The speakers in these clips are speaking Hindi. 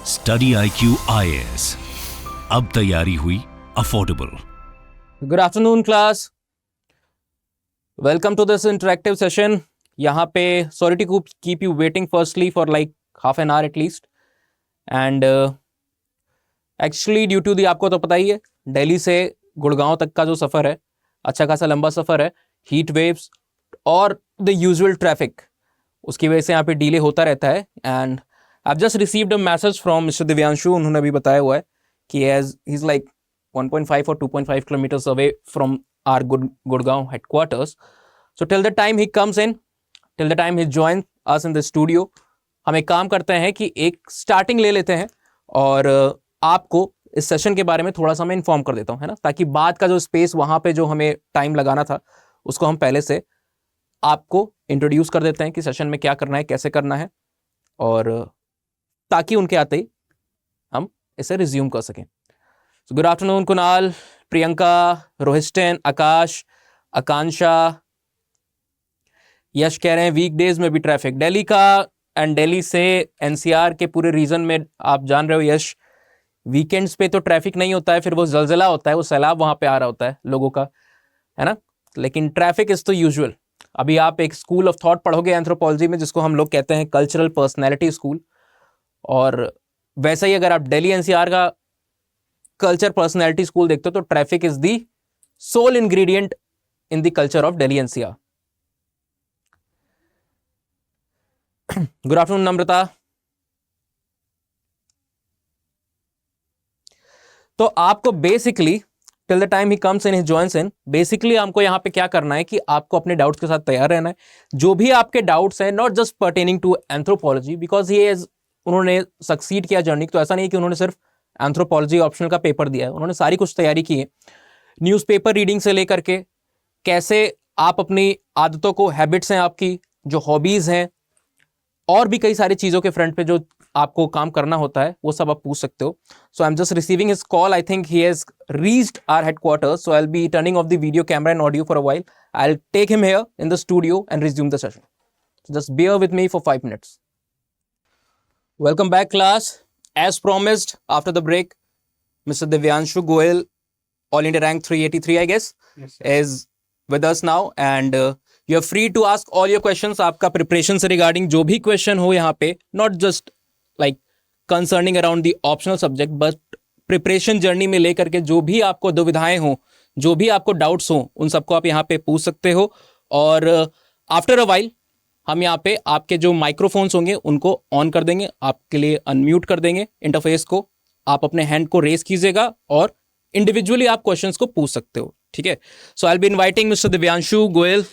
स्टडी IQ IAS, अब तैयारी हुई affordable. Good afternoon class, welcome to this interactive session. यहाँ पे sorry to keep you waiting firstly for like half an hour at least, and actually due to the, आपको तो पता ही है, दिल्ली से गुड़गांव तक का जो सफ़र है, अच्छा खासा लंबा सफ़र है, हीट वेव्स और द यूजुअल ट्रैफिक, उसकी वजह से यहाँ पे डिले होता रहता है। And I just received a message from mister Divyanshu, उन्होंने अभी बताया हुआ है कि as he is like 1.5 or 2.5 kilometers away from our Gurgaon headquarters. So till the time he comes in, till the time he joins us in the studio, हम एक काम करते हैं कि एक स्टार्टिंग ले लेते हैं और आपको इस सेशन के बारे में थोड़ा सा मैं इन्फॉर्म कर देता हूँ, है ना, ताकि बाद का जो स्पेस वहाँ पे जो हमें टाइम लगाना था उसको हम पहले से आपको इंट्रोड्यूस कर देते हैं कि सेशन में क्या करना है, कैसे करना है, और ताकि उनके आते ही हम इसे रिज्यूम कर सकें। So good afternoon Kunal, Priyanka, रोहिस्टन, आकाश, आकांक्षा। यश कह रहे हैं वीकडेज में भी ट्रैफिक दिल्ली का, एंड दिल्ली से NCR के पूरे रीजन में आप जान रहे हो यश, वीकेंड्स पे तो ट्रैफिक नहीं होता है, फिर वो जलजला होता है, वो सैलाब वहाँ पे आ रहा होता है लोगों का, है ना, लेकिन ट्रैफिक इज तो यूजुअल। अभी आप एक स्कूल ऑफ थॉट पढ़ोगे एंथ्रोपोलॉजी में, जिसको हम लोग कहते हैं कल्चरल पर्सनैलिटी स्कूल, और वैसे ही अगर आप दिल्ली NCR का कल्चर पर्सनैलिटी स्कूल देखते हो तो traffic is the soul ingredient in the culture of Delhi NCR। Good afternoon Namrata. तो आपको basically till the time he comes in, he joins in, basically हमको यहाँ पे क्या करना है कि आपको अपने डाउट्स के साथ तैयार रहना है। जो भी आपके डाउट्स हैं, not just pertaining to anthropology, because ये उन्होंने सक्सीड किया जर्नी, तो ऐसा नहीं कि उन्होंने सिर्फ एंथ्रोपोलॉजी ऑप्शनल का पेपर दिया है, उन्होंने सारी कुछ तैयारी की है, न्यूज़पेपर रीडिंग से लेकर के कैसे आप अपनी आदतों को, हैबिट्स हैं आपकी, जो हॉबीज़ हैं, और भी कई सारी चीज़ों के फ्रंट पे जो आपको काम करना होता है, वो सब आप पूछ सकते हो। So I am just receiving his call, I think he has reached our headquarters, so I will be turning off the video camera and audio for a while. I will take him here in the studio and resume the session, so just bear with me for 5 minutes. Welcome back class. As promised, after the break, Mr. Divyanshu Goel, All India Rank 383, I guess, yes, is with us now, and you are free to ask all your questions. आपका preparation से regarding जो भी question हो यहाँ पे, not just like concerning around the optional subject, but preparation journey में लेकर के जो भी आपको दुविधाएं हो, जो भी आपको doubts हो, उन सबको आप यहाँ पे पूछ सकते हो। और after a while हम यहाँ पे आपके जो माइक्रोफोन्स होंगे उनको ऑन कर देंगे, आपके लिए अनम्यूट कर देंगे इंटरफेस को, आप अपने हैंड को रेस कीजिएगा और इंडिविजुअली आप क्वेश्चंस को पूछ सकते हो, ठीक है। So I will be inviting mister Divyanshu Goyal.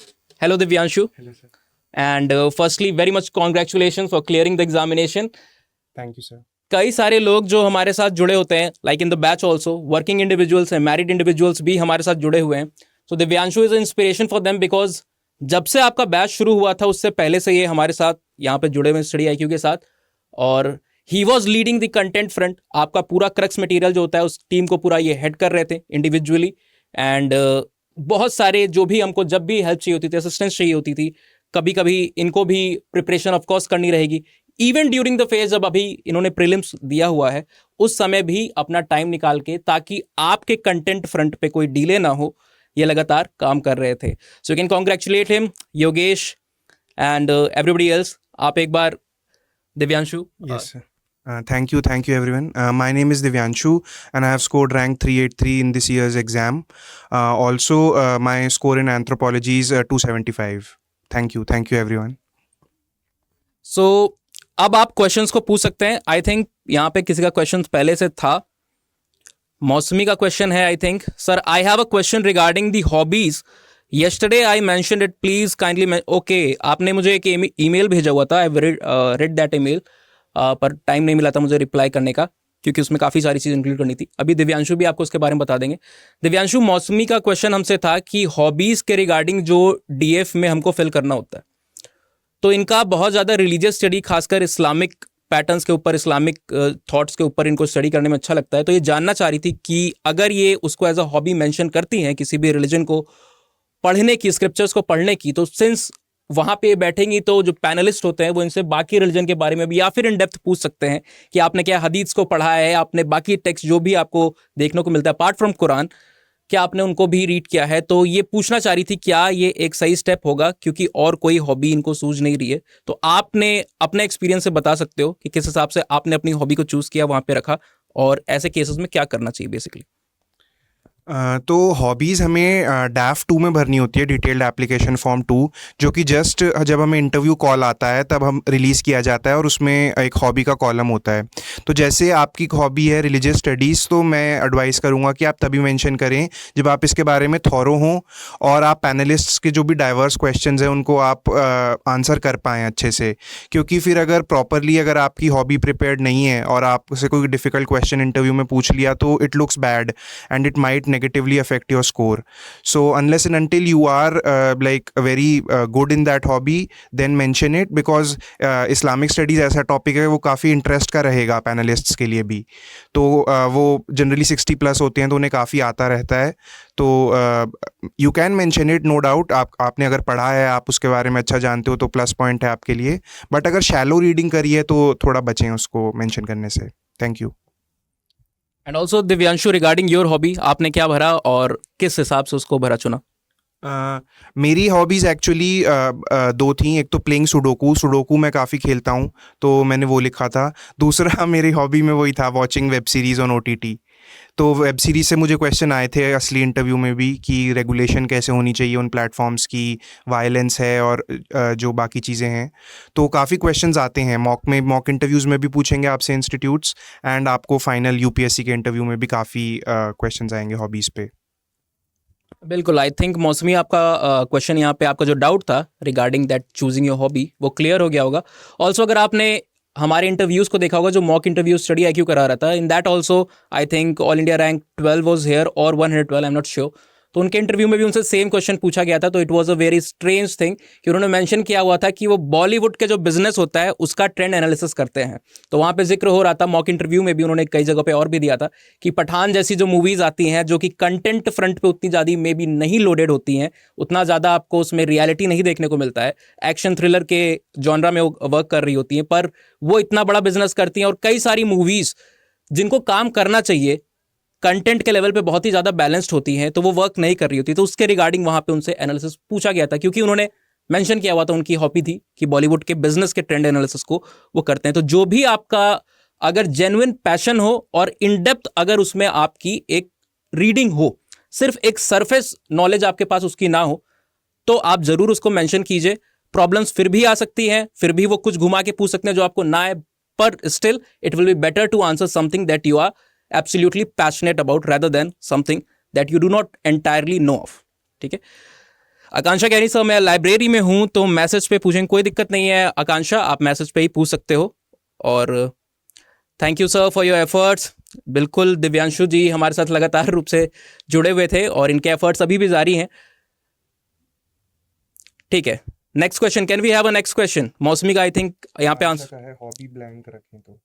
Hello Divyanshu. Hello sir. And firstly very much congratulation for clearing the examination. Thank you sir. कई सारे लोग जो हमारे साथ जुड़े होते हैं, like in the batch also, working individuals हैं, मैरिड इंडिविजुअल्स भी हमारे साथ जुड़े हुए हैं। So Divyanshu is inspiration for them, because जब से आपका बैच शुरू हुआ था उससे पहले से ये हमारे साथ यहाँ पे जुड़े हुए स्टडी IQ के साथ, और he was leading the content front. आपका पूरा क्रक्स मटेरियल जो होता है उस टीम को पूरा ये हेड कर रहे थे इंडिविजुअली, एंड बहुत सारे जो भी हमको जब भी हेल्प चाहिए होती थी, असिस्टेंस चाहिए होती थी, कभी कभी इनको भी प्रिपरेशन ऑफ कोर्स करनी रहेगी। इवन ड्यूरिंग द फेज जब अभी इन्होंने प्रीलिम्स दिया हुआ है, उस समय भी अपना टाइम निकाल के, ताकि आपके कंटेंट फ्रंट पे कोई डिले ना हो, ये लगातार काम कर रहे थे। सो you can congratulate him, Yogesh and everybody else. आप एक बार Divyanshu. Yes sir. Thank you everyone. My name is Divyanshu and I have scored rank 383 in this year's exam. Also my score in anthropology is 275. Thank you everyone. सो अब आप क्वेश्चंस को पूछ सकते हैं। आई थिंक यहाँ पे किसी का क्वेश्चन पहले से था, मौसमी का क्वेश्चन है I think. Sir, I have a question regarding the hobbies. Yesterday I mentioned it, please kindly. Okay, आपने मुझे एक ईमेल भेजा हुआ था, आई रेड दैट ईमेल, पर टाइम नहीं मिला था मुझे रिप्लाई करने का, क्योंकि उसमें काफ़ी सारी चीज़ इंक्लूड करनी थी। अभी दिव्यांशु भी आपको उसके बारे में बता देंगे। दिव्यांशु, मौसमी का क्वेश्चन हमसे था कि हॉबीज़ के रिगार्डिंग जो DF में हमको फिल करना होता है, तो इनका बहुत ज़्यादा रिलीजियस स्टडी, खासकर इस्लामिक पैटर्न्स के ऊपर, इस्लामिक थॉट्स के ऊपर इनको स्टडी करने में अच्छा लगता है। तो ये जानना चाह रही थी कि अगर ये उसको एज अ हॉबी मेंशन करती हैं किसी भी रिलीजन को पढ़ने की, स्क्रिप्चर्स को पढ़ने की, तो सिंस वहाँ पे बैठेंगी तो जो पैनलिस्ट होते हैं वो इनसे बाकी रिलीजन के बारे में भी या फिर इन डेप्थ पूछ सकते हैं कि आपने क्या हदीस को पढ़ा है, आपने बाकी टेक्स्ट जो भी आपको देखने को मिलता है अपार्ट फ्रॉम कुरान, क्या आपने उनको भी रीड किया है। तो ये पूछना चाह रही थी क्या ये एक सही स्टेप होगा, क्योंकि और कोई हॉबी इनको सूझ नहीं रही है। तो आपने अपने एक्सपीरियंस से बता सकते हो कि किस हिसाब से आपने अपनी हॉबी को चूज़ किया, वहाँ पे रखा, और ऐसे केसेस में क्या करना चाहिए बेसिकली। तो हॉबीज़ हमें डैफ 2 में भरनी होती है, डिटेल्ड एप्लीकेशन फॉर्म 2, जो कि जस्ट जब हमें इंटरव्यू कॉल आता है तब हम रिलीज़ किया जाता है और उसमें एक हॉबी का कॉलम होता है। तो जैसे आपकी हॉबी है रिलीजियस स्टडीज़, तो मैं एडवाइस करूँगा कि आप तभी मेंशन करें जब आप इसके बारे में थॉरो हों और आप पैनलिस्ट्स के जो भी डाइवर्स क्वेश्चंस हैं उनको आप आंसर कर पाएँ अच्छे से। क्योंकि फिर अगर प्रॉपरली अगर आपकी हॉबी प्रिपेयर्ड नहीं है और आपसे कोई डिफ़िकल्ट क्वेश्चन इंटरव्यू में पूछ लिया तो it looks bad and it might negatively affect your score. So unless and until you are like very good in that hobby, then mention it, because Islamic studies ऐसा टॉपिक है वो काफ़ी इंटरेस्ट का रहेगा पैनलिस्ट्स के लिए भी। तो वो जनरली 60+ होते हैं तो उन्हें काफ़ी आता रहता है। तो you can mention it, no doubt. आपने अगर पढ़ा है, आप उसके बारे में अच्छा जानते हो तो प्लस पॉइंट है आपके लिए। बट अगर शैलो रीडिंग करी है तो थोड़ा बचें उसको मेंशन करने से। Thank you. And also Divyanshu, regarding your hobby, आपने क्या भरा और किस हिसाब से उसको भरा चुना। मेरी हॉबीज़ एक्चुअली 2 थी। एक तो प्लेइंग सुडोकू मैं काफ़ी खेलता हूँ तो मैंने वो लिखा था। दूसरा मेरी हॉबी में वही था, watching web series on OTT। तो वेब सीरीज़ से मुझे क्वेश्चन आए थे असली इंटरव्यू में भी कि रेगुलेशन कैसे होनी चाहिए उन प्लेटफॉर्म्स की, वायलेंस है और जो बाकी चीज़ें हैं। तो काफ़ी क्वेश्चंस आते हैं मॉक इंटरव्यूज़ में भी पूछेंगे आपसे इंस्टीट्यूट्स, एंड आपको फाइनल UPSC के इंटरव्यू में भी काफ़ी क्वेश्चंस आएंगे हॉबीज़ पे। बिल्कुल, आई थिंक मौसमी आपका क्वेश्चन यहाँ पे, आपका जो डाउट था regarding that choosing your hobby, वो क्लियर हो गया होगा। ऑल्सो अगर आपने हमारे इंटरव्यूज़ को देखा होगा जो मॉक इंटरव्यू स्टडी IQ करा रहा था, in that also I think all India rank 12 was here और 112, आई एम नॉट श्योर। तो उनके इंटरव्यू में भी उनसे सेम क्वेश्चन पूछा गया था। तो it was a very strange thing कि उन्होंने मेंशन किया हुआ था कि वो बॉलीवुड के जो बिजनेस होता है उसका ट्रेंड एनालिसिस करते हैं। तो वहाँ पे जिक्र हो रहा था, मॉक इंटरव्यू में भी उन्होंने कई जगह पे और भी दिया था कि पठान जैसी जो मूवीज़ आती हैं जो कि कंटेंट फ्रंट पे उतनी ज़्यादा मे बी नहीं लोडेड होती हैं, उतना ज़्यादा आपको उसमें रियलिटी नहीं देखने को मिलता है, एक्शन थ्रिलर के जॉनरा में वो वर्क कर रही होती हैं, पर वो इतना बड़ा बिजनेस करती हैं और कई सारी मूवीज़ जिनको काम करना चाहिए कंटेंट के लेवल पे बहुत ही ज़्यादा बैलेंस्ड होती हैं, तो वो वर्क नहीं कर रही होती। तो उसके रिगार्डिंग वहाँ पे उनसे एनालिसिस पूछा गया था, क्योंकि उन्होंने मेंशन किया हुआ था, उनकी हॉबी थी कि बॉलीवुड के बिजनेस के ट्रेंड एनालिसिस को वो करते हैं। तो जो भी आपका अगर जेन्युइन पैशन हो और इन डेप्थ अगर उसमें आपकी एक रीडिंग हो, सिर्फ एक सरफेस नॉलेज आपके पास उसकी ना हो, तो आप ज़रूर उसको मेंशन कीजिए। प्रॉब्लम्स फिर भी आ सकती हैं, फिर भी वो कुछ घुमा के पूछ सकते हैं जो आपको ना आए, पर still it will be better to answer something that you are absolutely passionate about rather than something that you do not entirely know of। ठीक है, आकांक्षा कह रही सर मैं लाइब्रेरी में हूं तो मैसेज पे पूछेंगे, कोई दिक्कत नहीं है आकांक्षा, आप मैसेज पे ही पूछ सकते हो। और thank you sir for your efforts. बिल्कुल, दिव्यांशु जी हमारे साथ लगातार रूप से जुड़े हुए थे और इनके एफर्ट्स अभी भी जारी हैं। ठीक है, next question, can we have a next question. Mausami का आई थिंक यहाँ पे आंसर है, हॉबी ब्लैंक रखें तो,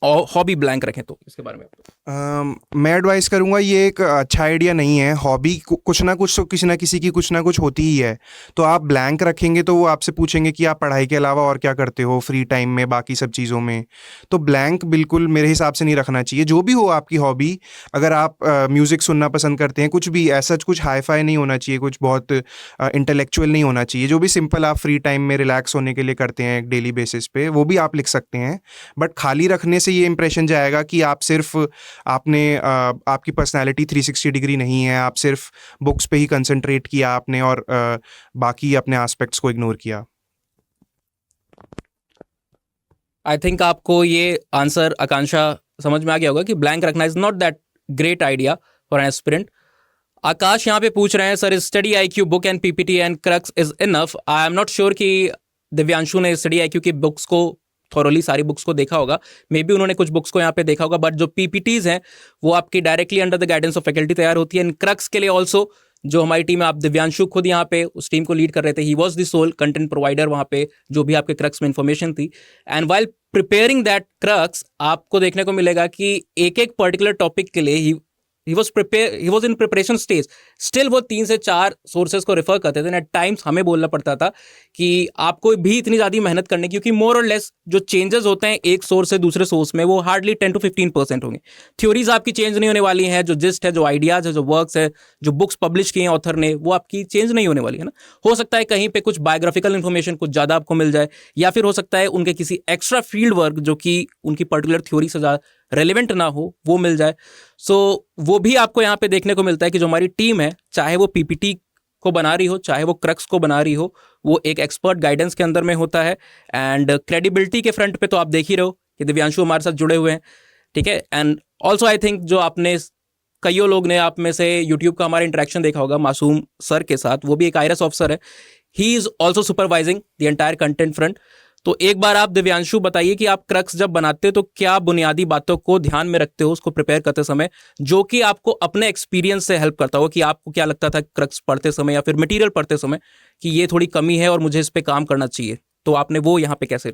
और हॉबी ब्लैंक रखें तो इसके बारे में मैं एडवाइस करूंगा ये एक अच्छा आइडिया नहीं है। हॉबी कुछ ना कुछ तो किसी ना किसी की कुछ ना कुछ होती ही है। तो आप ब्लैंक रखेंगे तो वो आपसे पूछेंगे कि आप पढ़ाई के अलावा और क्या करते हो फ्री टाइम में, बाकी सब चीज़ों में। तो ब्लैंक बिल्कुल मेरे हिसाब से नहीं रखना चाहिए। जो भी हो आपकी हॉबी, अगर आप म्यूज़िक सुनना पसंद करते हैं, कुछ भी ऐसा कुछ हाई फाई नहीं होना चाहिए, कुछ बहुत इंटेलेक्चुअल नहीं होना चाहिए। जो भी सिंपल आप फ्री टाइम में रिलैक्स होने के लिए करते हैं एक डेली बेसिस पे, वो भी आप लिख सकते हैं। बट खाली रखने से ये इंप्रेशन जाएगा कि आप सिर्फ आपने आपकी पर्सनालिटी 360 डिग्री नहीं है, आप सिर्फ बुक्स पे ही कंसंट्रेट किया आपने और बाकी अपने एस्पेक्ट्स को इग्नोर किया। आई थिंक आपको ये आंसर आकांक्षा समझ में आ गया होगा कि ब्लैंक रखना is not that great idea for an aspirant. Aakash यहाँ पे पूछ रहे हैं sir study IQ book and PPT and crux is enough. I am not sure कि दिव्यांशु ने स्टडी IQ की बुक्स को थॉरोली सारी बुक्स को देखा होगा, मे बी उन्होंने कुछ बुक्स को यहाँ पे देखा होगा, बट जो PPTs हैं वो आपकी directly under the guidance of faculty तैयार होती है। इन क्रक्स के लिए ऑल्सो जो हमारी टीम है, आप दिव्यांशु खुद यहाँ पे उस टीम को लीड कर रहे थे, he was the sole content provider वहाँ पे, जो भी आपके क्रक्स में इंफॉर्मेशन थी। And while preparing that crux आपको देखने को मिलेगा कि एक एक पर्टिकुलर टॉपिक के लिए ही he was in preparation stage, still वो 3 से 4 सोर्सेज को रेफर करते थे। एट टाइम्स हमें बोलना पड़ता था कि आपको भी इतनी ज़्यादा मेहनत करने, क्योंकि मोर और लेस जो चेंजेस होते हैं एक सोर्स से दूसरे सोर्स में वो हार्डली 10 to 15% होंगे। थ्योरीज आपकी चेंज नहीं होने वाली हैं, जो जिस्ट है, जो आइडियाज है, जो वर्क्स है, जो बुक्स पब्लिश किए हैं ऑथर ने, वो आपकी चेंज नहीं होने वाली है ना। हो सकता है कहीं पे कुछ बायोग्राफिकल इन्फॉर्मेशन कुछ ज़्यादा आपको मिल जाए, या फिर हो सकता है उनके किसी एक्स्ट्रा फील्ड वर्क जो कि उनकी पर्टिकुलर थ्योरी से ज़्यादा रेलिवेंट ना हो वो मिल जाए। सो वो भी आपको यहाँ पे देखने को मिलता है कि जो हमारी टीम है, चाहे वो पीपीटी को बना रही हो, चाहे वो क्रक्स को बना रही हो, वो एक एक्सपर्ट गाइडेंस के अंदर में होता है। एंड क्रेडिबिलिटी के फ्रंट पे तो आप देख ही रहे हो कि दिव्यांशु हमारे साथ जुड़े हुए हैं, ठीक है। एंड ऑल्सो आई थिंक जो आपने कईयों लोग ने आप में से यूट्यूब का हमारा इंटरेक्शन देखा होगा मासूम सर के साथ, वो भी एक आईआरएस ऑफिसर है। He is also supervising the entire content front. तो एक बार आप दिव्यांशु बताइए कि आप क्रक्स जब बनाते हो तो क्या बुनियादी बातों को ध्यान में रखते हो उसको प्रिपेयर करते समय, जो कि आपको अपने एक्सपीरियंस से हेल्प करता हो, कि आपको क्या लगता था क्रक्स पढ़ते समय या फिर मटेरियल पढ़ते समय कि ये थोड़ी कमी है और मुझे इस पे काम करना चाहिए, तो आपने वो यहाँ पे कैसे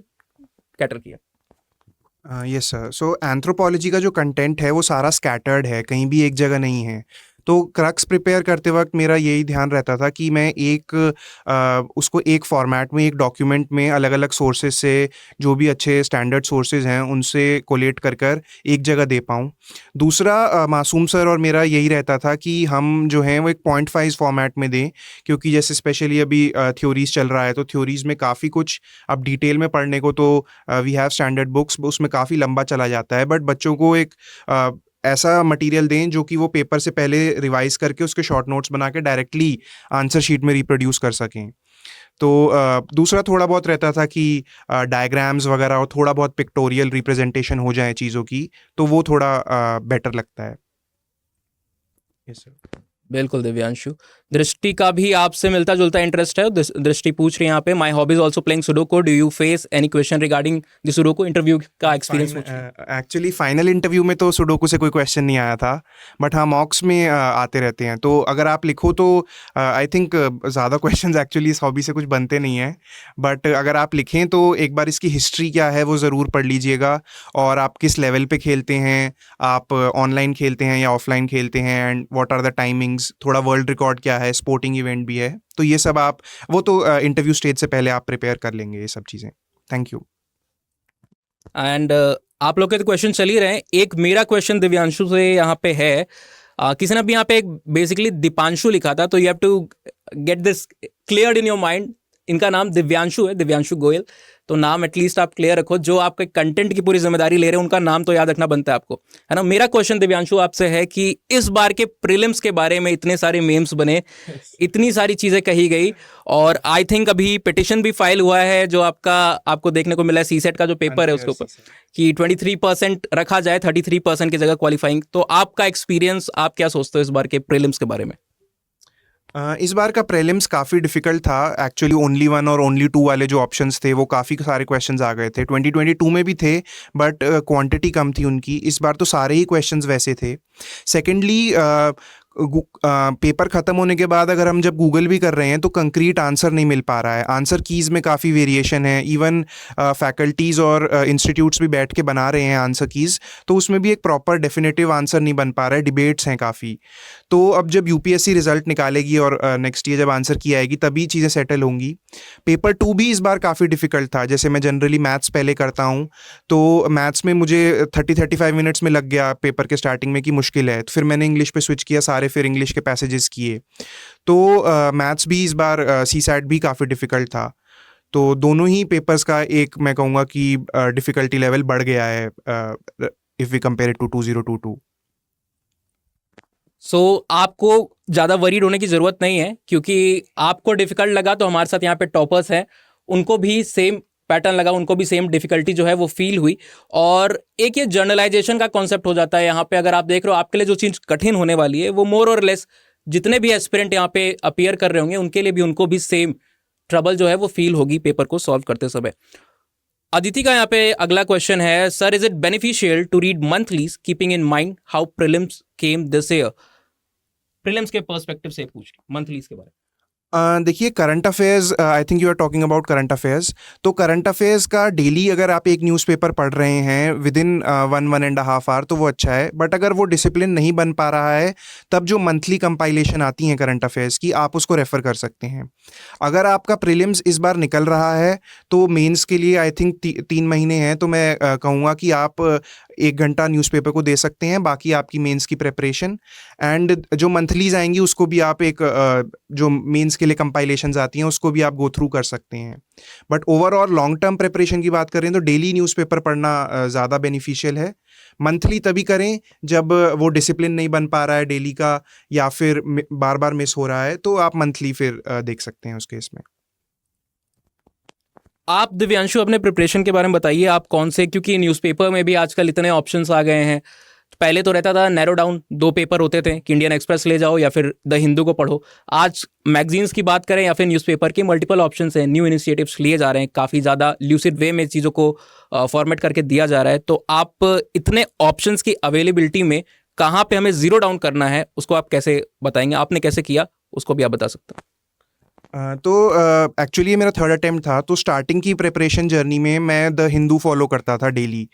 कैटर किया? यस सर, सो एंथ्रोपोलॉजी का जो कंटेंट है वो सारा स्कैटर्ड है, कहीं भी एक जगह नहीं है। तो क्रक्स प्रिपेयर करते वक्त मेरा यही ध्यान रहता था कि मैं उसको एक फॉर्मेट में, एक डॉक्यूमेंट में अलग अलग सोर्सेज से, जो भी अच्छे स्टैंडर्ड सोर्सेज हैं उनसे कोलेट कर कर एक जगह दे पाऊँ। दूसरा, मासूम सर और मेरा यही रहता था कि हम जो हैं वो एक पॉइंट वाइज फॉर्मेट में दें, क्योंकि जैसे स्पेशली अभी थ्योरीज चल रहा है, तो थ्योरीज में काफ़ी कुछ अब डिटेल में पढ़ने को तो वी हैव स्टैंडर्ड बुक्स, उसमें काफ़ी लंबा चला जाता है। बट बच्चों को एक ऐसा मटेरियल दें जो कि वो पेपर से पहले रिवाइज करके उसके शॉर्ट नोट्स बना के डायरेक्टली आंसर शीट में रिप्रोड्यूस कर सकें। तो दूसरा थोड़ा बहुत रहता था कि डायग्राम्स वगैरह और थोड़ा बहुत पिक्टोरियल रिप्रेजेंटेशन हो जाए चीज़ों की, तो वो थोड़ा बेटर लगता है। Yes sir. बिल्कुल दिव्यांशु, दृष्टि का भी आपसे मिलता जुलता इंटरेस्ट है। दृष्टि पूछ रही है यहाँ पे, my hobbies also playing Sudoku, do you face any question regarding the Sudoku? Interview का एक्सपीरियंस एक्चुअली फाइनल इंटरव्यू में तो सुडोकू से कोई क्वेश्चन नहीं आया था, बट हाँ मॉक्स में आते रहते हैं। तो अगर आप लिखो तो आई थिंक ज़्यादा क्वेश्चंस एक्चुअली इस हॉबी से कुछ बनते नहीं हैं, बट अगर आप लिखें तो एक बार इसकी हिस्ट्री क्या है वो ज़रूर पढ़ लीजिएगा, और आप किस लेवल पे खेलते हैं, आप ऑनलाइन खेलते हैं या ऑफलाइन खेलते हैं, and what are the timings, थोड़ा वर्ल्ड रिकॉर्ड क्या है, स्पोर्टिंग इवेंट भी है। तो ये सब आप वो तो इंटरव्यू स्टेज से पहले आप प्रिपेयर कर लेंगे ये सब चीज़ें। Thank you. एंड आप लोग के तो क्वेश्चन चल ही रहे हैं। एक मेरा क्वेश्चन दिव्यांशु से यहाँ पे है, किसी ने भी यहाँ पे एक बेसिकली दीपांशु लिखा था, तो you have to get this clear in your mind. इनका नाम दिव्यांशु है, दिव्यांशु गोयल, तो नाम एटलीस्ट आप क्लियर रखो। जो आपके कंटेंट की पूरी जिम्मेदारी ले रहे हैं उनका नाम तो याद रखना बनता है आपको, है ना। मेरा क्वेश्चन दिव्यांशु आपसे है कि इस बार के प्रीलिम्स के बारे में इतने सारे मेम्स बने, इतनी सारी चीज़ें कही गई, और आई थिंक अभी पिटिशन भी फाइल हुआ है जो आपको देखने को मिला है, सीसेट का जो पेपर है उसके ऊपर, कि 23% रखा जाए 33% की जगह क्वालिफाइंग। तो आपका एक्सपीरियंस, आप क्या सोचते हो इस बार के प्रीलिम्स के बारे में? इस बार का प्रीलिम्स काफ़ी डिफिकल्ट था एक्चुअली। ओनली 1 और ओनली 2 वाले जो ऑप्शंस थे वो काफ़ी सारे क्वेश्चंस आ गए थे। 2022 में भी थे, बट क्वांटिटी कम थी उनकी। इस बार तो सारे ही क्वेश्चंस वैसे थे। सेकेंडली, पेपर ख़त्म होने के बाद अगर हम जब गूगल भी कर रहे हैं तो कंक्रीट आंसर नहीं मिल पा रहा है। आंसर कीज़ में काफ़ी वेरिएशन है। इवन फैकल्टीज़ और इंस्टीट्यूट्स भी बैठ के बना रहे हैं आंसर कीज़, तो उसमें भी एक प्रॉपर डेफिनेटिव आंसर नहीं बन पा रहा है। डिबेट्स हैं काफ़ी। तो अब जब यूपीएससी रिजल्ट निकालेगी और नेक्स्ट ईयर जब आंसर की आएगी तभी चीज़ें सेटल होंगी। पेपर 2 भी इस बार काफ़ी डिफ़िकल्ट था। जैसे मैं जनरली मैथ्स पहले करता हूँ, तो मैथ्स में मुझे 30-35 मिनट्स में लग गया पेपर के स्टार्टिंग में कि मुश्किल है। तो फिर मैंने इंग्लिश पे स्विच किया, सारे फिर इंग्लिश के पैसेजेस किए। तो मैथ्स भी इस बार सीसैट भी काफ़ी डिफ़िकल्ट था। तो दोनों ही पेपर्स का एक मैं कहूँगा कि डिफ़िकल्टी लेवल बढ़ गया है if we compare it to 2022। So आपको ज़्यादा वरीड होने की ज़रूरत नहीं है, क्योंकि आपको डिफ़िकल्ट लगा तो हमारे साथ यहाँ पे टॉपर्स हैं, उनको भी सेम पैटर्न लगा, उनको भी सेम डिफ़िकल्टी जो है वो फील हुई। और एक ये जर्नलाइजेशन का कॉन्सेप्ट हो जाता है यहाँ पे। अगर आप देख रहे हो आपके लिए जो चीज़ कठिन होने वाली है वो मोर और लेस जितने भी एस्पिरेंट यहाँ पे अपीयर कर रहे होंगे उनके लिए भी, उनको भी सेम ट्रबल जो है वो फील होगी पेपर को सॉल्व करते समय। अदिति का यहाँ पे अगला क्वेश्चन है, sir is it beneficial to read monthlies keeping in mind how prelims came this year? Prelims के पर्सपेक्टिव से पूछ मंथलीज के बारे में। देखिए, current affairs, I think you are talking about current affairs. तो करंट अफेयर्स का डेली अगर आप एक न्यूज़पेपर पढ़ रहे हैं विद इन 1.5 आवर तो वो अच्छा है। बट अगर वो डिसिप्लिन नहीं बन पा रहा है, तब जो मंथली कंपाइलेशन आती हैं करंट अफेयर्स की, आप उसको रेफ़र कर सकते हैं। अगर आपका प्रीलिम्स इस बार निकल रहा है तो मेंस के लिए आई थिंक 3 महीने हैं, तो मैं कहूँगा कि आप 1 घंटा न्यूज़पेपर को दे सकते हैं, बाकी आपकी मेंस की प्रिपरेशन। एंड जो मंथलीज आएंगी उसको भी आप एक जो मेंस के लिए कंपाइलेशंस आती हैं उसको भी आप गो थ्रू कर सकते हैं। But overall long term preparation की बात करें तो डेली न्यूज़पेपर पढ़ना ज़्यादा बेनिफिशियल है। मंथली तभी करें जब वो डिसिप्लिन नहीं बन पा रहा है डेली का, या फिर बार बार मिस हो रहा है, तो आप मंथली फिर देख सकते हैं उस केस में। आप दिव्यांशु अपने प्रिपरेशन के बारे में बताइए, आप कौन से, क्योंकि न्यूज़पेपर में भी आजकल इतने ऑप्शंस आ गए हैं। पहले तो रहता था नैरो डाउन, 2 पेपर होते थे कि इंडियन एक्सप्रेस ले जाओ या फिर द हिंदू को पढ़ो। आज मैगजीन्स की बात करें या फिर न्यूज़पेपर की, मल्टीपल ऑप्शंस हैं, न्यू इनिशिएटिव्स लिए जा रहे हैं, काफ़ी ज़्यादा ल्यूसिड वे में चीज़ों को फॉर्मेट करके दिया जा रहा है। तो आप इतने ऑप्शंस की अवेलेबिलिटी में कहाँ पे हमें जीरो डाउन करना है उसको आप कैसे बताएंगे, आपने कैसे किया उसको भी आप बता सकते हैं। तो एक्चुअली ये मेरा थर्ड अटेम्प्ट था। तो स्टार्टिंग की प्रिपरेशन जर्नी में मैं द हिंदू फॉलो करता था डेली।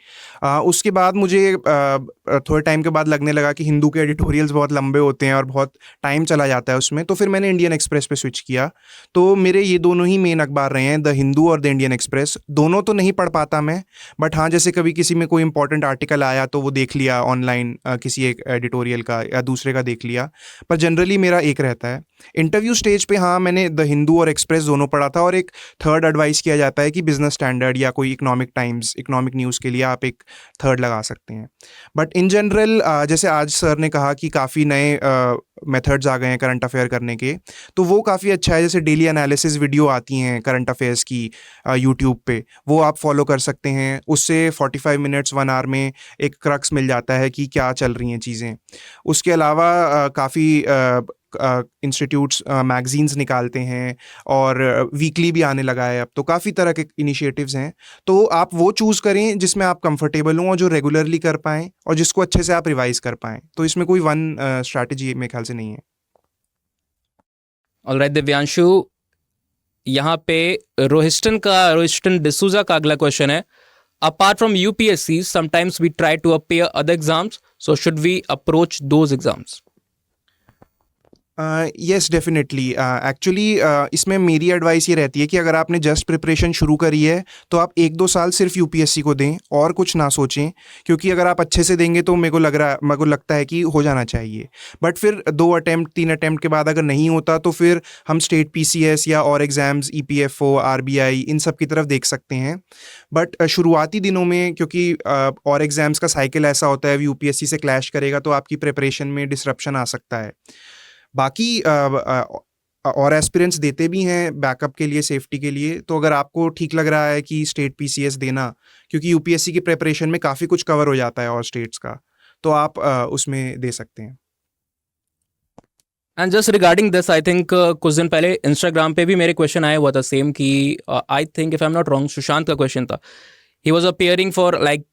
उसके बाद मुझे थोड़े टाइम के बाद लगने लगा कि हिंदू के एडिटोरियल्स बहुत लंबे होते हैं और बहुत टाइम चला जाता है उसमें, तो फिर मैंने इंडियन एक्सप्रेस पे स्विच किया। तो मेरे ये दोनों ही मेन अखबार रहे हैं, द हिंदू और द इंडियन एक्सप्रेस। दोनों तो नहीं पढ़ पाता मैं, बट हाँ, जैसे कभी किसी में कोई इंपॉर्टेंट आर्टिकल आया तो वो देख लिया ऑनलाइन, किसी एक एडिटोरियल का या दूसरे का देख लिया। पर जनरली मेरा एक रहता है। इंटरव्यू स्टेज पे हाँ, मैंने द हिंदू और एक्सप्रेस दोनों पढ़ा था, और एक थर्ड एडवाइस किया जाता है कि बिजनेस स्टैंडर्ड या कोई इकोनॉमिक टाइम्स, इकोनॉमिक न्यूज़ के लिए आप एक थर्ड लगा सकते हैं। बट इन जनरल जैसे आज सर ने कहा कि काफ़ी नए मेथड्स आ गए हैं करंट अफेयर करने के, तो वो काफ़ी अच्छा है। जैसे डेली एनालिसिस वीडियो आती हैं करंट अफेयर्स की यूट्यूब पे, वो आप फॉलो कर सकते हैं। उससे 45 मिनट्स 1 आवर में एक क्रक्स मिल जाता है कि क्या चल रही हैं चीज़ें। उसके अलावा काफ़ी इंस्टीट्यूट्स मैगजीन्स निकालते हैं, और वीकली भी आने लगा है अब, तो काफ़ी तरह के इनिशिएटिव्स हैं। तो आप वो चूज़ करें जिसमें आप कंफर्टेबल हों और जो रेगुलरली कर पाएँ और जिसको अच्छे से आप रिवाइज कर पाएँ। तो इसमें कोई वन स्ट्रैटेजी मेरे ख्याल से नहीं है। ऑलराइट दिव्यांशु, यहाँ पे रोहिस्टन डिसूजा का अगला क्वेश्चन है, apart from UPSC sometimes we try to appear other exams, so should we approach those exams? Yes, definitely. Actually इसमें मेरी एडवाइस ये रहती है कि अगर आपने जस्ट प्रिपरेशन शुरू करी है तो आप 1-2 साल सिर्फ यूपीएससी को दें और कुछ ना सोचें, क्योंकि अगर आप अच्छे से देंगे तो मेरे को लगता है कि हो जाना चाहिए। बट फिर 2 अटेम्प्ट 3 अटेम्प्ट के बाद अगर नहीं होता तो फिर हम स्टेट पीसीएस या और एग्ज़ाम्स, ईपीएफओ, आरबीआई, इन सब की तरफ देख सकते हैं। बट शुरुआती दिनों में, क्योंकि और एग्ज़ाम्स का साइकिल ऐसा होता है, यूपीएससी से क्लैश करेगा तो आपकी प्रिपरेशन में डिसरप्शन आ सकता है। बाकी और एस्पिरेंट्स देते भी हैं बैकअप के लिए, सेफ्टी के लिए। तो अगर आपको ठीक लग रहा है कि स्टेट पीसीएस देना, क्योंकि यूपीएससी की प्रिपरेशन में काफ़ी कुछ कवर हो जाता है और स्टेट्स का, तो आप उसमें दे सकते हैं। And just regarding this, I think कुछ दिन पहले इंस्टाग्राम पे भी मेरे क्वेश्चन आया हुआ था सेम कि I think if I am not wrong, Sushant का क्वेश्चन था। He was appearing for like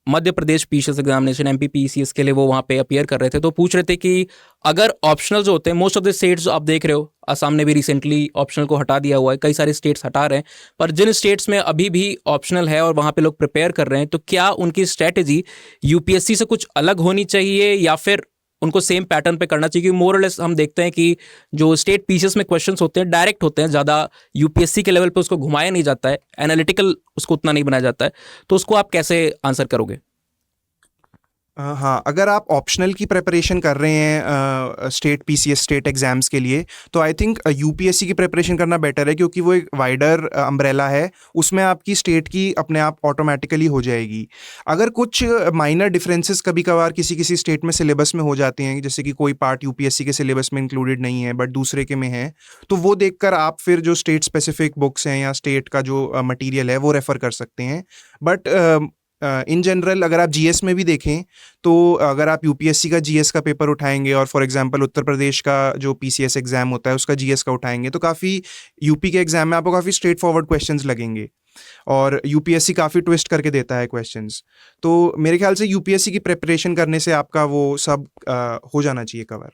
Madhya Pradesh PCS examination, MP PCS के लिए वो वहाँ पे अपियर कर रहे थे। तो पूछ रहे थे कि अगर ऑप्शनल जो होते हैं, मोस्ट ऑफ द स्टेट्स आप देख रहे हो, असम ने भी रिसेंटली ऑप्शनल को हटा दिया हुआ है, कई सारे स्टेट्स हटा रहे हैं, पर जिन स्टेट्स में अभी भी ऑप्शनल है और वहाँ पे लोग प्रिपेयर कर रहे हैं, तो क्या उनकी स्ट्रैटेजी यूपीएससी से कुछ अलग होनी चाहिए या फिर उनको सेम पैटर्न पे करना चाहिए? क्योंकि मोर और लेस हम देखते हैं कि जो स्टेट पीसीएस में क्वेश्चंस होते हैं डायरेक्ट होते हैं, ज़्यादा यूपीएससी के लेवल पे उसको घुमाया नहीं जाता है, एनालिटिकल उसको उतना नहीं बनाया जाता है। तो उसको आप कैसे आंसर करोगे? हाँ, अगर आप ऑप्शनल की प्रिपरेशन कर रहे हैं स्टेट पीसीएस, स्टेट एग्ज़ाम्स के लिए, तो आई थिंक यूपीएससी की प्रिपरेशन करना बेटर है, क्योंकि वो एक वाइडर अम्ब्रेला है। उसमें आपकी स्टेट की अपने आप ऑटोमेटिकली हो जाएगी। अगर कुछ माइनर डिफरेंसेस कभी कभार किसी स्टेट में सिलेबस में हो जाते हैं, जैसे कि कोई पार्ट यूपीएससी के सिलेबस में इंक्लूडेड नहीं है बट दूसरे के में है, तो वो देखकर आप फिर जो स्टेट स्पेसिफिक बुक्स हैं या स्टेट का जो मटीरियल है वो रेफ़र कर सकते हैं। बट इन जनरल अगर आप जीएस में भी देखें, तो अगर आप यूपीएससी का जीएस का पेपर उठाएंगे और फॉर एग्जांपल उत्तर प्रदेश का जो पीसीएस एग्ज़ाम होता है उसका जीएस का उठाएंगे, तो काफ़ी यूपी के एग्ज़ाम में आपको काफ़ी स्ट्रेट फॉरवर्ड क्वेश्चंस लगेंगे, और यूपीएससी काफ़ी ट्विस्ट करके देता है क्वेश्चंस। तो मेरे ख्याल से यूपीएससी की प्रिपरेशन करने से आपका वो सब हो जाना चाहिए cover.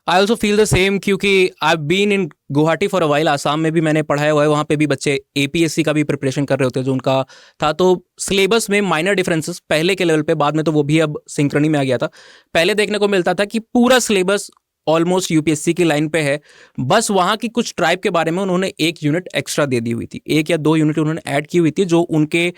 I also feel the same, क्योंकि I been in Guwahati for a while. Assam में भी मैंने पढ़ाया हुआ है, वहाँ पे भी बच्चे एपीएससी का भी प्रिपरेशन कर रहे होते हैं जो उनका था। तो सिलेबस में माइनर डिफरेंसेस पहले के लेवल पे, बाद में तो वो भी अब सिंक्रनी में आ गया था। पहले देखने को मिलता था कि पूरा सिलेबस ऑलमोस्ट यूपीएससी की लाइन पे है, बस वहाँ की कुछ ट्राइब के बारे में उन्होंने 1 यूनिट एक्स्ट्रा दे दी हुई थी, 1 या 2 यूनिट उन्होंने ऐड की हुई थी, जो उनके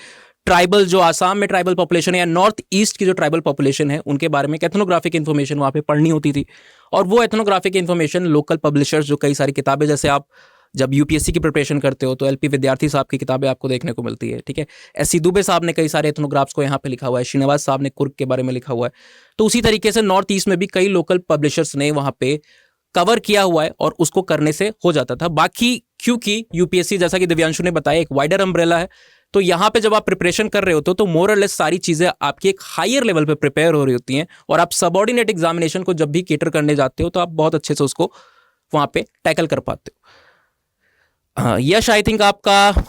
ट्राइबल, जो आसाम में ट्राइबल पॉपुलेशन है या नॉर्थ ईस्ट की जो ट्राइबल पॉपुलेशन है, उनके बारे में एथनोग्राफिक इन्फॉर्मेशन वहाँ पे पढ़नी होती थी। और वो एथनोग्राफिक इन्फॉर्मेशन लोकल पब्लिशर्स, जो कई सारी किताबें, जैसे आप जब यूपीएससी की प्रिपरेशन करते हो तो एलपी विद्यार्थी साहब की किताबें आपको देखने को मिलती है, ठीक है। एस.सी. दुबे साहब ने कई सारे एथनोग्राफ्स को यहाँ पे लिखा हुआ है, श्रीनिवास साहब ने कुर्ग के बारे में लिखा हुआ है। तो उसी तरीके से नॉर्थ ईस्ट में भी कई लोकल पब्लिशर्स ने वहाँ पे कवर किया हुआ है और उसको करने से हो जाता था। बाकी क्योंकि यूपीएससी, जैसा कि दिव्यांशु ने बताया, एक वाइडर अम्ब्रेला है, तो यहाँ पे जब आप प्रिपरेशन कर रहे होते हो तो मोर और लेस सारी चीजें आपकी एक हायर लेवल पे प्रिपेयर हो रही होती हैं, और आप सबऑर्डिनेट एग्जामिनेशन को जब भी केटर करने जाते हो तो आप बहुत अच्छे से उसको वहां पे टैकल कर पाते हो। हाँ यश, आई थिंक आपका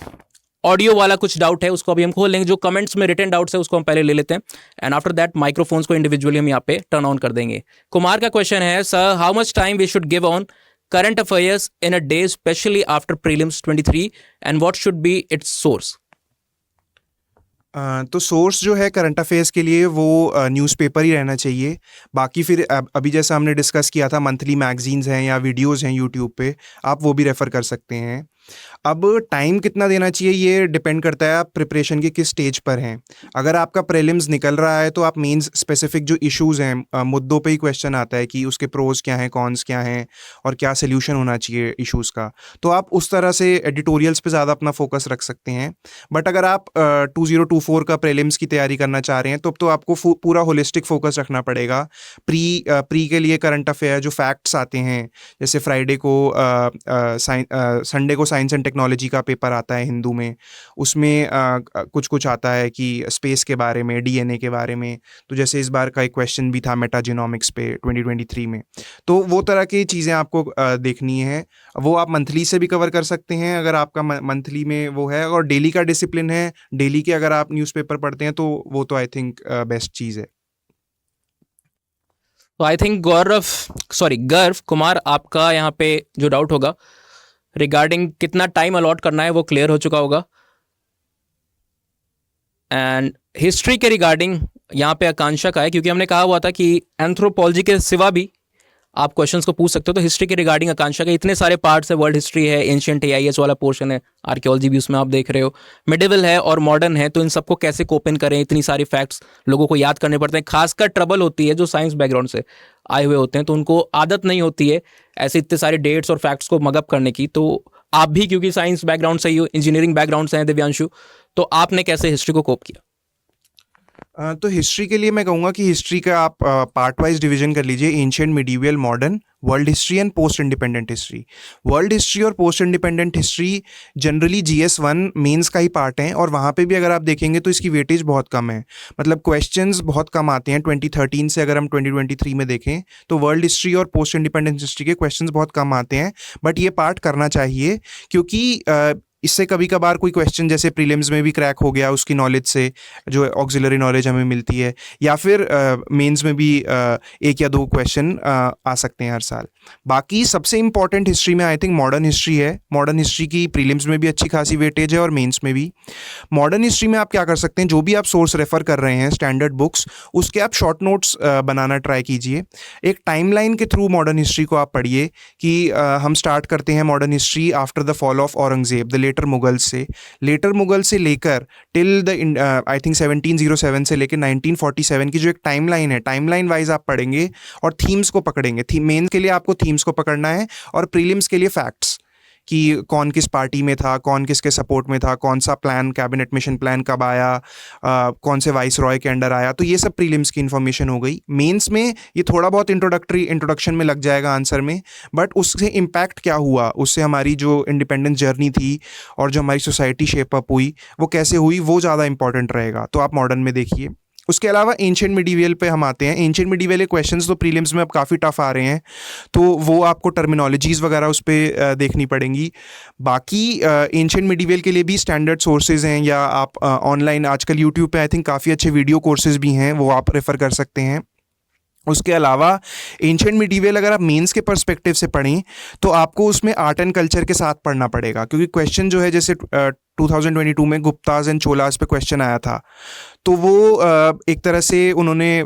ऑडियो वाला कुछ डाउट है, उसको अभी हम खोल लेंगे। जो कमेंट्स में रिटन डाउट्स है उसको हम पहले ले लेते हैं, एंड आफ्टर दैट माइक्रोफोन्स को इंडिविजुअली हम यहाँ पे टर्न ऑन कर देंगे। कुमार का क्वेश्चन है, sir how much time we should give on current affairs in a day, specially after prelims 23, and what should be its source? तो सोर्स जो है करंट अफेयर्स के लिए वो न्यूज़पेपर ही रहना चाहिए। बाकी फिर अभी जैसा हमने डिस्कस किया था, मंथली मैगजीन्स हैं या वीडियोस हैं यूट्यूब पे, आप वो भी रेफ़र कर सकते हैं। अब टाइम कितना देना चाहिए ये डिपेंड करता है आप प्रिपरेशन के किस स्टेज पर हैं। अगर आपका प्रीलिम्स निकल रहा है तो आप मेंस स्पेसिफिक जो इश्यूज़ हैं, मुद्दों पे ही क्वेश्चन आता है कि उसके प्रोज क्या हैं, कॉन्स क्या हैं और क्या सोल्यूशन होना चाहिए इश्यूज़ का, तो आप उस तरह से एडिटोरियल्स पे ज़्यादा अपना फोकस रख सकते हैं। बट अगर आप 2024 का प्रीलिम्स की तैयारी करना चाह रहे हैं तो अब तो आपको पूरा होलिस्टिक फोकस रखना पड़ेगा। प्री के लिए करंट अफेयर जो फैक्ट्स आते हैं, जैसे फ्राइडे को संडे को साइंस एंड टेक्नोलॉजी का पेपर आता है हिंदू में, उसमें कुछ कुछ आता है कि स्पेस के बारे में, डीएनए के बारे में। तो जैसे इस बार का एक क्वेश्चन भी था मेटाजीनोमिक्स पे 2023 में, तो वो तरह की चीज़ें आपको देखनी है। वो आप मंथली से भी कवर कर सकते हैं अगर आपका मंथली में वो है, और डेली का डिसिप्लिन है, डेली के अगर आप न्यूज़पेपर पढ़ते हैं तो वो तो आई थिंक बेस्ट चीज़ है। तो आई थिंक गर्व कुमार, आपका यहाँ पे जो डाउट होगा रिगार्डिंग कितना टाइम अलॉट करना है वो क्लियर हो चुका होगा। एंड हिस्ट्री के रिगार्डिंग यहाँ पे आकांक्षा का है, क्योंकि हमने कहा हुआ था कि एंथ्रोपोलॉजी के सिवा भी आप क्वेश्चंस को पूछ सकते हो। तो हिस्ट्री के रिगार्डिंग आकांक्षा के इतने सारे पार्ट्स है, वर्ल्ड हिस्ट्री है, एंशिएंट एआईएस वाला पोर्शन है, आर्कियोलॉजी भी उसमें आप देख रहे हो, मिडिवल है और मॉडर्न है। तो इन सबको कैसे कोपिन करें, इतनी सारी फैक्ट्स लोगों को याद करने पड़ते हैं। खासकर ट्रबल होती है जो साइंस बैकग्राउंड से आए हुए होते हैं, तो उनको आदत नहीं होती है ऐसे इतने सारे डेट्स और फैक्ट्स को मगअप करने की। तो आप भी क्योंकि साइंस बैकग्राउंड से ही हो, इंजीनियरिंग बैकग्राउंड से हैं दिव्यांशु, तो आपने कैसे हिस्ट्री को कोप किया? तो हिस्ट्री के लिए मैं कहूँगा कि हिस्ट्री का आप पार्ट वाइज डिवीजन कर लीजिए, ancient, medieval, modern, world history and post independent history. World history और post independent history generally GS1 mains का ही पार्ट है, और वहाँ पे भी अगर आप देखेंगे तो इसकी वेटेज बहुत कम है, मतलब क्वेश्चंस बहुत कम आते हैं। 2013 से अगर हम 2023 में देखें तो वर्ल्ड हिस्ट्री और पोस्ट इंडिपेंडेंट हिस्ट्री के क्वेश्चंस बहुत कम आते हैं। बट ये पार्ट करना चाहिए, क्योंकि इससे कभी कभार कोई क्वेश्चन जैसे प्रीलिम्स में भी क्रैक हो गया उसकी नॉलेज से, जो ऑक्सिलरी नॉलेज हमें मिलती है, या फिर मेंस में भी 1 या 2 क्वेश्चन आ सकते हैं हर साल। बाकी सबसे इंपॉर्टेंट हिस्ट्री में आई थिंक मॉडर्न हिस्ट्री है। मॉडर्न हिस्ट्री की प्रीलिम्स में भी अच्छी खासी वेटेज है और मेंस में भी। मॉडर्न हिस्ट्री में आप क्या कर सकते हैं, जो भी आप सोर्स रेफर कर रहे हैं, स्टैंडर्ड बुक्स, उसके आप शॉर्ट नोट्स बनाना ट्राई कीजिए। एक टाइमलाइन के थ्रू मॉडर्न हिस्ट्री को आप पढ़िए कि हम स्टार्ट करते हैं modern history after the fall of Aurangzeb, the later Mughal से लेकर टिल द आई थिंक 1707 से लेकर 1947 की जो एक टाइमलाइन है, टाइमलाइन वाइज आप पढ़ेंगे और थीम्स को पकड़ेंगे। मेन के लिए आपको थीम्स को पकड़ना है, और प्रीलिम्स के लिए फैक्ट्स कि कौन किस पार्टी में था, कौन किसके सपोर्ट में था, कौन सा प्लान, कैबिनेट मिशन प्लान कब आया, कौन से वाइस रॉय के अंडर आया, तो ये सब प्रीलिम्स की इन्फॉर्मेशन हो गई। मेंस में ये थोड़ा बहुत इंट्रोडक्शन में लग जाएगा आंसर में, बट उससे इम्पैक्ट क्या हुआ, उससे हमारी जो इंडिपेंडेंस जर्नी थी और जो हमारी सोसाइटी शेप अप हुई वो कैसे हुई, वो ज़्यादा इंपॉर्टेंट रहेगा। तो आप मॉडर्न में देखिए। उसके अलावा एंशिएंट मिडीवियल पे हम आते हैं। एंशिएंट मिडीवियल के क्वेश्चंस तो प्रीलिम्स में अब काफ़ी टफ आ रहे हैं, तो वो आपको टर्मिनोलॉजीज़ वगैरह उस पर देखनी पड़ेंगी। बाकी एंशिएंट मिडीवियल के लिए भी स्टैंडर्ड सोर्सेज हैं, या आप ऑनलाइन आजकल यूट्यूब पे आई थिंक काफ़ी अच्छे वीडियो कोर्सेज भी हैं, वो आप रेफ़र कर सकते हैं। उसके अलावा एंशिएंट मिडीवियल अगर आप मेंस के पर्सपेक्टिव से पढ़ें तो आपको उसमें आर्ट एंड कल्चर के साथ पढ़ना पड़ेगा, क्योंकि क्वेश्चन जो है जैसे 2022 में गुप्ताज एंड चोलास पे क्वेश्चन आया था, तो वो एक तरह से उन्होंने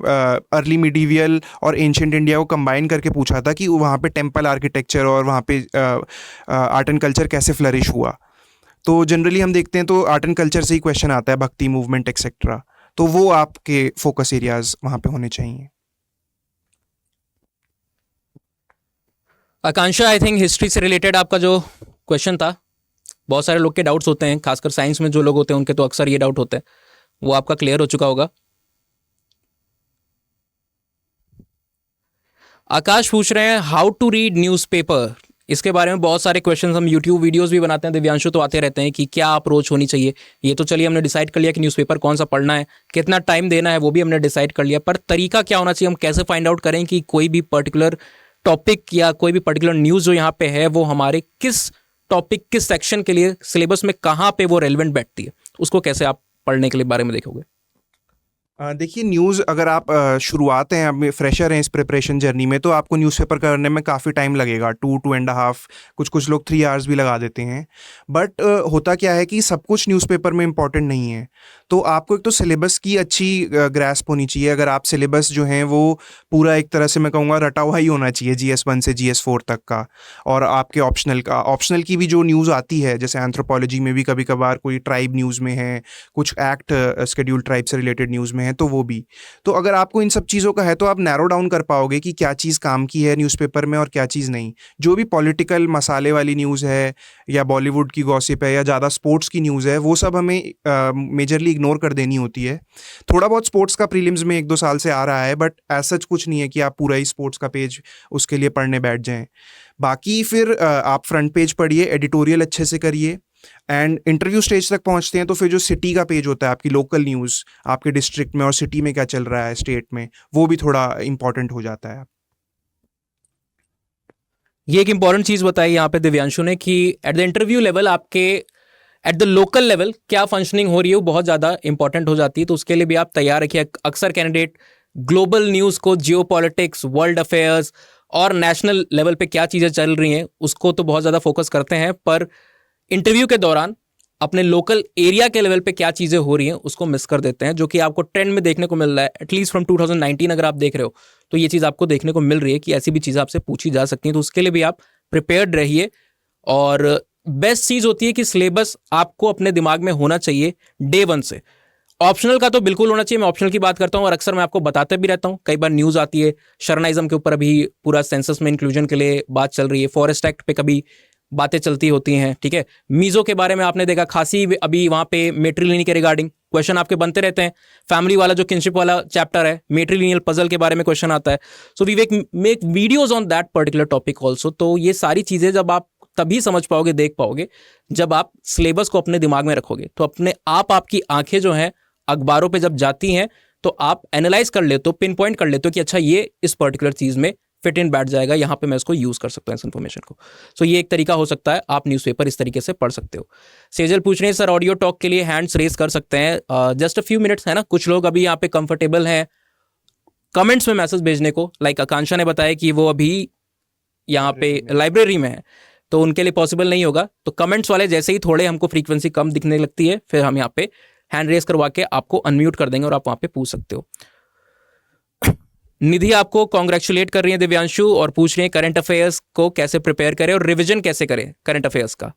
अर्ली मिडीवियल और एंशिएंट इंडिया को कंबाइन करके पूछा था कि वहाँ पे टेम्पल आर्किटेक्चर और वहाँ पे आर्ट एंड कल्चर कैसे फ्लरिश हुआ। तो जनरली हम देखते हैं तो आर्ट एंड कल्चर से ही क्वेश्चन आता है, भक्ति मूवमेंट एक्सेट्रा, तो वो आपके फोकस एरियाज वहाँ पे होने चाहिए। आकांक्षा, आई थिंक हिस्ट्री से रिलेटेड आपका जो क्वेश्चन था, बहुत सारे लोग के डाउट्स होते हैं, खासकर साइंस में जो लोग होते हैं उनके तो अक्सर ये डाउट होते हैं, वो आपका क्लियर हो चुका होगा। आकाश पूछ रहे हैं हाउ टू रीड न्यूज़पेपर, इसके बारे में बहुत सारे क्वेश्चंस हम यूट्यूब वीडियोस भी बनाते हैं, दिव्यांशु तो आते रहते हैं कि क्या अप्रोच होनी चाहिए। ये तो चलिए हमने डिसाइड कर लिया कि न्यूज़पेपर कौन सा पढ़ना है, कितना टाइम देना है वो भी हमने डिसाइड कर लिया, पर तरीका क्या होना चाहिए, हम कैसे फाइंड आउट करें कि कोई भी पर्टिकुलर टॉपिक या कोई भी पर्टिकुलर न्यूज़ जो यहाँ पे है वो हमारे किस टॉपिक, किस सेक्शन के लिए सिलेबस में कहाँ पे वो रेलिवेंट बैठती है, उसको कैसे आप पढ़ने के लिए बारे में देखोगे? देखिए, न्यूज़ अगर आप शुरुआत हैं, अब फ्रेशर हैं इस प्रिपरेशन जर्नी में, तो आपको न्यूज़पेपर करने में काफ़ी टाइम लगेगा, 2.5, कुछ लोग 3 आवर्स भी लगा देते हैं। बट होता क्या है कि सब कुछ न्यूज़पेपर में इम्पॉर्टेंट नहीं है, तो आपको एक तो सिलेबस की अच्छी ग्रैस्प होनी चाहिए। अगर आप सिलेबस जो हैं वो पूरा एक तरह से मैं कहूँगा रटा हुआ ही होना चाहिए, GS1 से GS4 तक का, और आपके ऑप्शनल की भी जो न्यूज़ आती है, जैसे एंथ्रोपोलॉजी में भी कभी कभार कोई ट्राइब न्यूज़ में है, कुछ एक्ट शेड्यूल्ड ट्राइब से रिलेटेड न्यूज़ में है, तो वो भी। तो अगर आपको इन सब चीज़ों का है तो आप नैरो डाउन कर पाओगे कि क्या चीज़ काम की है न्यूज़पेपर में और क्या चीज़ नहीं। जो भी पॉलिटिकल मसाले वाली न्यूज़ है या बॉलीवुड की गॉसिप है या ज़्यादा स्पोर्ट्स की न्यूज़ है, वो सब हमें मेजरली इग्नोर कर देनी होती है। थोड़ा बहुत स्पोर्ट्स का प्रीलिम्स में 1-2 साल से आ रहा है, बट ऐसा कुछ नहीं है कि आप पूरा ही स्पोर्ट्स का पेज उसके लिए पढ़ने बैठ जाएं। बाकी फिर आप फ्रंट पेज पढ़िए, एडिटोरियल अच्छे से करिए, एंड इंटरव्यू स्टेज तक पहुंचते हैं तो फिर जो सिटी का पेज होता है, आपकी लोकल न्यूज़, आपके डिस्ट्रिक्ट में और सिटी में क्या चल रहा है, स्टेट में, वो भी थोड़ा इंपॉर्टेंट हो जाता है। ये एक इंपॉर्टेंट चीज़ बताई यहाँ पे दिव्यांशु ने कि एट द इंटरव्यू लेवल, आपके एट द लोकल लेवल क्या फंक्शनिंग हो रही है वो बहुत ज़्यादा इंपॉर्टेंट हो जाती है, तो उसके लिए भी आप तैयार रखिए। अक्सर कैंडिडेट ग्लोबल न्यूज़ को, जियो पॉलिटिक्स, वर्ल्ड अफेयर्स और नेशनल लेवल पे क्या चीज़ें चल रही हैं उसको तो बहुत ज़्यादा फोकस करते हैं, पर इंटरव्यू के दौरान अपने लोकल एरिया के लेवल पे क्या चीज़ें हो रही हैं उसको मिस कर देते हैं, जो कि आपको ट्रेंड में देखने को मिल रहा है। एटलीस्ट फ्रॉम 2019 अगर आप देख रहे हो तो ये चीज़ आपको देखने को मिल रही है कि ऐसी भी चीज़ें आपसे पूछी जा सकती हैं, तो उसके लिए भी आप प्रिपेयर्ड रहिए। और बेस्ट चीज़ होती है कि सिलेबस आपको अपने दिमाग में होना चाहिए डे 1 से। ऑप्शनल का तो बिल्कुल होना चाहिए, मैं ऑप्शनल की बात करता हूँ और अक्सर मैं आपको बताते भी रहता हूँ। कई बार न्यूज़ आती है शरणाइज्म के ऊपर, अभी पूरा सेंसस में इंक्लूजन के लिए बात चल रही है, फॉरेस्ट एक्ट पे कभी बातें चलती होती हैं, ठीक है। मीज़ो के बारे में आपने देखा, खासी अभी वहाँ पे मेट्रीलिनी के रिगार्डिंग क्वेश्चन आपके बनते रहते हैं। फैमिली वाला जो किनशिप वाला चैप्टर है, मेट्रीलिनियल पजल के बारे में क्वेश्चन आता है, so we make videos on that particular topic also. तो ये सारी चीज़ें जब आप तभी समझ पाओगे, देख पाओगे, जब आप सिलेबस को अपने दिमाग में रखोगे। तो अपने आप आपकी आंखें जो हैं अखबारों पे जब जाती हैं तो आप एनालाइज कर लेते हो, पिन पॉइंट कर लेते हो कि अच्छा ये इस पर्टिकुलर चीज़ में फिट इन बैठ जाएगा, यहाँ पे मैं इसको यूज़ कर सकता हूँ इस इन्फॉर्मेशन को। सो ये एक तरीका हो सकता है, आप न्यूज़पेपर इस तरीके से पढ़ सकते हो। सेजल पूछ रहे हैं सर ऑडियो टॉक के लिए हैंड्स रेस कर सकते हैं? जस्ट अ फ्यू मिनट्स है ना, कुछ लोग अभी यहाँ पे कंफर्टेबल हैं कमेंट्स में मैसेज भेजने को। लाइक आकांक्षा ने बताया कि वो अभी यहाँ पे लाइब्रेरी में है, तो उनके लिए पॉसिबल नहीं होगा। तो कमेंट्स वाले जैसे ही थोड़े हमको फ्रीक्वेंसी कम दिखने लगती है, फिर हम यहाँ पे हैंड रेस करवा के आपको अनम्यूट कर देंगे और आप वहाँ पे पूछ सकते हो। निधि आपको कॉन्ग्रेचुलेट कर रही है दिव्यांशु, और पूछ रही है करंट अफेयर्स को कैसे प्रिपेयर करें और रिवीजन कैसे करें करंट अफेयर्स का।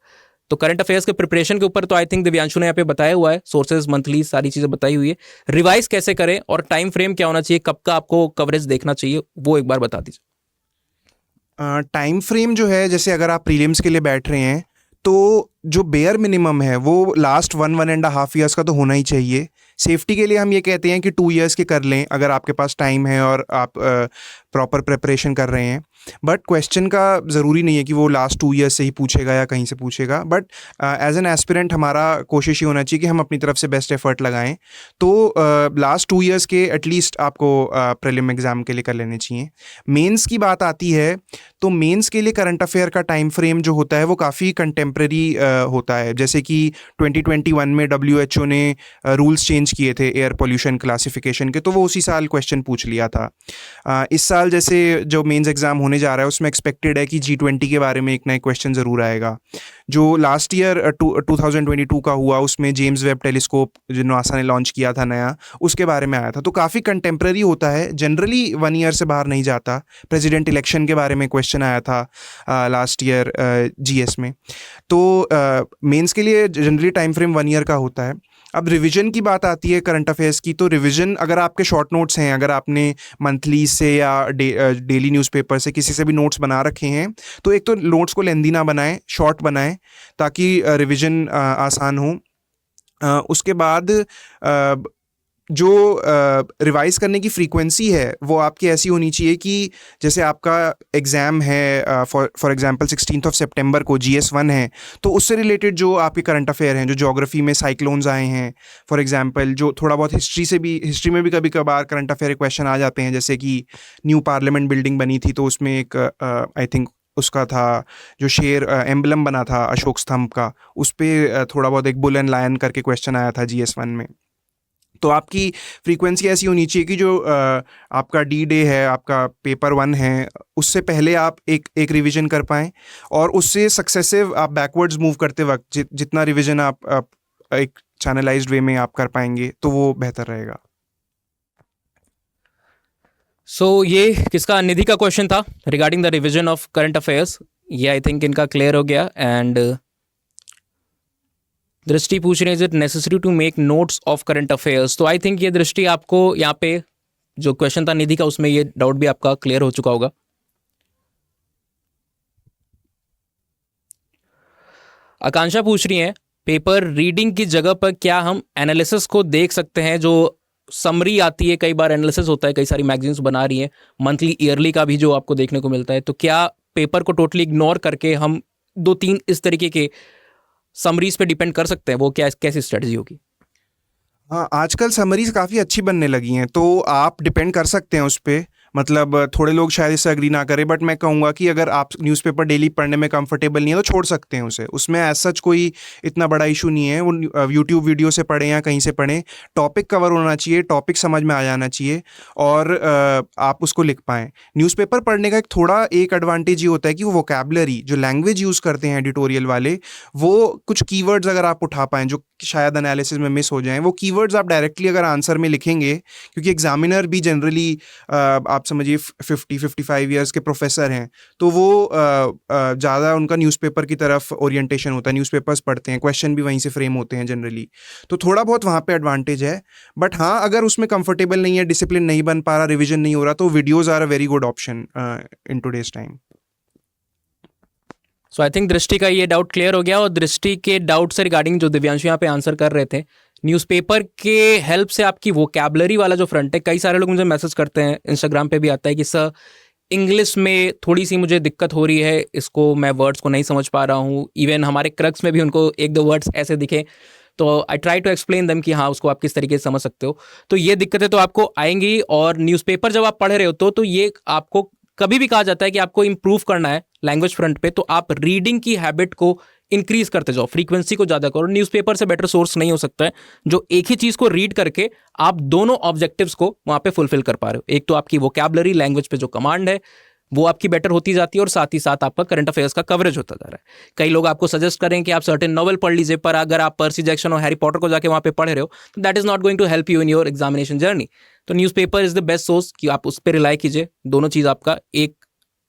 तो करंट अफेयर्स के प्रिपरेशन के ऊपर तो आई थिंक दिव्यांशु ने यहाँ पे बताया हुआ है, सोर्सेज मंथली सारी चीज़ें बताई हुई है। रिवाइज कैसे करें और टाइम फ्रेम क्या होना चाहिए, कब का आपको कवरेज देखना चाहिए, वो एक बार बता दीजिए। टाइम फ्रेम जो है, जैसे अगर आप प्रीलिम्स के लिए बैठ रहे हैं तो जो बेयर मिनिमम है वो लास्ट 1.5 ईयर्स का तो होना ही चाहिए। सेफ्टी के लिए हम ये कहते हैं कि 2 ईयर्स के कर लें अगर आपके पास टाइम है और आप प्रॉपर प्रिपरेशन कर रहे हैं। बट क्वेश्चन का ज़रूरी नहीं है कि वो लास्ट 2 ईयर्स से ही पूछेगा या कहीं से पूछेगा, बट एज एन एस्पिरेंट हमारा कोशिश ये होना चाहिए कि हम अपनी तरफ से बेस्ट एफर्ट लगाएं। तो लास्ट 2 ईयर्स के एटलीस्ट आपको प्रीलिम एग्ज़ाम के लिए कर लेने चाहिए। मेंस की बात आती है तो मेंस के लिए करंट अफेयर का टाइम फ्रेम जो होता है वो काफ़ी कंटेम्प्रेरी होता है। जैसे कि 2021 में WHO ने रूल्स चेंज किए थे एयर पोल्यूशन क्लासिफिकेशन के, तो वो उसी साल क्वेश्चन पूछ लिया था। इस साल जैसे जो मेंस एग्ज़ाम होने जा रहा है उसमें एक्सपेक्टेड है कि G20 के बारे में एक नया क्वेश्चन ज़रूर आएगा। जो लास्ट ईयर 2022 का हुआ उसमें जेम्स वेब टेलीस्कोप जो नासा ने लॉन्च किया था नया, उसके बारे में आया था। तो काफ़ी कंटेम्प्रेरी होता है, जनरली 1 ईयर से बाहर नहीं जाता। प्रेसिडेंट इलेक्शन के बारे में क्वेश्चन आया था लास्ट ईयर GS में। तो मेंस के लिए जनरली टाइम फ्रेम 1 ईयर का होता है। अब रिवीजन की बात आती है करंट अफेयर्स की, तो रिवीजन अगर आपके शॉर्ट नोट्स हैं, अगर आपने मंथली से या डेली न्यूज़पेपर से किसी से भी नोट्स बना रखे हैं, तो एक तो नोट्स को लेंदी ना बनाएं, शॉर्ट बनाएं ताकि रिवीजन आसान हो। उसके बाद जो रिवाइज़ करने की फ्रीक्वेंसी है वो आपकी ऐसी होनी चाहिए कि जैसे आपका एग्ज़ाम है फॉर एग्जांपल 16 सितंबर को GS1 है, तो उससे रिलेटेड जो आपके करंट अफेयर हैं, जो ज्योग्राफी में साइक्लोन्स आए हैं फॉर एग्जांपल, जो थोड़ा बहुत हिस्ट्री में भी कभी कभार करंट अफेयर क्वेश्चन आ जाते हैं। जैसे कि न्यू पार्लियामेंट बिल्डिंग बनी थी तो उसमें एक आई थिंक उसका था जो शेर एम्बलम बना था अशोक स्तंभ का, उस पर थोड़ा बहुत एक बुल एंड लायन करके क्वेश्चन आया था GS1 में। तो आपकी फ्रीक्वेंसी ऐसी होनी चाहिए कि जो आपका D-Day है, आपका पेपर 1 है, उससे पहले आप एक रिवीजन कर पाएँ, और उससे सक्सेसिव आप बैकवर्ड्स मूव करते वक्त जितना रिवीजन आप एक चैनलाइज्ड वे में आप कर पाएंगे तो वो बेहतर रहेगा। ये किसका, निधि का क्वेश्चन था regarding the revision of current affairs. ये आई थिंक इनका क्लियर हो गया। एंड दृष्टि पूछ रहे हैं, is it necessary to make notes of current affairs. तो आई थिंक ये दृष्टि आपको यहाँ पे जो क्वेश्चन था निधि का उसमें ये डाउट भी आपका क्लियर हो चुका होगा। आकांक्षा पूछ रही है, पेपर रीडिंग की जगह पर क्या हम एनालिसिस को देख सकते हैं? जो समरी आती है, कई बार एनालिसिस होता है, कई सारी मैगजीन्स बना रही हैं मंथली ईयरली का भी जो आपको देखने को मिलता है, तो क्या पेपर को टोटली इग्नोर करके हम 2-3 इस तरीके के समरीज पे डिपेंड कर सकते हैं? वो क्या कैसी स्ट्रेटजी होगी? हाँ, आजकल समरीज काफ़ी अच्छी बनने लगी हैं, तो आप डिपेंड कर सकते हैं उस पर। मतलब थोड़े लोग शायद इससे एग्री ना करें, बट मैं कहूँगा कि अगर आप न्यूज़पेपर डेली पढ़ने में कंफर्टेबल नहीं है तो छोड़ सकते हैं उसे। उसमें एज सच कोई इतना बड़ा इशू नहीं है। वो यूट्यूब वीडियो से पढ़ें या कहीं से पढ़ें, टॉपिक कवर होना चाहिए, टॉपिक समझ में आ जाना चाहिए, और आप उसको लिख पाएँ। न्यूज़पेपर पढ़ने का एक एडवांटेज ये होता है कि वो वोकैबलरी, जो लैंग्वेज यूज़ करते हैं एडिटोरियल वाले, वो कुछ कीवर्ड्स अगर आप उठा पाएँ जो शायद एनालिसिस में मिस हो जाएं, वो कीवर्ड्स आप डायरेक्टली अगर आंसर में लिखेंगे, क्योंकि एग्जामिनर भी जनरली आप समझिए 50-55 ईयर्स के प्रोफेसर हैं, तो वो ज़्यादा उनका न्यूज़पेपर की तरफ ओरिएंटेशन होता है, न्यूज़पेपर्स पढ़ते हैं, क्वेश्चन भी वहीं से फ्रेम होते हैं जनरली, तो थोड़ा बहुत वहाँ पे एडवांटेज है। बट हाँ, अगर उसमें कंफर्टेबल नहीं है, डिसिप्लिन नहीं बन पा रहा, रिविजन नहीं हो रहा, तो videos are a very good option in today's time. So I think Drishti का ये डाउट क्लियर हो गया। और दृष्टि के डाउट से रिगार्डिंग जो दिव्यांशु यहाँ पे आंसर कर रहे थे, न्यूज़पेपर के हेल्प से आपकी वोकैबलरी वाला जो फ्रंट है, कई सारे लोग मुझे मैसेज करते हैं, इंस्टाग्राम पे भी आता है कि सर इंग्लिश में थोड़ी सी मुझे दिक्कत हो रही है, इसको मैं वर्ड्स को नहीं समझ पा रहा हूँ। इवन हमारे क्रक्स में भी उनको 1-2 वर्ड्स ऐसे दिखे, तो I try to explain them कि हाँ, उसको आप किस तरीके से समझ सकते हो। तो ये दिक्कतें तो आपको आएंगी। और न्यूज़पेपर जब आप पढ़ रहे हो तो ये आपको कभी भी कहा जाता है कि आपको इंप्रूव करना है लैंग्वेज फ्रंट पे, तो आप रीडिंग की हैबिट को इंक्रीज करते जाओ, फ्रीक्वेंसी को ज़्यादा करो। न्यूज़पेपर से बेटर सोर्स नहीं हो सकता है जो एक ही चीज़ को रीड करके आप दोनों ऑब्जेक्टिव्स को वहाँ पे फुलफिल कर पा रहे हो। एक तो आपकी वोकैबलरी, लैंग्वेज पे जो कमांड है वो आपकी बेटर होती जाती है, और साथ ही साथ आपका करंट अफेयर्स का कवरेज होता जा रहा है। कई लोग आपको सजेस्ट करें कि आप सर्टेन नॉवल पढ़ लीजिए, पर अगर आप पर्सी जैक्सन और हैरी पॉटर को जाके वहाँ पे पढ़ रहे हो तो that is not going to help you in your examination journey. तो newspaper is the best source कि आप उस पर रिलाई कीजिए, दोनों चीज़ आपका एक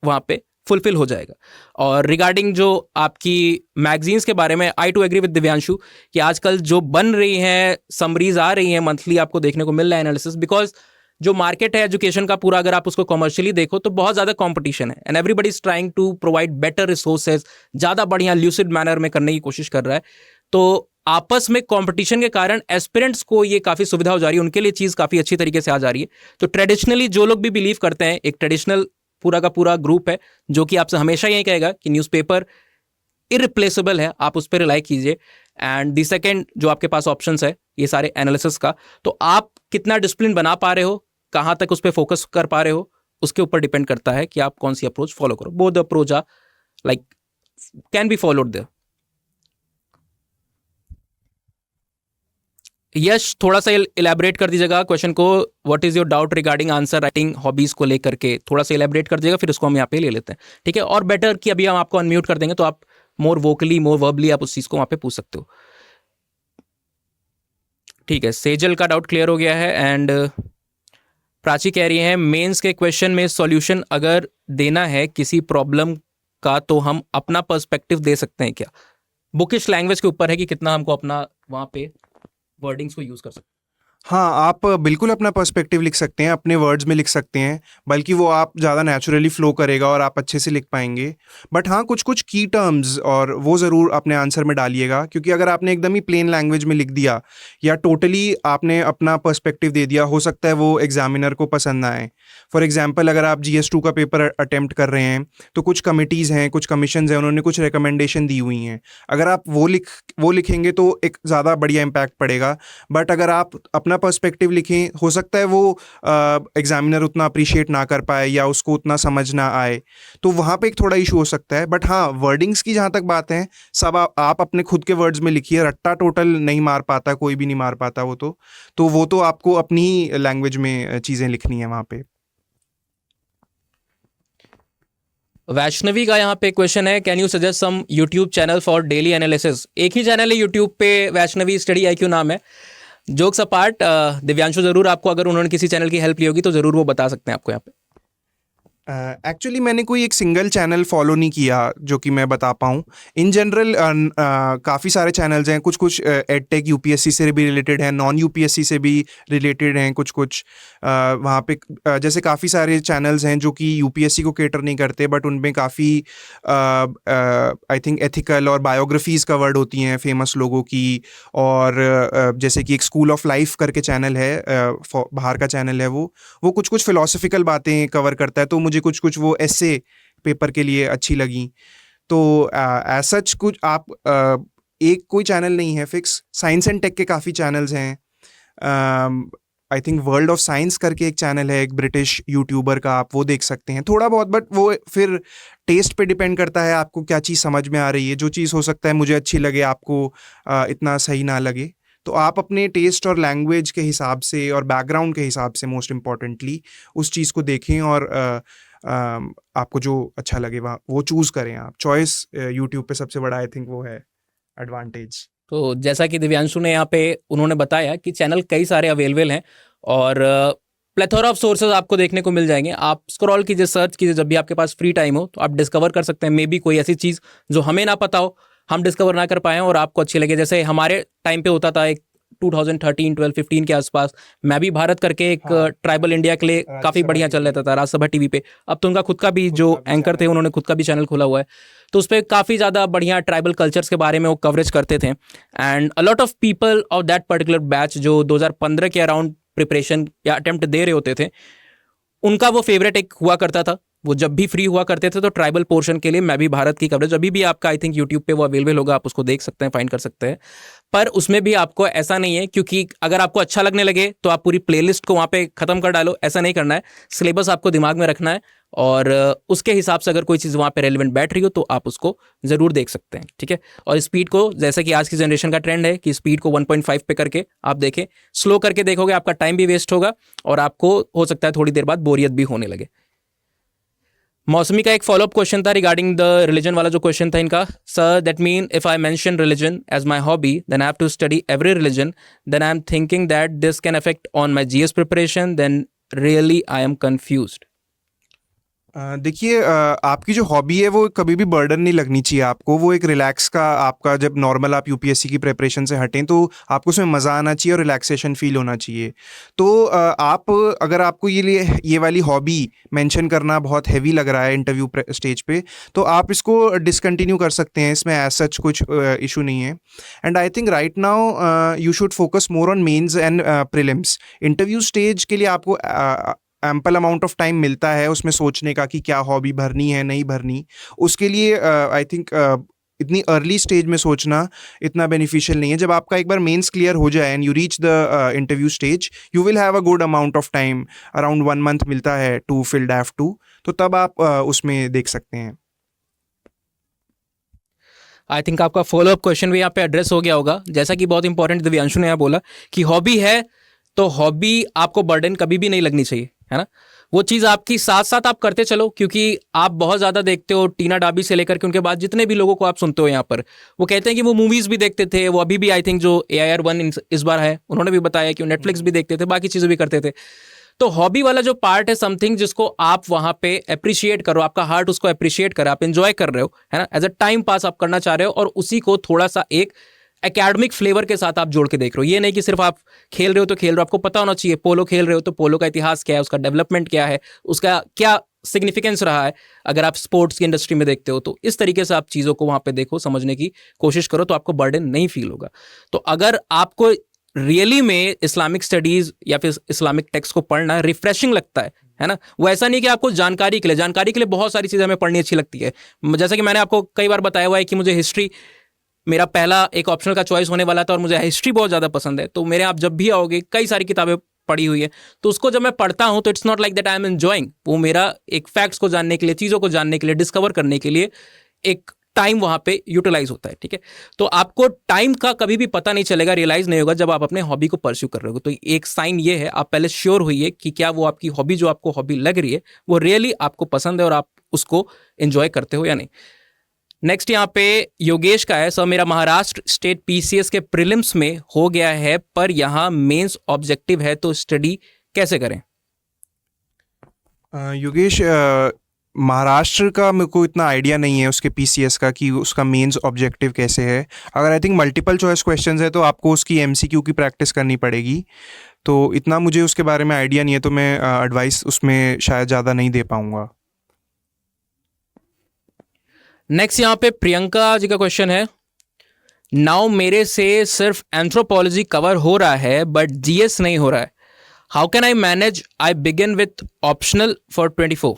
वहाँ पे फुलफिल हो जाएगा। और रिगार्डिंग जो आपकी मैगजीन्स के बारे में, आई टू एग्री विद दिव्यांशु कि आजकल जो बन रही हैं, समरीज आ रही हैं मंथली, आपको देखने को मिल रहा है एनालिसिस, बिकॉज जो मार्केट है एजुकेशन का पूरा, अगर आप उसको कमर्शियली देखो तो बहुत ज़्यादा कंपटीशन है, and everybody is trying to provide better resources, ज़्यादा बढ़िया ल्यूसिड मैनर में करने की कोशिश कर रहा है। तो आपस में कंपटीशन के कारण एस्पिरेंट्स को ये काफ़ी सुविधा हो जा रही है, उनके लिए चीज़ काफ़ी अच्छी तरीके से आ जा रही है। तो ट्रेडिशनली जो लोग भी बिलीव करते हैं एक ट्रेडिशनल पूरा का पूरा ग्रुप है जो कि आपसे हमेशा यही कहेगा कि न्यूज़पेपर इरिप्लेसेबल है, आप उस पर रिलाई कीजिए। एंड दी सेकेंड जो आपके पास ऑप्शंस है ये सारे एनालिसिस का, तो आप कितना डिसिप्लिन बना पा रहे हो, कहाँ तक उस पर फोकस कर पा रहे हो, उसके ऊपर डिपेंड करता है कि आप कौन सी अप्रोच फॉलो करो। Both approach are like can be followed there. Yash, थोड़ा सा इलेबरेट कर दीजिएगा क्वेश्चन को, what is your doubt regarding answer writing hobbies को लेकर के, थोड़ा सा इलेबरेट कर दीजिएगा, फिर उसको हम यहाँ पे ले लेते हैं, ठीक है। और बेटर कि अभी हम आपको अनम्यूट कर देंगे तो आप मोर वोकली मोर वर्बली आप उस चीज को वहां पे पूछ सकते हो, ठीक है। सेजल का डाउट क्लियर हो गया है। एंड प्राची कह रही है मेंस के क्वेश्चन में सॉल्यूशन अगर देना है किसी प्रॉब्लम का तो हम अपना पर्सपेक्टिव दे सकते हैं क्या? बुकिश लैंग्वेज के ऊपर है कि कितना हमको अपना वहां पे वर्डिंग्स को यूज कर सकते हैं। हाँ, आप बिल्कुल अपना पर्सपेक्टिव लिख सकते हैं, अपने वर्ड्स में लिख सकते हैं, बल्कि वो आप ज़्यादा नेचुरली फ्लो करेगा और आप अच्छे से लिख पाएंगे। बट हाँ, कुछ कुछ की टर्म्स और वो ज़रूर अपने आंसर में डालिएगा, क्योंकि अगर आपने एकदम ही प्लेन लैंग्वेज में लिख दिया या टोटली आपने अपना पर्सपेक्टिव दे दिया, हो सकता है वो एग्जामिनर को पसंद ना आए। फॉर एग्जाम्पल, अगर आप GS2 का पेपर अटेम्प्ट कर रहे हैं तो कुछ कमिटीज़ हैं, कुछ कमीशंस हैं, उन्होंने कुछ रिकमेंडेशन दी हुई हैं। अगर आप वो लिखेंगे तो एक ज़्यादा बढ़िया इम्पैक्ट पड़ेगा। बट अगर आप अपना पर्सपेक्टिव लिखें, हो सकता है वो एग्जामिनर उतना अप्रिशिएट ना कर पाए या उसको उतना समझ ना आए, तो वहाँ पे एक थोड़ा इशू हो सकता है। बट हाँ, वर्डिंग्स की जहाँ तक बात है, सब आप अपने खुद के वर्ड्स में लिखिए। रट्टा टोटल नहीं मार पाता, कोई भी नहीं मार पाता वो तो आपको अपनी ही लैंग्वेज में चीज़ें लिखनी है वहाँ पे। वैष्णवी का यहाँ पे क्वेश्चन है, can you suggest some YouTube channel for daily analysis? एक ही चैनल है यूट्यूब पे, वैष्णवी स्टडी IQ नाम है। जोक्स अपार्ट, दिव्यांशु जरूर आपको, अगर उन्होंने किसी चैनल की हेल्प ली होगी तो जरूर वो बता सकते हैं आपको यहाँ पे। एक्चुअली मैंने कोई एक सिंगल चैनल फॉलो नहीं किया जो कि मैं बता पाऊँ। इन जनरल काफ़ी सारे चैनल्स हैं, कुछ कुछ एडटेक UPSC से भी रिलेटेड हैं, नॉन UPSC से भी रिलेटेड हैं, कुछ कुछ वहाँ पे जैसे काफ़ी सारे चैनल्स हैं जो कि UPSC को केटर नहीं करते, बट उनमें काफ़ी आई थिंक एथिकल और बायोग्राफीज़ कवर्ड होती हैं फेमस लोगों की। और जैसे कि एक स्कूल ऑफ लाइफ करके चैनल है, बाहर का चैनल है, वो कुछ कुछ फिलोसफिकल बातें कवर करता है, तो मुझे कुछ कुछ वो ऐसे पेपर के लिए अच्छी लगी। तो एज सच कुछ आप एक कोई चैनल नहीं है फिक्स। साइंस एंड टेक के काफ़ी चैनल्स हैं। I think world of science करके एक चैनल है, एक ब्रिटिश यूट्यूबर का, आप वो देख सकते हैं थोड़ा बहुत। बट वो फिर टेस्ट पे डिपेंड करता है, आपको क्या चीज़ समझ में आ रही है। जो चीज़ हो सकता है मुझे अच्छी लगे, आपको इतना सही ना लगे, तो आप अपने टेस्ट और लैंग्वेज के हिसाब से और बैकग्राउंड के हिसाब से मोस्ट इम्पॉर्टेंटली उस चीज़ को देखें और आपको जो अच्छा लगे वो चूज़ करें आप। चॉइस यूट्यूब पे सबसे बड़ा आई थिंक वो है एडवांटेज। तो जैसा कि दिव्यांशु ने यहाँ पे उन्होंने बताया कि चैनल कई सारे अवेलेबल हैं और प्लेथोरा ऑफ सोर्सेज आपको देखने को मिल जाएंगे। आप स्क्रॉल कीजिए, सर्च कीजिए, जब भी आपके पास फ्री टाइम हो तो आप डिस्कवर कर सकते हैं। मे बी कोई ऐसी चीज़ जो हमें ना पता हो, हम डिस्कवर ना कर पाए और आपको अच्छी लगे। जैसे हमारे टाइम पे होता था एक 2013, 12, 15 के आसपास, मैं भी भारत करके एक ट्राइबल इंडिया के लिए काफ़ी बढ़िया चल रहा था राज्यसभा टीवी पे। अब तो उनका खुद का भी जो एंकर थे, उन्होंने खुद का भी चैनल खोला हुआ है, तो उस पर काफ़ी ज़्यादा बढ़िया ट्राइबल कल्चर्स के बारे में वो कवरेज करते थे। And a lot of people of that particular batch जो 2015 के अराउंड प्रिपरेशन या अटेम्प्ट दे रहे होते थे, उनका वो फेवरेट एक हुआ करता था। वो जब भी फ्री हुआ करते थे तो ट्राइबल पोर्शन के लिए मैं भी भारत की कवरेज अभी भी आपका आई थिंक यूट्यूब पे वो अवेलेबल होगा, आप उसको देख सकते हैं, फाइंड कर सकते हैं। पर उसमें भी आपको ऐसा नहीं है, क्योंकि अगर आपको अच्छा लगने लगे तो आप पूरी प्लेलिस्ट को वहाँ पे ख़त्म कर डालो, ऐसा नहीं करना है। सिलेबस आपको दिमाग में रखना है और उसके हिसाब से अगर कोई चीज़ वहाँ पे रेलिवेंट बैठ रही हो तो आप उसको ज़रूर देख सकते हैं, ठीक है। और स्पीड को, जैसे कि आज की जनरेशन का ट्रेंड है कि स्पीड को 1.5 पे करके आप देखें। स्लो करके देखोगे आपका टाइम भी वेस्ट होगा और आपको हो सकता है थोड़ी देर बाद बोरियत भी होने लगे। मौसमी का एक फॉलोअप क्वेश्चन था रिगार्डिंग द रिलीजन वाला जो क्वेश्चन था इनका। Sir, that mean if I mention religion as my hobby then I have to study every religion, then I am thinking that this can affect on my GS preparation, then really I am confused. देखिए, आपकी जो हॉबी है वो कभी भी बर्डन नहीं लगनी चाहिए आपको। वो एक रिलैक्स का, आपका जब नॉर्मल आप UPSC की प्रिपरेशन से हटें तो आपको उसमें मज़ा आना चाहिए और रिलैक्सेशन फील होना चाहिए। तो आप अगर आपको ये वाली हॉबी मेंशन करना बहुत हैवी लग रहा है इंटरव्यू स्टेज पे, तो आप इसको डिसकंटिन्यू कर सकते हैं, इसमें एज सच कुछ इशू नहीं है। And I think right now you should focus more on mains and prelims. Interview stage के लिए आपको एम्पल अमाउंट ऑफ टाइम मिलता है उसमें सोचने का कि क्या हॉबी भरनी है नहीं भरनी, उसके लिए आई थिंक इतनी अर्ली स्टेज में सोचना इतना बेनिफिशियल नहीं है. जब आपका एक बार मेंस क्लियर हो जाए and you reach the interview stage, you will have a good amount of time, around 1 month मिलता है टू फिल DAF 2, तो तब आप उसमें देख सकते हैं. आई थिंक आपका फॉलोअप क्वेश्चन भी यहाँ पे एड्रेस हो गया होगा. जैसा कि बहुत इंपॉर्टेंट दिव्यांशु ने यहाँ बोला कि हॉबी है तो हॉबी आपको बर्डन कभी भी नहीं लगनी चाहिए, है ना. वो चीज़ आपकी साथ साथ आप करते चलो, क्योंकि आप बहुत ज़्यादा देखते हो टीना डाबी से लेकर के उनके बाद जितने भी लोगों को आप सुनते हो यहाँ पर, वो कहते हैं कि वो मूवीज़ भी देखते थे. वो अभी भी आई थिंक जो AIR1 इस बार है उन्होंने भी बताया कि वो नेटफ्लिक्स भी देखते थे, बाकी चीज़ें भी करते थे. तो हॉबी वाला जो पार्ट है समथिंग जिसको आप वहाँ पे अप्रिशिएट करो, आपका हार्ट उसको अप्रिशिएट करे, आप एंजॉय कर रहे हो, है ना, एज अ टाइम पास आप करना चाह रहे हो, और उसी को थोड़ा सा एक एकेडमिक फ्लेवर के साथ आप जोड़ के देख रहे हो. ये नहीं कि सिर्फ आप खेल रहे हो तो खेल रहे हो, आपको पता होना चाहिए. पोलो खेल रहे हो तो पोलो का इतिहास क्या है, उसका डेवलपमेंट क्या है, उसका क्या सिग्निफिकेंस रहा है अगर आप स्पोर्ट्स की इंडस्ट्री में देखते हो. तो इस तरीके से आप चीज़ों को वहाँ पे देखो, समझने की कोशिश करो, तो आपको बर्डन नहीं फील होगा. तो अगर आपको रियली में इस्लामिक स्टडीज़ या फिर इस्लामिक टेक्स्ट को पढ़ना रिफ्रेशिंग लगता है ना, वो ऐसा नहीं कि आपको जानकारी के लिए बहुत सारी चीज़ें हमें पढ़नी अच्छी लगती है. जैसा कि मैंने आपको कई बार बताया हुआ है कि मुझे हिस्ट्री मेरा पहला एक ऑप्शनल का चॉइस होने वाला था, और मुझे हिस्ट्री बहुत ज़्यादा पसंद है. तो मेरे आप जब भी आओगे कई सारी किताबें पढ़ी हुई है, तो उसको जब मैं पढ़ता हूँ तो it's not like that I am enjoying. वो मेरा एक फैक्ट्स को जानने के लिए, चीज़ों को जानने के लिए, डिस्कवर करने के लिए एक टाइम वहाँ पे यूटिलाइज होता है. ठीक है, तो आपको टाइम का कभी भी पता नहीं चलेगा, रियलाइज नहीं होगा जब आप अपने हॉबी को परस्यू कर रहे हो. तो एक साइन ये है, आप पहले श्योर होइए कि क्या वो आपकी हॉबी, जो आपको हॉबी लग रही है, वो रियली आपको पसंद है और आप उसको एंजॉय करते हो या नहीं. नेक्स्ट यहाँ पे योगेश का है, सर मेरा महाराष्ट्र स्टेट PCS के प्रीलिम्स में हो गया है, पर यहाँ मेंस ऑब्जेक्टिव है, तो स्टडी कैसे करें. योगेश, महाराष्ट्र का मेरे को इतना आइडिया नहीं है उसके PCS का कि उसका मेंस ऑब्जेक्टिव कैसे है. अगर I think multiple choice questions है तो आपको उसकी MCQ की प्रैक्टिस करनी पड़ेगी. तो इतना मुझे उसके बारे में आइडिया नहीं है, तो मैं एडवाइस उसमें शायद ज़्यादा नहीं दे पाऊँगा. नेक्स्ट यहाँ पे प्रियंका जी का क्वेश्चन है, नाउ मेरे से सिर्फ एंथ्रोपोलॉजी कवर हो रहा है बट GS नहीं हो रहा है, how can I manage, I begin with optional for 24.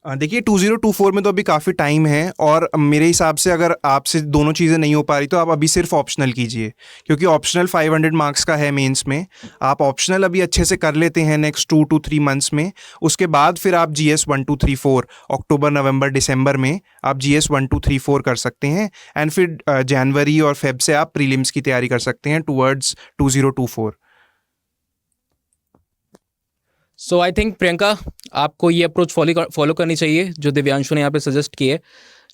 देखिए 2024 में तो अभी काफ़ी टाइम है, और मेरे हिसाब से अगर आपसे दोनों चीज़ें नहीं हो पा रही तो आप अभी सिर्फ ऑप्शनल कीजिए, क्योंकि ऑप्शनल 500 मार्क्स का है मेंस में. आप ऑप्शनल अभी अच्छे से कर लेते हैं नेक्स्ट 2 to 3 months में, उसके बाद फिर आप GS 1 2 3 4 अक्टूबर नवंबर दिसंबर में आप GS 1 2 3 4 कर सकते हैं, एंड फिर जनवरी और फेब से आप प्रीलिम्स की तैयारी कर सकते हैं towards 2024. So I think Priyanka आपको ये अप्रोच फॉलो करनी चाहिए जो दिव्यांशु ने यहाँ पे सजेस्ट की है.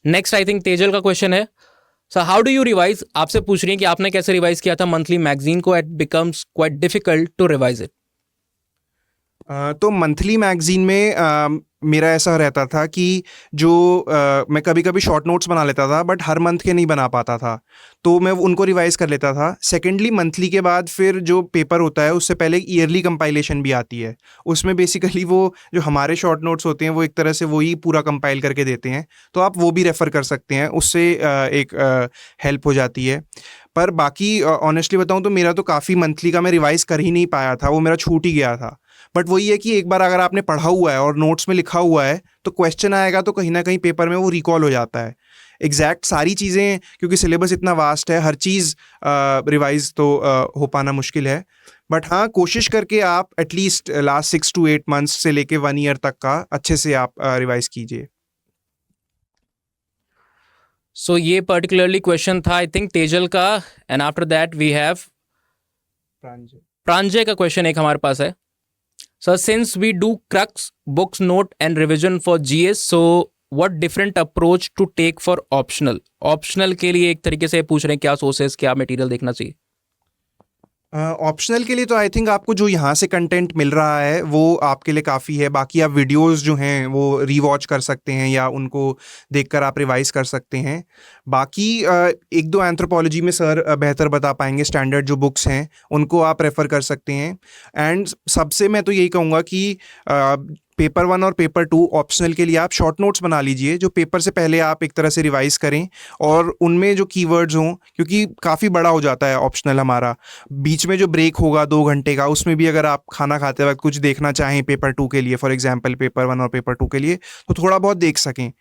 नेक्स्ट आई थिंक तेजल का क्वेश्चन है, sir how do you revise, आपसे पूछ रही है कि आपने कैसे रिवाइज किया था मंथली मैगजीन को, it becomes quite difficult to revise it. तो मंथली मैगजीन में मेरा ऐसा रहता था कि जो मैं कभी कभी शॉर्ट नोट्स बना लेता था, बट हर मंथ के नहीं बना पाता था, तो मैं उनको रिवाइज कर लेता था. सेकेंडली मंथली के बाद फिर जो पेपर होता है उससे पहले ईयरली कंपाइलेशन भी आती है, उसमें बेसिकली वो जो हमारे शॉर्ट नोट्स होते हैं वो एक तरह से वही पूरा कंपाइल करके देते हैं, तो आप वो भी रेफ़र कर सकते हैं, उससे एक हेल्प हो जाती है. पर बाकी ऑनेस्टली बताऊँ तो मेरा तो काफ़ी मंथली का मैं रिवाइज़ कर ही नहीं पाया था, वो मेरा छूट ही गया था. बट वही है कि एक बार अगर आपने पढ़ा हुआ है और नोट्स में लिखा हुआ है तो क्वेश्चन आएगा तो कहीं ना कहीं पेपर में वो रिकॉल हो जाता है. एग्जैक्ट सारी चीज़ें, क्योंकि सिलेबस इतना वास्ट है, हर चीज़ रिवाइज तो हो पाना मुश्किल है. बट हाँ, कोशिश करके आप एटलीस्ट लास्ट 6 to 8 months से लेके 1 year तक का अच्छे से आप रिवाइज कीजिए. सो ये पर्टिकुलरली क्वेश्चन था आई थिंक तेजल का, and after that we have Pranjay का क्वेश्चन एक हमारे पास है. Sir since we do crux books note and revision for GS, so what different approach to take for optional. Optional के लिए एक तरीके से पूछ रहे हैं क्या सोर्सेस, क्या मटेरियल देखना चाहिए. ऑप्शनल के लिए तो आई थिंक आपको जो यहाँ से कंटेंट मिल रहा है वो आपके लिए काफ़ी है. बाकी आप वीडियोस जो हैं वो रीवॉच कर सकते हैं या उनको देखकर आप रिवाइज कर सकते हैं. बाकी 1-2 एंथ्रोपोलॉजी में सर बेहतर बता पाएंगे, स्टैंडर्ड जो बुक्स हैं उनको आप रेफ़र कर सकते हैं. एंड सबसे मैं तो यही कहूँगा कि पेपर 1 और पेपर 2 ऑप्शनल के लिए आप शॉर्ट नोट्स बना लीजिए, जो पेपर से पहले आप एक तरह से रिवाइज करें, और उनमें जो कीवर्ड्स हों, क्योंकि काफ़ी बड़ा हो जाता है ऑप्शनल हमारा, बीच में जो ब्रेक होगा 2 घंटे का, उसमें भी अगर आप खाना खाते वक्त कुछ देखना चाहें पेपर 2 के लिए, फॉर एग्जांपल पेपर 1 और पेपर 2 के लिए, तो थोड़ा बहुत देख सकें।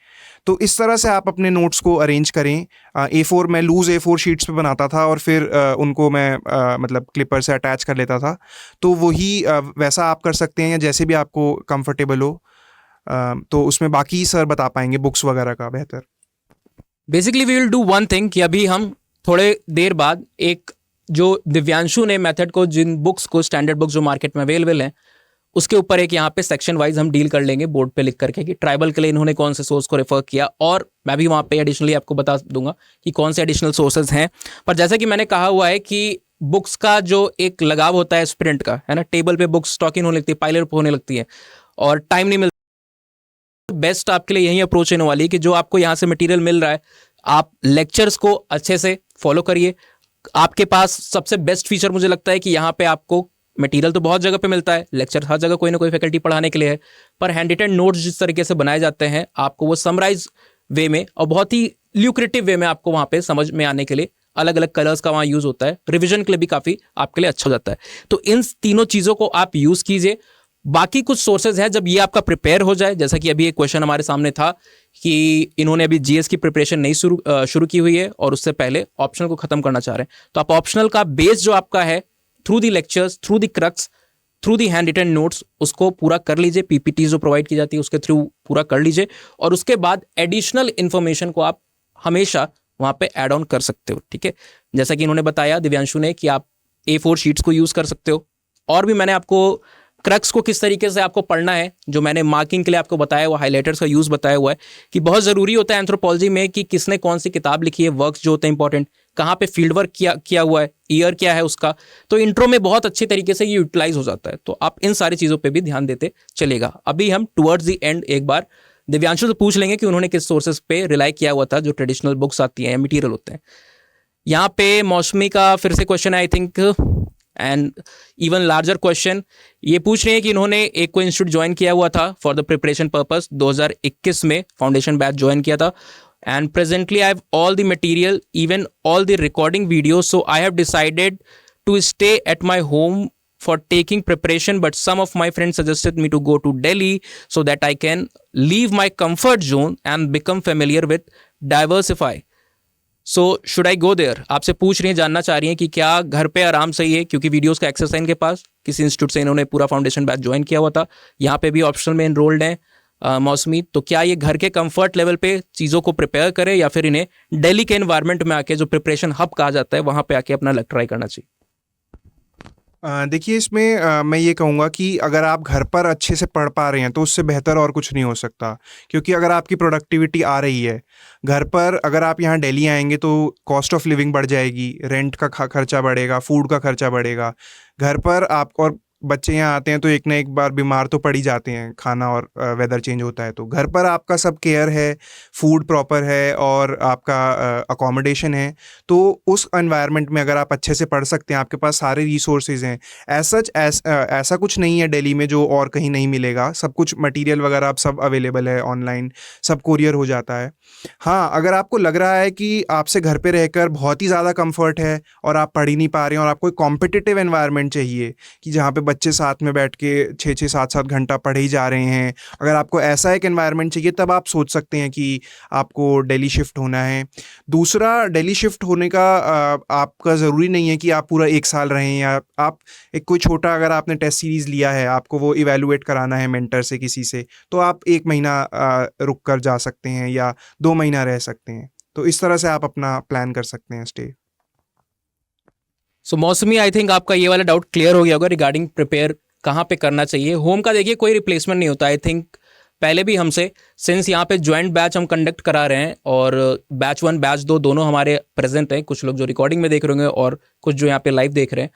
तो इस तरह से आप अपने नोट्स को अरेंज करें। A4 मैं लूज़ A4 शीट्स पे बनाता था और फिर उनको मैं मतलब क्लिपर से अटैच कर लेता था, तो वही वैसा आप कर सकते हैं, या जैसे भी आपको कंफर्टेबल हो। तो उसमें बाकी सर बता पाएंगे बुक्स वगैरह का बेहतर। Basically we will do one thing कि अभी हम थोड़े देर बाद एक जो दिव्यांशु ने मेथड को, जिन बुक्स को, स्टैंडर्ड बुक्स जो मार्केट में अवेलेबल हैं, उसके ऊपर एक यहाँ पे सेक्शन वाइज हम डील कर लेंगे बोर्ड पे लिख करके कि ट्राइबल के लिए इन्होंने कौन से सोर्स को रेफर किया, और मैं भी वहाँ पे एडिशनली आपको बता दूंगा कि कौन से एडिशनल सोर्सेज हैं। पर जैसा कि मैंने कहा हुआ है कि बुक्स का जो एक लगाव होता है स्प्रिंट का, है ना, टेबल पे बुक्स स्टॉक इन होने लगती है, पाइल अप होने लगती है और टाइम नहीं मिलता। बेस्ट आपके लिए यही अप्रोच होने वाली है कि जो आपको यहाँ से मटेरियल मिल रहा है, आप लेक्चर्स को अच्छे से फॉलो करिए। आपके पास सबसे बेस्ट फीचर मुझे लगता है कि यहाँ पे आपको मटेरियल तो बहुत जगह पे मिलता है, लेक्चर हर जगह कोई ना कोई फैकल्टी पढ़ाने के लिए है, पर हैंड रिटन नोट्स जिस तरीके से बनाए जाते हैं, आपको वो समराइज वे में और बहुत ही ल्यूक्रेटिव वे में आपको वहाँ पे समझ में आने के लिए अलग अलग कलर्स का वहाँ यूज़ होता है, रिविजन के लिए भी काफ़ी आपके लिए अच्छा हो जाता है। तो इन तीनों चीज़ों को आप यूज़ कीजिए। बाकी कुछ सोर्सेज है, जब ये आपका प्रिपेयर हो जाए, जैसा कि अभी एक क्वेश्चन हमारे सामने था कि इन्होंने अभी जीएस की प्रिपरेशन नहीं शुरू की हुई है और उससे पहले ऑप्शनल को खत्म करना चाह रहे हैं, तो आप ऑप्शनल का बेस जो आपका है, through the lectures, through the crux, through the handwritten notes, उसको पूरा कर लीजिए। पीपीटी जो प्रोवाइड की जाती है उसके थ्रू पूरा कर लीजिए, और उसके बाद एडिशनल इन्फॉर्मेशन को आप हमेशा वहाँ पे ऐड ऑन कर सकते हो। ठीक है, जैसा कि इन्होंने बताया दिव्यांशु ने कि आप A4 शीट्स को यूज़ कर सकते हो, और भी मैंने आपको क्रक्स को किस तरीके से आपको पढ़ना है, जो मैंने मार्किंग के लिए आपको बताया हुआ, हाइलाइटर्स का यूज़ बताया हुआ है कि बहुत ज़रूरी होता है एंथ्रोपोलॉजी में कि किसने कौन सी किताब लिखी है, वर्क्स जो होते हैं इंपॉर्टेंट, कहाँ पे फील्ड वर्क किया हुआ है, ईयर क्या है उसका, तो इंट्रो में बहुत अच्छे तरीके से ये यूटिलाइज हो जाता है। तो आप इन सारी चीज़ों पे भी ध्यान देते चलेगा। अभी हम टुवर्ड्स द एंड एक बार दिव्यांशु से पूछ लेंगे कि उन्होंने किस सोर्सेज पे रिलाई किया हुआ था, जो ट्रेडिशनल बुक्स आती हैं या मटीरियल होते हैं। यहाँ पे मौसमी का फिर से क्वेश्चन है, I think and even larger question. ये पूछ रहे हैं कि इन्होंने एक कोई इंस्टीट्यूट ज्वाइन किया हुआ था फॉर द प्रिपरेशन पर्पस, 2021 में फाउंडेशन बैच ज्वाइन किया था, and presently I have all the material, even all the recording videos, so I have decided to stay at my home for taking preparation, but some of my friends suggested me to go to Delhi so that I can leave my comfort zone and become familiar with diversify. So should I go there? आपसे पूछ रही हैं, जानना चाह रही हैं कि क्या घर पे आराम सही है, क्योंकि वीडियोस का एक्सेस है इनके पास, किसी इंस्टीट्यूट से इन्होंने पूरा फाउंडेशन बैच ज्वाइन किया हुआ था, यहाँ पे भी ऑप्शनल में एनरोल्ड हैं मौसमी, तो क्या ये घर के कंफर्ट लेवल पे चीज़ों को प्रिपेयर करे या फिर इन्हें दिल्ली के एनवायरनमेंट में आके, जो प्रिपरेशन हब कहा जाता है, वहाँ पे आके अपना लक ट्राई करना चाहिए? देखिए, इसमें मैं ये कहूँगा कि अगर आप घर पर अच्छे से पढ़ पा रहे हैं तो उससे बेहतर और कुछ नहीं हो सकता, क्योंकि अगर आपकी प्रोडक्टिविटी आ रही है घर पर, अगर आप यहाँ दिल्ली आएंगे तो कॉस्ट ऑफ लिविंग बढ़ जाएगी, रेंट का खर्चा बढ़ेगा, फूड का खर्चा बढ़ेगा। घर पर आप, और बच्चे यहाँ आते हैं तो एक ना एक बार बीमार तो पड़ ही जाते हैं, खाना और वेदर चेंज होता है, तो घर पर आपका सब केयर है, फूड प्रॉपर है और आपका अकोमोडेशन है, तो उस एनवायरनमेंट में अगर आप अच्छे से पढ़ सकते हैं, आपके पास सारे रिसोर्सेज हैं। ऐसा कुछ नहीं है दिल्ली में जो और कहीं नहीं मिलेगा, सब कुछ मटेरियल वगैरह आप सब अवेलेबल है ऑनलाइन, सब कुरियर हो जाता है। हाँ, अगर आपको लग रहा है कि आपसे घर पे रहकर बहुत ही ज़्यादा कंफर्ट है और आप पढ़ ही नहीं पा रहे हैं और आपको एक कॉम्पिटिटिव एनवायरनमेंट चाहिए कि जहाँ पे बच्चे साथ में बैठ के 6-6 7-7 घंटा पढ़े ही जा रहे हैं, अगर आपको ऐसा एक एनवायरनमेंट चाहिए, तब आप सोच सकते हैं कि आपको दिल्ली शिफ्ट होना है। दूसरा, दिल्ली शिफ्ट होने का आपका ज़रूरी नहीं है कि आप पूरा 1 साल रहें, या आप एक कोई छोटा, अगर आपने टेस्ट सीरीज़ लिया है, आपको वो इवेलुएट कराना है मेंटर से किसी से, तो आप 1 महीना रुक कर जा सकते हैं या 2 महीना रह सकते हैं। तो इस तरह से आप अपना प्लान कर सकते हैं स्टे। सो मौसमी, आई थिंक आपका ये वाला डाउट क्लियर हो गया होगा रिगार्डिंग प्रिपेयर कहाँ पे करना चाहिए। होम का देखिए कोई रिप्लेसमेंट नहीं होता, आई थिंक पहले भी हमसे, सिंस यहाँ पे ज्वाइंट बैच हम कंडक्ट करा रहे हैं और बैच 1 बैच 2 दोनों हमारे प्रेजेंट हैं, कुछ लोग जो रिकॉर्डिंग में देख रहे होंगे और कुछ जो यहाँ पे लाइव देख रहे हैं,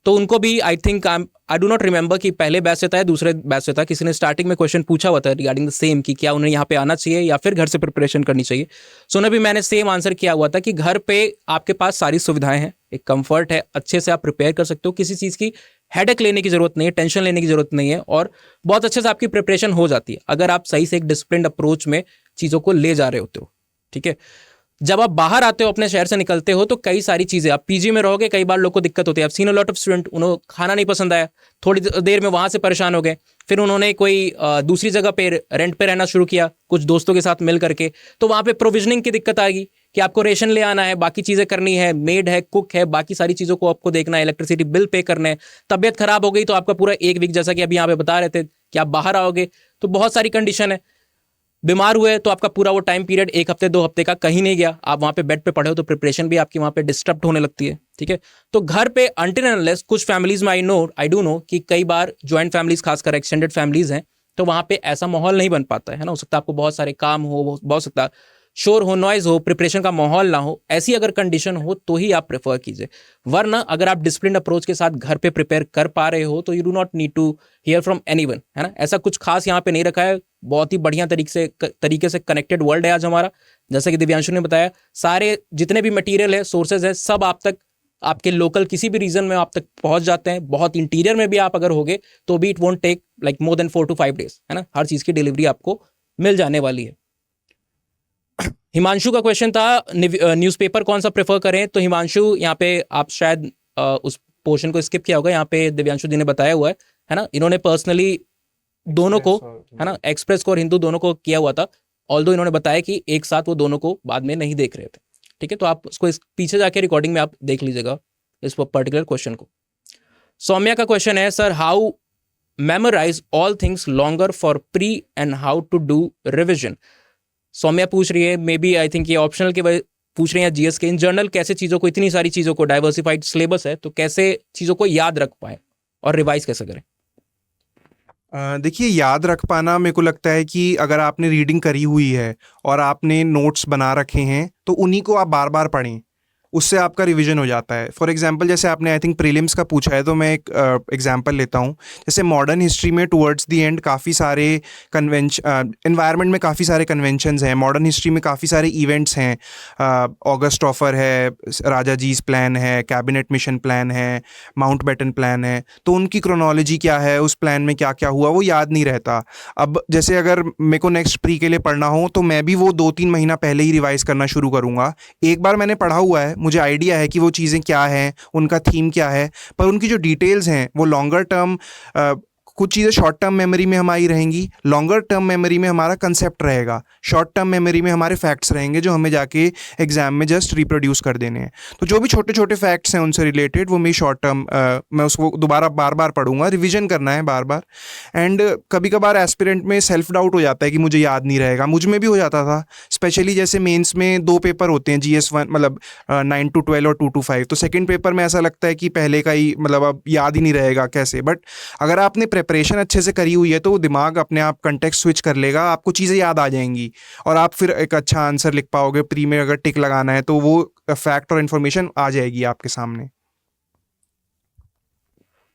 तो उनको भी I think I do not remember कि पहले बैच से था या दूसरे बैच से था, किसी ने स्टार्टिंग में क्वेश्चन पूछा हुआ था रिगार्डिंग द सेम कि क्या उन्हें यहाँ पे आना चाहिए या फिर घर से प्रिपरेशन करनी चाहिए. सो उन्हें भी मैंने सेम आंसर किया हुआ था कि घर पे आपके पास सारी सुविधाएं हैं, एक कंफर्ट है, अच्छे से आप प्रिपेयर कर सकते हो, किसी चीज़ की हेडेक लेने की जरूरत नहीं है, टेंशन लेने की जरूरत नहीं है, और बहुत अच्छे से आपकी प्रिपरेशन हो जाती है अगर आप सही से एक डिसिप्लिन्ड अप्रोच में चीज़ों को ले जा रहे होते हो. ठीक है. जब आप बाहर आते हो, अपने शहर से निकलते हो, तो कई सारी चीज़ें, आप पीजी में रहोगे, कई बार लोग को दिक्कत होती है. आप seen a lot of student, उन्हें खाना नहीं पसंद आया, थोड़ी देर में वहाँ से परेशान हो गए, फिर उन्होंने कोई दूसरी जगह पे रेंट पे रहना शुरू किया कुछ दोस्तों के साथ मिल करके, तो वहाँ पे प्रोविजनिंग की दिक्कत आएगी कि आपको रेशन ले आना है, बाकी चीज़ें करनी है, मेड है, कुक है, बाकी सारी चीज़ों को आपको देखना है, इलेक्ट्रिसिटी बिल पे करना है. तबियत खराब हो गई तो आपका पूरा एक वीक, जैसा कि अभी यहाँ पे बता रहे थे कि आप बाहर आओगे, तो बहुत सारी कंडीशन है. बीमार हुए तो आपका पूरा वो टाइम पीरियड 1 हफ्ते 2 हफ्ते का कहीं नहीं गया, आप वहाँ पे बेड पे पड़े हो, तो प्रिपरेशन भी आपकी वहाँ पे डिस्टर्ब होने लगती है. ठीक है. तो घर पे अनटिल एंड अनलेस, कुछ फैमिलीज में आई डू नो कि कई बार ज्वाइंट फैमिलीज, खासकर एक्सटेंडेड फैमिलीज हैं, तो वहाँ पे ऐसा माहौल नहीं बन पाता है ना. हो सकता है आपको बहुत सारे काम हो, बहुत सकता शोर हो, नॉइज हो, प्रिपरेशन का माहौल ना हो, ऐसी अगर कंडीशन हो तो ही आप प्रेफर कीजिए. वरना अगर आप डिसिप्लिन अप्रोच के साथ घर पे प्रिपेयर कर पा रहे हो तो you do not need to hear from anyone, है ना. ऐसा कुछ खास यहाँ पे नहीं रखा है, बहुत ही बढ़िया तरीके से कनेक्टेड वर्ल्ड है आज हमारा. जैसा कि दिव्यांशु ने बताया, सारे जितने भी मटेरियल है, सोर्सेज है, सब आप तक, आपके लोकल किसी भी रीजन में आप तक पहुंच जाते हैं. बहुत इंटीरियर में भी आप अगर होगे तो भी it won't take like more than 4 to 5 days, है ना. हर चीज़ की डिलीवरी आपको मिल जाने वाली है. हिमांशु का क्वेश्चन था न्यूज़पेपर कौन सा प्रेफर करें, तो हिमांशु यहाँ पे आप शायद उस पोर्शन को स्किप किया होगा, यहाँ पे दिव्यांशु जी ने बताया हुआ है ना. इन्होंने पर्सनली दोनों को, है ना, एक्सप्रेस को और हिंदू दोनों को किया हुआ था, ऑल्दो इन्होंने बताया कि एक साथ वो दोनों को बाद में नहीं देख रहे थे. ठीक है. तो आप उसको इस पीछे जाके रिकॉर्डिंग में आप देख लीजिएगा इस पर्टिकुलर क्वेश्चन को. सौम्या का क्वेश्चन है, sir how memorize all things longer for pre and how to do revision. Saumya पूछ रही है, मे बी आई थिंक ये ऑप्शनल के वजह पूछ रहे हैं जीएस के, इन जनरल कैसे चीज़ों को, इतनी सारी चीज़ों को, डाइवर्सिफाइड सिलेबस है, तो कैसे चीज़ों को याद रख पाए और रिवाइज कैसे करें. देखिए, याद रख पाना, मेरे को लगता है कि अगर आपने रीडिंग करी हुई है और आपने नोट्स बना रखे हैं तो उन्हीं को आप बार बार पढ़ें, उससे आपका रिवीजन हो जाता है. फॉर एग्जांपल, जैसे आपने आई थिंक प्रीलिम्स का पूछा है, तो मैं एक एग्जांपल लेता हूँ. जैसे मॉडर्न हिस्ट्री में टुवर्ड्स द एंड काफ़ी सारे एनवायरनमेंट में काफ़ी सारे कन्वेंशंस हैं. मॉडर्न हिस्ट्री में काफ़ी सारे इवेंट्स हैं. ऑगस्ट ऑफर है, राजा जीज प्लान है, कैबिनेट मिशन प्लान है, माउंट बैटन प्लान है. तो उनकी क्रोनोलॉजी क्या है, उस प्लान में क्या क्या हुआ, वो याद नहीं रहता. अब जैसे अगर मेरे को नेक्स्ट प्री के लिए पढ़ना हो तो मैं भी वो 2-3 महीना पहले ही रिवाइज करना शुरू करूँगा. एक बार मैंने पढ़ा हुआ है, मुझे आइडिया है कि वो चीज़ें क्या हैं, उनका थीम क्या है, पर उनकी जो डिटेल्स हैं वो लॉन्गर टर्म, कुछ चीज़ें शॉर्ट टर्म मेमोरी में हमारी रहेंगी, लॉन्गर टर्म मेमोरी में हमारा कंसेप्ट रहेगा, शॉर्ट टर्म मेमोरी में हमारे फैक्ट्स रहेंगे जो हमें जाके एग्जाम में जस्ट रिप्रोड्यूस कर देने हैं. तो जो भी छोटे छोटे फैक्ट्स हैं उनसे रिलेटेड, वो मेरी शॉर्ट टर्म, मैं उसको दोबारा बार बार पढ़ूंगा, रिविजन करना है बार बार. एंड कभी कभार एस्पिरेंट में सेल्फ डाउट हो जाता है कि मुझे याद नहीं रहेगा. मुझ में भी हो जाता था, स्पेशली जैसे मेंस में 2 पेपर होते हैं, GS1 मतलब 9 to 12 और 2 to 5. तो सेकेंड पेपर में ऐसा लगता है कि पहले का ही, मतलब अब याद ही नहीं रहेगा कैसे. बट अगर आपने प्रिपरेशन अच्छे से करी हुई है तो दिमाग अपने आप कंटेक्स्ट स्विच कर लेगा, आपको चीज़ें याद आ जाएंगी और आप फिर एक अच्छा आंसर लिख पाओगे. प्री में अगर टिक लगाना है तो वो फैक्ट और इन्फॉर्मेशन आ जाएगी आपके सामने.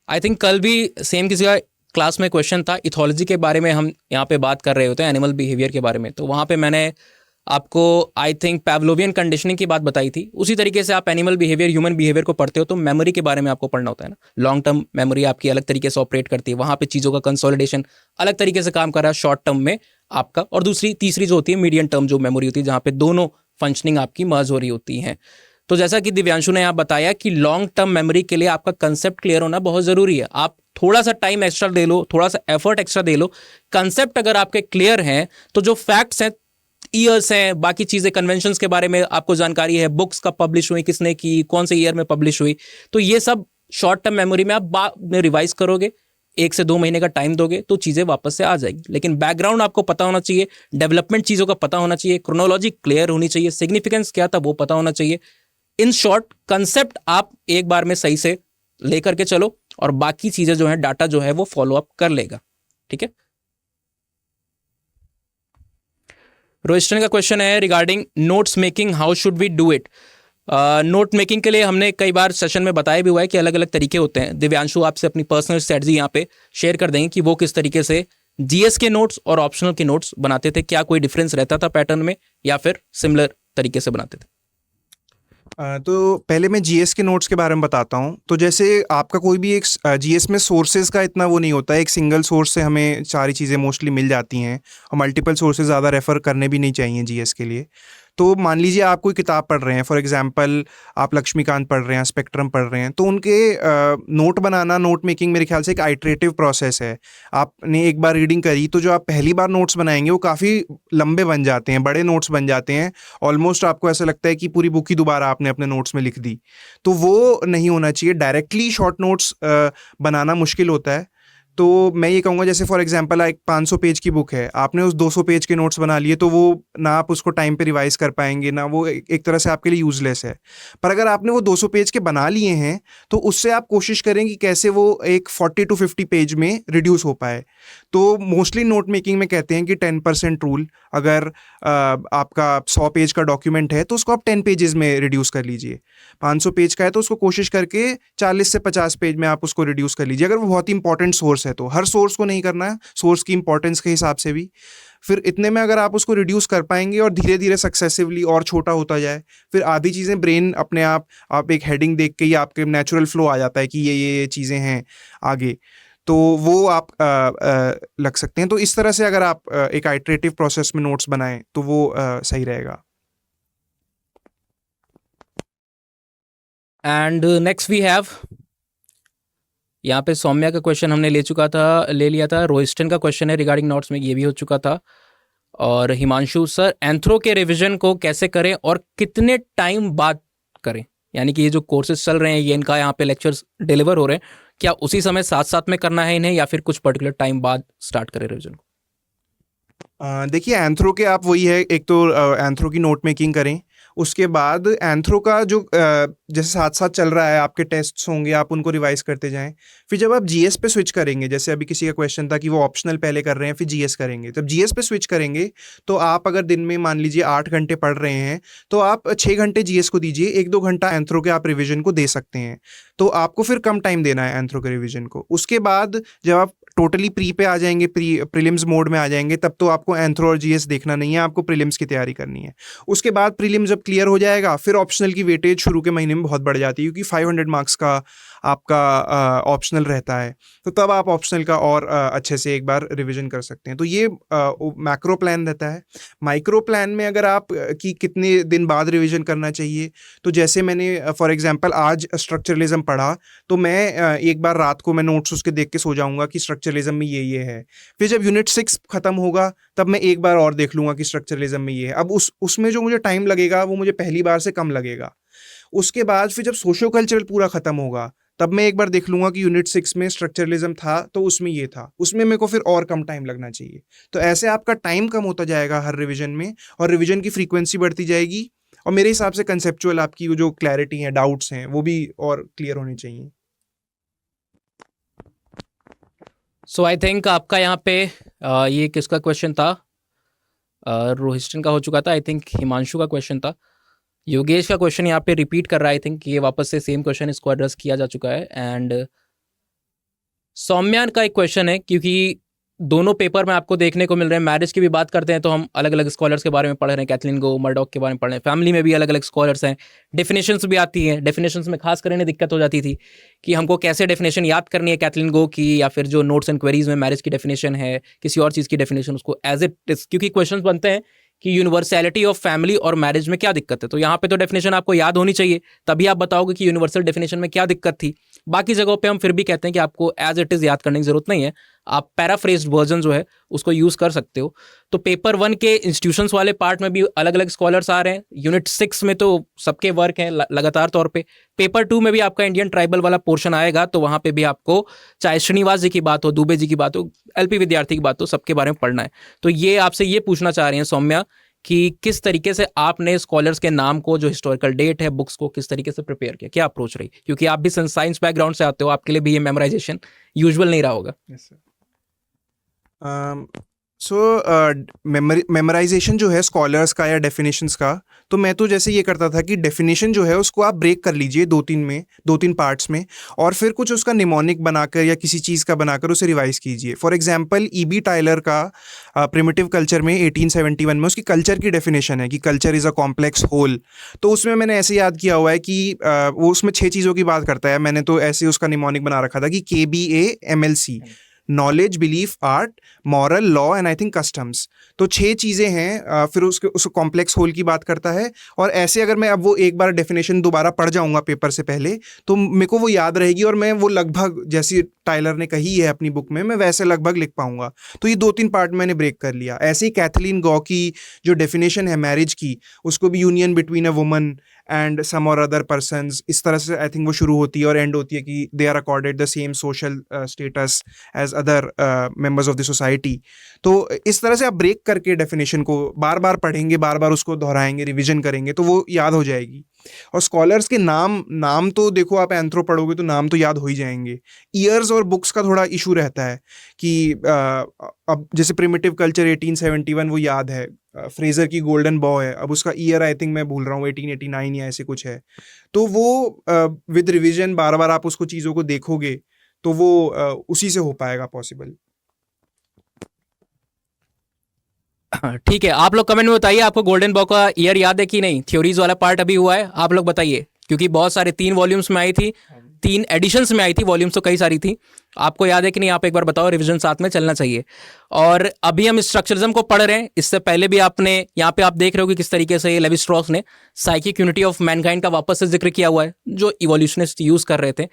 आई थिंक कल भी सेम किसी का क्लास में क्वेश्चन था, इथोलॉजी के बारे में हम यहाँ पे बात कर रहे होते हैं, एनिमल बिहेवियर के बारे में. तो वहाँ पे मैंने आपको आई थिंक पैवलोवियन कंडीशनिंग की बात बताई थी. उसी तरीके से आप एनिमल बिहेवियर, ह्यूमन बिहेवियर को पढ़ते हो तो मेमोरी के बारे में आपको पढ़ना होता है ना. लॉन्ग टर्म मेमोरी आपकी अलग तरीके से ऑपरेट करती है, वहाँ पे चीज़ों का कंसोलिडेशन अलग तरीके से काम कर रहा है शॉर्ट टर्म में आपका, और तीसरी जो होती है मीडियम टर्म जो मेमोरी होती है, जहाँ पे दोनों फंक्शनिंग आपकी मर्ज हो रही होती हैं. तो जैसा कि दिव्यांशु ने यहाँ बताया कि लॉन्ग टर्म मेमोरी के लिए आपका कंसेप्ट क्लियर होना बहुत ज़रूरी है. आप थोड़ा सा टाइम एक्स्ट्रा दे लो, थोड़ा सा एफर्ट एक्स्ट्रा दे लो, कंसेप्ट अगर आपके क्लियर हैं तो जो फैक्ट्स हैं, ईयर्स हैं, बाकी चीज़ें, कन्वेंशंस के बारे में आपको जानकारी है, बुक्स कब पब्लिश हुई, किसने की, कौन से ईयर में पब्लिश हुई, तो ये सब शॉर्ट टर्म मेमोरी में आप बाद में रिवाइज करोगे, 1 से 2 महीने का टाइम दोगे तो चीज़ें वापस से आ जाएगी. लेकिन बैकग्राउंड आपको पता होना चाहिए, डेवलपमेंट चीज़ों का पता होना चाहिए, क्रोनोलॉजी क्लियर होनी चाहिए, सिग्निफिकेंस क्या था वो पता होना चाहिए. इन शॉर्ट कंसेप्ट आप एक बार में सही से लेकर के चलो और बाकी चीज़ें जो है, डाटा जो है वो फॉलो अप कर लेगा. ठीक है. रोहिस्टन का क्वेश्चन है regarding notes making, how should we do it. Note making के लिए हमने कई बार सेशन में बताया भी हुआ है कि अलग अलग तरीके होते हैं। दिव्यांशु आपसे अपनी पर्सनल स्ट्रेटजी यहाँ पे शेयर कर देंगे कि वो किस तरीके से जीएस के नोट्स और ऑप्शनल के नोट्स बनाते थे, क्या कोई डिफरेंस रहता था पैटर्न में या फिर सिमिलर तरीके से बनाते थे। तो पहले मैं जीएस के नोट्स के बारे में बताता हूँ। तो जैसे आपका कोई भी एक जीएस में सोर्सेज का इतना वो नहीं होता है, एक सिंगल सोर्स से हमें सारी चीज़ें मोस्टली मिल जाती हैं और मल्टीपल सोर्सेज ज़्यादा रेफ़र करने भी नहीं चाहिए जीएस के लिए। तो मान लीजिए आप कोई किताब पढ़ रहे हैं, फॉर एग्जांपल आप लक्ष्मीकांत पढ़ रहे हैं, स्पेक्ट्रम पढ़ रहे हैं, तो उनके नोट बनाना, नोट मेकिंग मेरे ख्याल से एक आइटरेटिव प्रोसेस है। आपने एक बार रीडिंग करी तो जो आप पहली बार नोट्स बनाएंगे वो काफ़ी लंबे बन जाते हैं, बड़े नोट्स बन जाते हैं, ऑलमोस्ट आपको ऐसा लगता है कि पूरी बुक ही दोबारा आपने अपने नोट्स में लिख दी। तो वो नहीं होना चाहिए। डायरेक्टली शॉर्ट नोट्स बनाना मुश्किल होता है। तो मैं ये कहूँगा, जैसे फॉर एग्जांपल एक 500 पेज की बुक है, आपने उस 200 पेज के नोट्स बना लिए, तो वो ना आप उसको टाइम पे रिवाइज कर पाएंगे, ना वो एक तरह से आपके लिए यूज़लेस है। पर अगर आपने वो 200 पेज के बना लिए हैं तो उससे आप कोशिश करें कि कैसे वो एक 40 to 50 पेज में रिड्यूस हो पाए। तो मोस्टली नोट मेकिंग में कहते हैं कि 10% रूल, अगर आपका 100 पेज का डॉक्यूमेंट है तो उसको आप 10 पेजेस में रिड्यूस कर लीजिए। 500 पेज का है तो उसको कोशिश करके 40 से 50 पेज में आप उसको रिड्यूस कर लीजिए, अगर वो बहुत ही इंपॉर्टेंट सोर्स है तो। हर सोर्स को नहीं करना है, सोर्स की इंपॉर्टेंस के हिसाब से भी। फिर इतने में अगर आप उसको रिड्यूस कर पाएंगे और धीरे धीरे सक्सेसिवली और छोटा होता जाए, फिर आधी चीज़ें ब्रेन अपने आप एक हेडिंग देख के ही आपके नेचुरल फ्लो आ जाता है कि ये चीज़ें हैं आगे, तो वो आप लग सकते हैं। तो इस तरह से अगर आप एक आइटरेटिव प्रोसेस में नोट्स बनाएं तो वो सही रहेगा। एंड नेक्स्ट वी हैव, यहाँ पे सौम्या का क्वेश्चन हमने ले लिया था। रोहिस्टन का क्वेश्चन है रिगार्डिंग नोट्स में, ये भी हो चुका था। और हिमांशु सर, एंथ्रो के रिवीजन को कैसे करें और कितने टाइम बाद करें? यानी कि ये जो कोर्सेज चल रहे हैं, ये इनका यहाँ पे लेक्चर्स डिलीवर हो रहे हैं, क्या उसी समय साथ साथ में करना है इन्हें या फिर कुछ पर्टिकुलर टाइम बाद स्टार्ट करें रिवीजन को? देखिए, एंथ्रो के आप वही है, एक तो एंथ्रो की नोट मेकिंग करें, उसके बाद एंथ्रो का जो जैसे साथ साथ चल रहा है, आपके टेस्ट्स होंगे, आप उनको रिवाइज करते जाएं। फिर जब आप जीएस पे स्विच करेंगे, जैसे अभी किसी का क्वेश्चन था कि वो ऑप्शनल पहले कर रहे हैं फिर जीएस करेंगे, तब जीएस पे स्विच करेंगे तो आप अगर दिन में मान लीजिए 8 घंटे पढ़ रहे हैं तो आप 6 घंटे जीएस को दीजिए, 1-2 घंटा एंथ्रो के आप रिविजन को दे सकते हैं। तो आपको फिर कम टाइम देना है एंथ्रो के रिविजन को। उसके बाद जब आप टोटली प्री पे आ जाएंगे, प्रीलिम्स मोड में आ जाएंगे, तब तो आपको एंथ्रो और जीएस देखना नहीं है, आपको प्रीलिम्स की तैयारी करनी है। उसके बाद प्रीलिम्स जब क्लियर हो जाएगा, फिर ऑप्शनल की वेटेज शुरू के महीने में बहुत बढ़ जाती है, क्योंकि 500 मार्क्स का आपका ऑप्शनल रहता है, तो तब आप ऑप्शनल का और अच्छे से एक बार रिवीजन कर सकते हैं। तो ये मैक्रो प्लान रहता है। माइक्रो प्लान में अगर आप कि कितने दिन बाद रिवीजन करना चाहिए, तो जैसे मैंने फॉर एग्जांपल आज स्ट्रक्चरलिज्म पढ़ा, तो मैं एक बार रात को मैं नोट्स उसके देख के सो जाऊंगा कि स्ट्रक्चरलिज्म में ये है। फिर जब यूनिट 6 खत्म होगा तब मैं एक बार और देख लूंगा कि स्ट्रक्चरलिज्म में ये है। अब उसमें जो मुझे टाइम लगेगा वो मुझे पहली बार से कम लगेगा। उसके बाद फिर जब सोशियो कल्चरल पूरा खत्म होगा तब मैं एक बार देख लूंगा कि यूनिट 6 में स्ट्रक्चरलिज्म था तो उसमें ये था, उसमें मेरे को फिर और कम टाइम लगना चाहिए। तो ऐसे आपका टाइम कम होता जाएगा हर रिवीजन में, और रिवीजन की फ्रीक्वेंसी बढ़ती जाएगी, और मेरे हिसाब से कंसेप्चुअल आपकी वो जो क्लैरिटी है, डाउट्स हैं, वो भी और क्लियर होने चाहिए। सो आई थिंक आपका यहाँ पे ये किसका क्वेश्चन था? रोहिस्टन का हो चुका था। आई थिंक हिमांशु का क्वेश्चन था। योगेश का क्वेश्चन यहाँ पे रिपीट कर रहा है। आई थिंक ये वापस से सेम क्वेश्चन इसको एड्रेस किया जा चुका है। एंड सौम्या का एक क्वेश्चन है, क्योंकि दोनों पेपर में आपको देखने को मिल रहे हैं, मैरिज की भी बात करते हैं तो हम अलग अलग स्कॉलर्स के बारे में पढ़ रहे हैं, कैथलीन गो, मर्डॉक के बारे में पढ़ रहे हैं, फैमिली में भी अलग अलग स्कॉलर्स हैं, डेफिनेशंस भी आती हैं। डेफिनेशंस में खास कर इन्हें दिक्कत हो जाती थी कि हमको कैसे डेफिनेशन याद करनी है कैथलीन गो की, या फिर जो नोट्स एंड क्वेरीज में मैरिज की डेफिनेशन है, किसी और चीज़ की डेफिनेशन, उसको एज इट इज, क्योंकि क्वेश्चन बनते हैं कि यूनिवर्सैलिटी ऑफ फैमिली और मैरिज में क्या दिक्कत है। तो यहाँ पे तो डेफिनेशन आपको याद होनी चाहिए, तभी आप बताओगे कि यूनिवर्सल डेफिनेशन में क्या दिक्कत थी। बाकी जगहों पे हम फिर भी कहते हैं कि आपको एज इट इज़ याद करने की जरूरत नहीं है, आप पैराफ्रेज्ड वर्जन जो है उसको यूज़ कर सकते हो। तो पेपर 1 के इंस्टीट्यूशंस वाले पार्ट में भी अलग अलग स्कॉलर्स आ रहे हैं। यूनिट 6 में तो सबके वर्क हैं लगातार तौर पे। पेपर 2 में भी आपका इंडियन ट्राइबल वाला पोर्शन आएगा, तो वहाँ पे भी आपको चाहे श्रीनिवास जी की बात हो, दुबे जी की बात हो, एलपी विद्यार्थी की बात हो, सबके बारे में पढ़ना है। तो ये आपसे ये पूछना चाह रही हैं सौम्या कि किस तरीके से आपने स्कॉलर्स के नाम को, जो हिस्टोरिकल डेट है, बुक्स को किस तरीके से प्रिपेयर किया, क्या अप्रोच रही? क्योंकि आप भी साइंस बैकग्राउंड से आते हो, आपके लिए भी ये मेमोराइजेशन यूजुअल नहीं रहा होगा। सो मेमोराइजेशन जो है स्कॉलर्स का या डेफिनेशंस का, तो मैं तो जैसे ये करता था कि डेफिनेशन जो है उसको आप ब्रेक कर लीजिए दो तीन पार्ट्स में, और फिर कुछ उसका निमोनिक बनाकर या किसी चीज़ का बनाकर उसे रिवाइज कीजिए. For example E.B. टायलर का प्रिमिटिव कल्चर में 1871 में उसकी कल्चर की डेफिनेशन है कि culture is a complex whole. तो उसमें मैंने ऐसे याद किया हुआ है कि वो उसमें 6 चीज़ों की बात करता है. मैंने तो ऐसे उसका निमोनिक बना रखा था कि KBAMLC, knowledge, belief, art, moral, law and I think customs. तो 6 चीज़ें हैं. फिर उस कॉम्प्लेक्स होल की बात करता है. और ऐसे अगर मैं अब वो एक बार डेफिनेशन दोबारा पढ़ जाऊंगा पेपर से पहले, तो मेरे को वो याद रहेगी और मैं वो लगभग जैसी टाइलर ने कही है अपनी बुक में, मैं वैसे लगभग लिख पाऊंगा. तो ये 2-3 पार्ट मैंने ब्रेक कर लिया. ऐसे ही कैथलीन गॉ की जो डेफिनेशन है मैरिज की, उसको भी union between a woman and some और अदर पर्सन्स, इस तरह से आई थिंक वो शुरू होती है और एंड होती है कि they are accorded the same social status as other members of the society. तो इस तरह से आप ब्रेक करके डेफिनेशन को बार बार पढ़ेंगे, बार बार उसको दोहराएंगे, रिविजन करेंगे, तो वो याद हो जाएगी. और स्कॉलर्स के नाम तो देखो, आप एंथ्रो पढ़ोगे तो नाम तो याद हो ही जाएंगे. ईयर्स और बुक्स का थोड़ा इशू रहता है कि अब जैसे प्रिमिटिव कल्चर 1871 वो याद है, फ्रेजर की गोल्डन बॉ है, अब उसका ईयर आई थिंक मैं भूल रहा हूँ 1889 या ऐसे कुछ है. तो वो विद रिविजन बार बार आप उसको चीज़ों को देखोगे तो वो उसी से हो पाएगा पॉसिबल. ठीक है, आप लोग कमेंट में बताइए आपको गोल्डन बॉ का ईयर याद है कि नहीं. थ्योरीज वाला पार्ट अभी हुआ है, आप लोग बताइए, क्योंकि बहुत सारे 3 वॉल्यूम्स में आई थी, 3 एडिशंस में आई थी. वॉल्यूम्स तो कई सारी थी. आपको याद है कि नहीं, आप एक बार बताओ. रिवीजन साथ में चलना चाहिए. और अभी हम स्ट्रक्चरिज्म को पढ़ रहे हैं. इससे पहले भी आपने यहाँ पे आप देख रहे हो कि किस तरीके से लेवी स्ट्रॉस ने साइकिक यूनिटी ऑफ मैनकाइंड का वापस से जिक्र किया हुआ है, जो इवोल्यूशनिस्ट यूज कर रहे थे.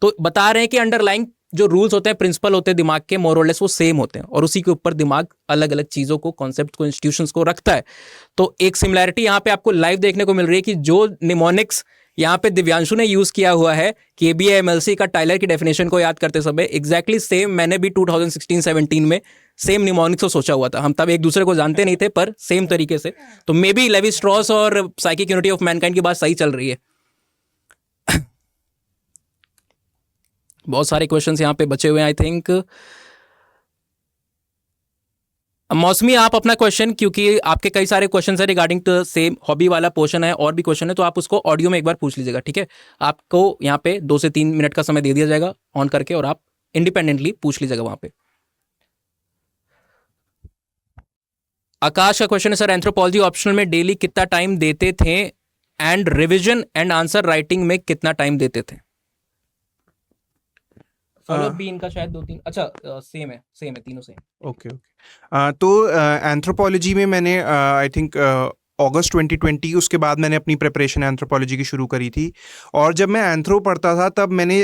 तो बता रहे हैं कि अंडरलाइंग जो रूल्स होते हैं, प्रिंसिपल होते हैं दिमाग के, मोर और लेस वो सेम होते हैं, और उसी के ऊपर दिमाग अलग अलग चीज़ों को, कॉन्सेप्ट को, इंस्टीट्यूशंस को रखता है. तो एक सिमिलैरिटी यहाँ पे आपको लाइव देखने को मिल रही है कि जो निमोनिक्स यहाँ पे दिव्यांशु ने यूज किया हुआ है KBAMLC का टाइलर की डेफिनेशन को याद करते समय, एग्जैक्टली सेम मैंने भी 2016-17 में सेम निमोनिक्स को सोचा हुआ था. हम तब एक दूसरे को जानते नहीं थे, पर सेम तरीके से. तो मे बी लेवी स्ट्रॉस और साइकिक यूनिटी ऑफ मैनकाइंड की बात सही चल रही है. बहुत सारे क्वेश्चंस यहाँ पे बचे हुए हैं. आई थिंक मौसमी, आप अपना क्वेश्चन, क्योंकि आपके कई सारे क्वेश्चन है रिगार्डिंग टू सेम हॉबी वाला पोर्शन है, और भी क्वेश्चन है, तो आप उसको ऑडियो में एक बार पूछ लीजिएगा. ठीक है, आपको यहाँ पे 2 से 3 मिनट का समय दे दिया जाएगा ऑन करके, और आप इंडिपेंडेंटली पूछ लीजिएगा वहां पे. आकाश का क्वेश्चन है, सर एंथ्रोपोलॉजी ऑप्शनल में डेली कितना टाइम देते थे, and revision and answer writing में कितना टाइम देते थे? फॉलो भी इनका शायद 2-3, अच्छा सेम है तीनों सेम. ओके. तो एंथ्रोपोलॉजी में मैंने आई थिंक अगस्त 2020, उसके बाद मैंने अपनी प्रिपरेशन एंथ्रोपोलॉजी की शुरू करी थी. और जब मैं एंथ्रो पढ़ता था तब मैंने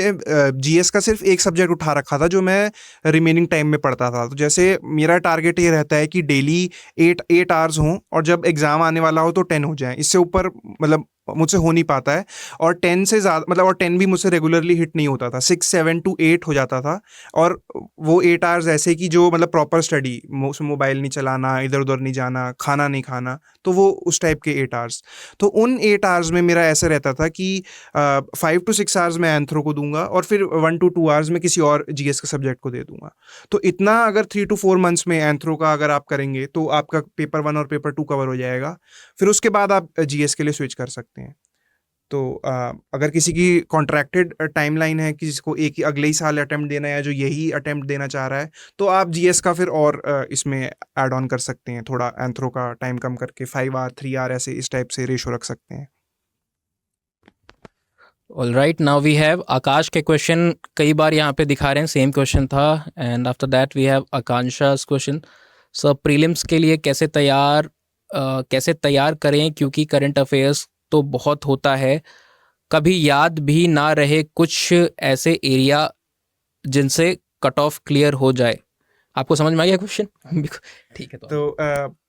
GS का सिर्फ एक सब्जेक्ट उठा रखा था जो मैं रिमेनिंग टाइम में पढ़ता था. तो जैसे मेरा टारगेट ये रहता है कि डेली 8 आवर्स हों, और जब एग्ज़ाम आने वाला हो तो 10 हो जाएं. इससे ऊपर मतलब मुझसे हो नहीं पाता है. और 10 से ज़्यादा मतलब, और 10 भी मुझसे रेगुलरली हिट नहीं होता था. 6, 7 to 8 हो जाता था. और वो 8 आवर्स ऐसे कि जो मतलब प्रॉपर स्टडी, मोबाइल नहीं चलाना, इधर उधर नहीं जाना, खाना नहीं खाना, तो वो उस टाइप के 8 आवर्स. तो उन 8 आवर्स में मेरा ऐसा रहता था कि 5 to 6 आवर्स मैं एंथ्रो को दूंगा, और फिर 1 to 2 आवर्स में किसी और GS के सब्जेक्ट को दे दूंगा. तो इतना अगर 3 to 4 मंथ्स में एंथ्रो का अगर आप करेंगे तो आपका पेपर 1 और पेपर 2 कवर हो जाएगा. फिर उसके बाद आप GS के लिए स्विच कर सकते हैं. तो अगर किसी की कॉन्ट्रैक्टेड टाइमलाइन है, किसी को एक ही अगले ही साल अटेम्प्ट देना है, जो यही अटेम्प्ट देना चाह रहा है, तो आप GS का फिर और इसमें ऐड ऑन कर सकते हैं. थोड़ा एंथ्रो का टाइम कम करके 5 आवर 3 आवर ऐसे इस टाइप से रेशो रख सकते हैं. All right, now we have Aakash के क्वेश्चन. कई बार यहाँ पे दिखा रहे हैं सेम क्वेश्चन था. And after that we have Akanksha's question. Sir prelims के लिए कैसे तैयार करें, क्योंकि करंट अफेयर्स तो बहुत होता है, कभी याद भी ना रहे कुछ ऐसे एरिया जिनसे कट ऑफ क्लियर हो जाए. आपको समझ में आ गया क्वेश्चन? ठीक है. तो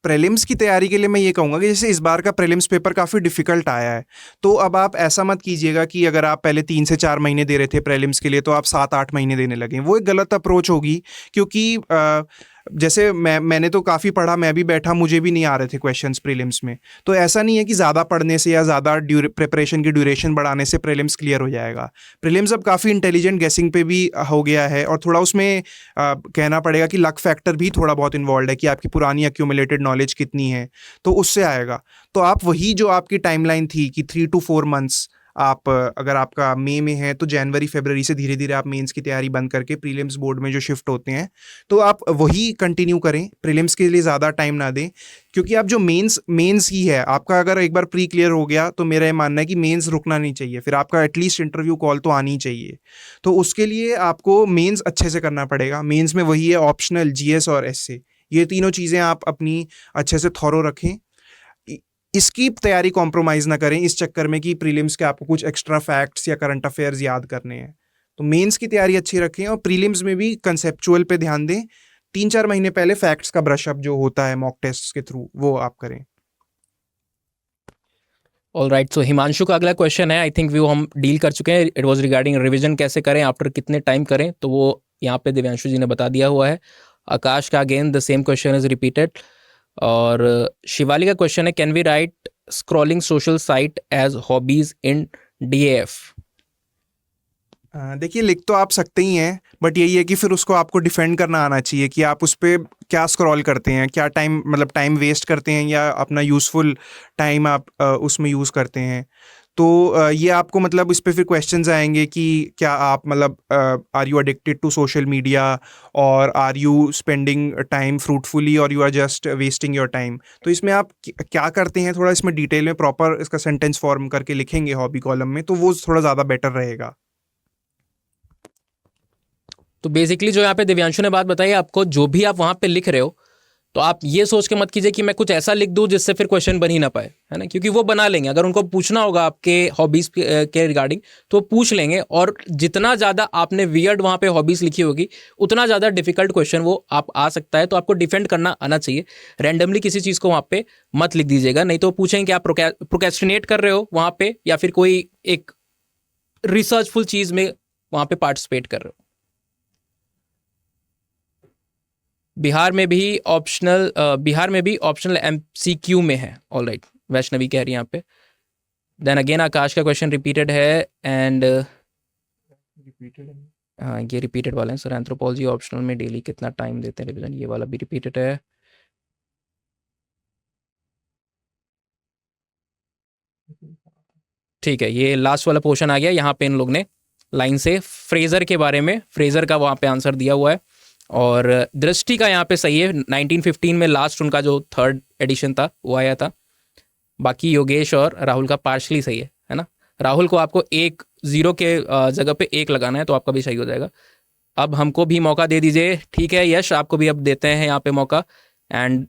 प्रीलिम्स की तैयारी के लिए मैं ये कहूँगा कि जैसे इस बार का प्रीलिम्स पेपर काफ़ी डिफिकल्ट आया है, तो अब आप ऐसा मत कीजिएगा कि अगर आप पहले 3 से 4 महीने दे रहे थे प्रीलिम्स के लिए, तो आप 7-8 महीने देने लगे. वो एक गलत अप्रोच होगी, क्योंकि जैसे मैंने तो काफ़ी पढ़ा, मैं भी बैठा, मुझे भी नहीं आ रहे थे क्वेश्चंस प्रीलिम्स में। तो ऐसा नहीं है कि ज़्यादा पढ़ने से या ज़्यादा प्रिपरेशन की ड्यूरेशन बढ़ाने से प्रीलिम्स क्लियर हो जाएगा। प्रीलिम्स अब काफ़ी इंटेलिजेंट गेसिंग पे भी हो गया है, और थोड़ा उसमें कहना पड़ेगा कि लक फैक्टर भी थोड़ा बहुत इन्वॉल्व है कि आपकी पुरानी एक्यूमुलेटेड नॉलेज कितनी है, तो उससे आएगा। तो आप वही जो आपकी टाइमलाइन थी कि 3 to 4 मंथ्स, आप अगर आपका मई में है तो जनवरी फरवरी से धीरे धीरे आप मेंस की तैयारी बंद करके प्रीलिम्स बोर्ड में जो शिफ्ट होते हैं, तो आप वही कंटिन्यू करें, प्रीलिम्स के लिए ज़्यादा टाइम ना दें। क्योंकि आप जो मेंस ही है आपका, अगर एक बार प्री क्लियर हो गया तो मेरा ये मानना है कि मेंस रुकना नहीं चाहिए, फिर आपका एटलीस्ट इंटरव्यू कॉल तो आनी चाहिए। तो उसके लिए आपको मेंस अच्छे से करना पड़ेगा। मेंस में वही है ऑप्शनल, जीएस और एसए, ये तीनों चीज़ें आप अपनी अच्छे से थॉरो रखें। इसकी तैयारी कॉम्प्रोमाइज़ ना करें इस चक्कर में कि प्रीलिम्स के आपको कुछ एक्स्ट्रा फैक्ट्स या करंट अफेयर्स याद करने हैं। तो मेंस की तैयारी अच्छी रखें, और प्रीलिम्स में भी कंसेप्चुअल पे ध्यान दें। 3-4 महीने पहले फैक्ट्स का ब्रशअप जो होता है मॉक टेस्ट के थ्रू, वो आप करें। ऑल राइट, सो हिमांशु का अगला क्वेश्चन है, आई थिंक वो हम डील कर चुके हैं। इट वाज रिगार्डिंग रिवीजन कैसे करें, आफ्टर कितने टाइम करें, तो वो यहाँ पे दिव्यांशु जी ने बता दिया हुआ है। आकाश का again the same question is repeated. और शिवाली का क्वेश्चन है, can we write scrolling social site as hobbies in DAF? देखिए, लिख तो आप सकते ही हैं, बट यही है कि फिर उसको आपको डिफेंड करना आना चाहिए कि आप उस पर क्या स्क्रॉल करते हैं, क्या टाइम, मतलब टाइम वेस्ट करते हैं या अपना यूज़फुल टाइम आप उसमें यूज़ करते हैं। तो ये आपको मतलब इस पे फिर क्वेश्चंस आएंगे कि क्या आप मतलब are you addicted to social media, और are you spending time fruitfully, और you are just wasting your time. तो इसमें आप क्या करते हैं, थोड़ा इसमें डिटेल में प्रॉपर इसका सेंटेंस फॉर्म करके लिखेंगे हॉबी कॉलम में, तो वो थोड़ा ज़्यादा बेटर रहेगा। तो बेसिकली जो यहाँ पे दिव्यांशु ने बात बताई, आपको जो भी आप वहाँ पे लिख रहे हो, तो आप ये सोच के मत कीजिए कि मैं कुछ ऐसा लिख दूं जिससे फिर क्वेश्चन बन ही ना पाए, है ना, क्योंकि वो बना लेंगे। अगर उनको पूछना होगा आपके हॉबीज़ के रिगार्डिंग तो वो पूछ लेंगे, और जितना ज़्यादा आपने वियर्ड वहाँ पे हॉबीज़ लिखी होगी उतना ज़्यादा डिफिकल्ट क्वेश्चन वो आप आ सकता है। तो आपको डिफेंड करना आना चाहिए। रैंडमली किसी चीज़ को वहाँ पे मत लिख दीजिएगा, नहीं तो पूछेंगे कि आप प्रोक्रेस्टिनेट कर रहे हो वहाँ पे, या फिर कोई एक रिसर्चफुल चीज़ में वहाँ पे पार्टिसिपेट कर रहे हो। बिहार में भी ऑप्शनल एमसीक्यू में है। ऑल राइट, वैष्णवी कह रही है यहाँ पे। देन अगेन आकाश का क्वेश्चन रिपीटेड है, एंड हाँ ये रिपीटेड वाले हैं सर। एंथ्रोपोलॉजी ऑप्शनल में डेली कितना टाइम देते हैं रिवीजन, ये वाला भी रिपीटेड है। ठीक है, ये लास्ट वाला पोर्शन आ गया। यहाँ पे इन लोग ने लाइन से फ्रेजर के बारे में, फ्रेजर का वहाँ पे आंसर दिया हुआ है, और दृष्टि का यहाँ पे सही है। 1915 में लास्ट उनका जो 3rd एडिशन था वो आया था। बाकी योगेश और राहुल का पार्शली सही है ना। राहुल को आपको 0 के जगह पे 1 लगाना है, तो आपका भी सही हो जाएगा। अब हमको भी मौका दे दीजिए, ठीक है यश, आपको भी अब देते हैं यहाँ पे मौका। And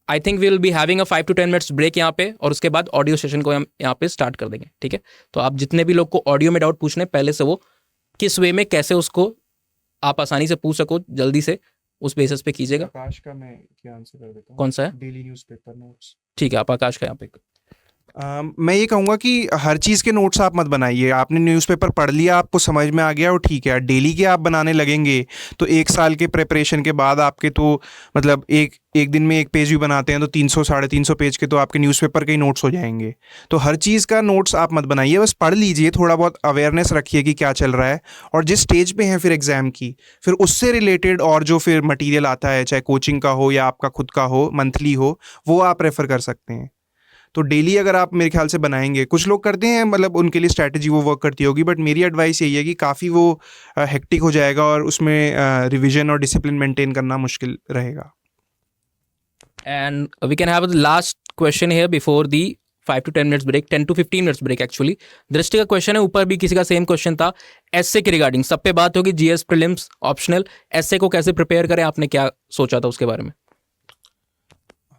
I think we will be having a 5 to 10 minutes break यहाँ पे, और उसके बाद ऑडियो सेशन को हम यहाँ पे स्टार्ट कर देंगे, ठीक है। तो आप जितने भी लोग को ऑडियो में डाउट पूछने, पहले से वो किस वे में कैसे उसको आप आसानी से पूछ सको, जल्दी से उस बेसिस पे कीजिएगा। आकाश का मैं क्या आंसर कर देता हूँ। कौन सा है? Daily newspaper notes. ठीक है, आप आकाश का यहाँ पे। मैं ये कहूँगा कि हर चीज़ के नोट्स आप मत बनाइए। आपने न्यूज़पेपर पढ़ लिया, आपको समझ में आ गया, और ठीक है। डेली के आप बनाने लगेंगे तो 1 साल के प्रिपरेशन के बाद आपके तो मतलब एक दिन में 1 पेज भी बनाते हैं तो 300 350 पेज के तो आपके न्यूज़पेपर के ही नोट्स हो जाएंगे। तो हर चीज़ का नोट्स आप मत बनाइए, बस पढ़ लीजिए, थोड़ा बहुत अवेयरनेस रखिए कि क्या चल रहा है, और जिस स्टेज पे हैं फिर एग्ज़ाम की, फिर उससे रिलेटेड और जो फिर मटीरियल आता है, चाहे कोचिंग का हो या आपका खुद का हो, मंथली हो, वो आप रेफ़र कर सकते हैं। तो डेली अगर आप मेरे ख्याल से बनाएंगे, कुछ लोग करते हैं, मतलब उनके लिए स्ट्रैटेजी वो वर्क करती होगी, बट मेरी एडवाइस यही है कि काफ़ी वो हेक्टिक हो जाएगा, और उसमें रिवीजन और डिसिप्लिन मेंटेन करना मुश्किल रहेगा। And we can have the last question here before the 5 to 10 minutes break, 10 to 15 minutes break actually. Drishti का क्वेश्चन है, ऊपर भी किसी का सेम क्वेश्चन था एसए के रिगार्डिंग। सब पे बात होगी, जीएस प्रीलिम्स ऑप्शनल, एसए को कैसे प्रिपेयर करें, आपने क्या सोचा था उसके बारे में?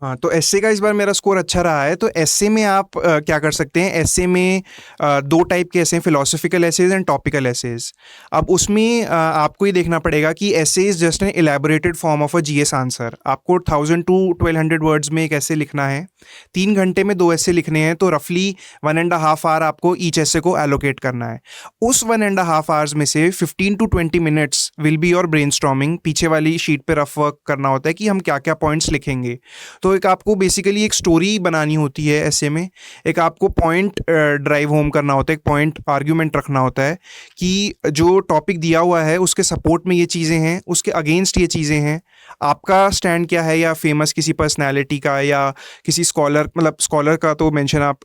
हाँ, तो एसए का इस बार मेरा स्कोर अच्छा रहा है। तो एसए में आप क्या कर सकते हैं, एसए में दो टाइप के एसे हैं, philosophical essays and topical essays. अब उसमें आपको ये देखना पड़ेगा कि essay is just an elaborated form of a GS answer. आपको 1000 to 1200 वर्ड्स में एक ऐसे लिखना है, 3 घंटे में 2 ऐसे लिखने हैं, तो रफली 1.5 आवर आपको ईच ऐसे को एलोकेट करना है। उस 1.5 आवर्स में से 15 to 20 minutes will be your brainstorming. पीछे वाली शीट पे रफ वर्क करना होता है कि हम क्या क्या पॉइंट्स लिखेंगे। तो एक आपको बेसिकली एक स्टोरी बनानी होती है ऐसे में, एक आपको पॉइंट ड्राइव होम करना होता है, एक पॉइंट आर्ग्यूमेंट रखना होता है कि जो टॉपिक दिया हुआ है उसके सपोर्ट में ये चीज़ें हैं, उसके अगेंस्ट ये चीज़ें हैं, आपका स्टैंड क्या है, या फेमस किसी पर्सनैलिटी का या किसी स्कॉलर, मतलब स्कॉलर का तो मेंशन आप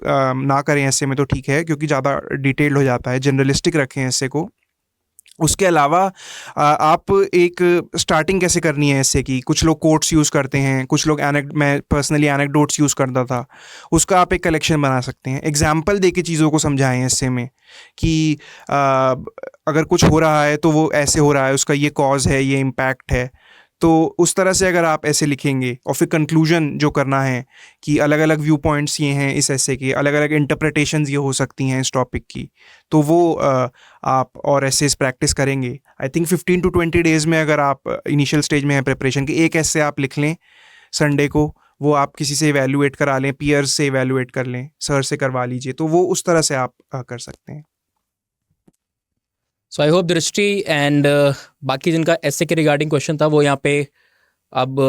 ना करें ऐसे में, तो ठीक है क्योंकि ज़्यादा डिटेल्ड हो जाता है, जनरलिस्टिक रखें ऐसे को। उसके अलावा आप एक स्टार्टिंग कैसे करनी है ऐसे की, कुछ लोग कोट्स यूज़ करते हैं, कुछ लोग मैं पर्सनली एनेक्डोट्स यूज़ करता था, उसका आप एक कलेक्शन बना सकते हैं। एग्जाम्पल दे के चीज़ों को समझाएं ऐसे में कि अगर कुछ हो रहा है तो वो ऐसे हो रहा है, उसका ये कॉज है, ये इम्पैक्ट है। तो उस तरह से अगर आप ऐसे लिखेंगे, और फिर कंक्लूजन जो करना है कि अलग अलग व्यू पॉइंट्स ये हैं इस ऐसे के, अलग अलग इंटरप्रिटेशंस ये हो सकती हैं इस टॉपिक की, तो वो आप और ऐसे प्रैक्टिस करेंगे। आई थिंक 15 to 20 डेज़ में अगर आप इनिशियल स्टेज में हैं प्रिपरेशन के, एक ऐसे आप लिख लें संडे को, वो आप किसी से इवैल्यूएट करा लें, पीयर्स से इवैल्यूएट कर लें, सर से करवा लीजिए, तो वो उस तरह से आप कर सकते हैं। सो आई होप दृष्टि एंड बाकी जिनका एसए के रिगार्डिंग क्वेश्चन था वो यहाँ पे अब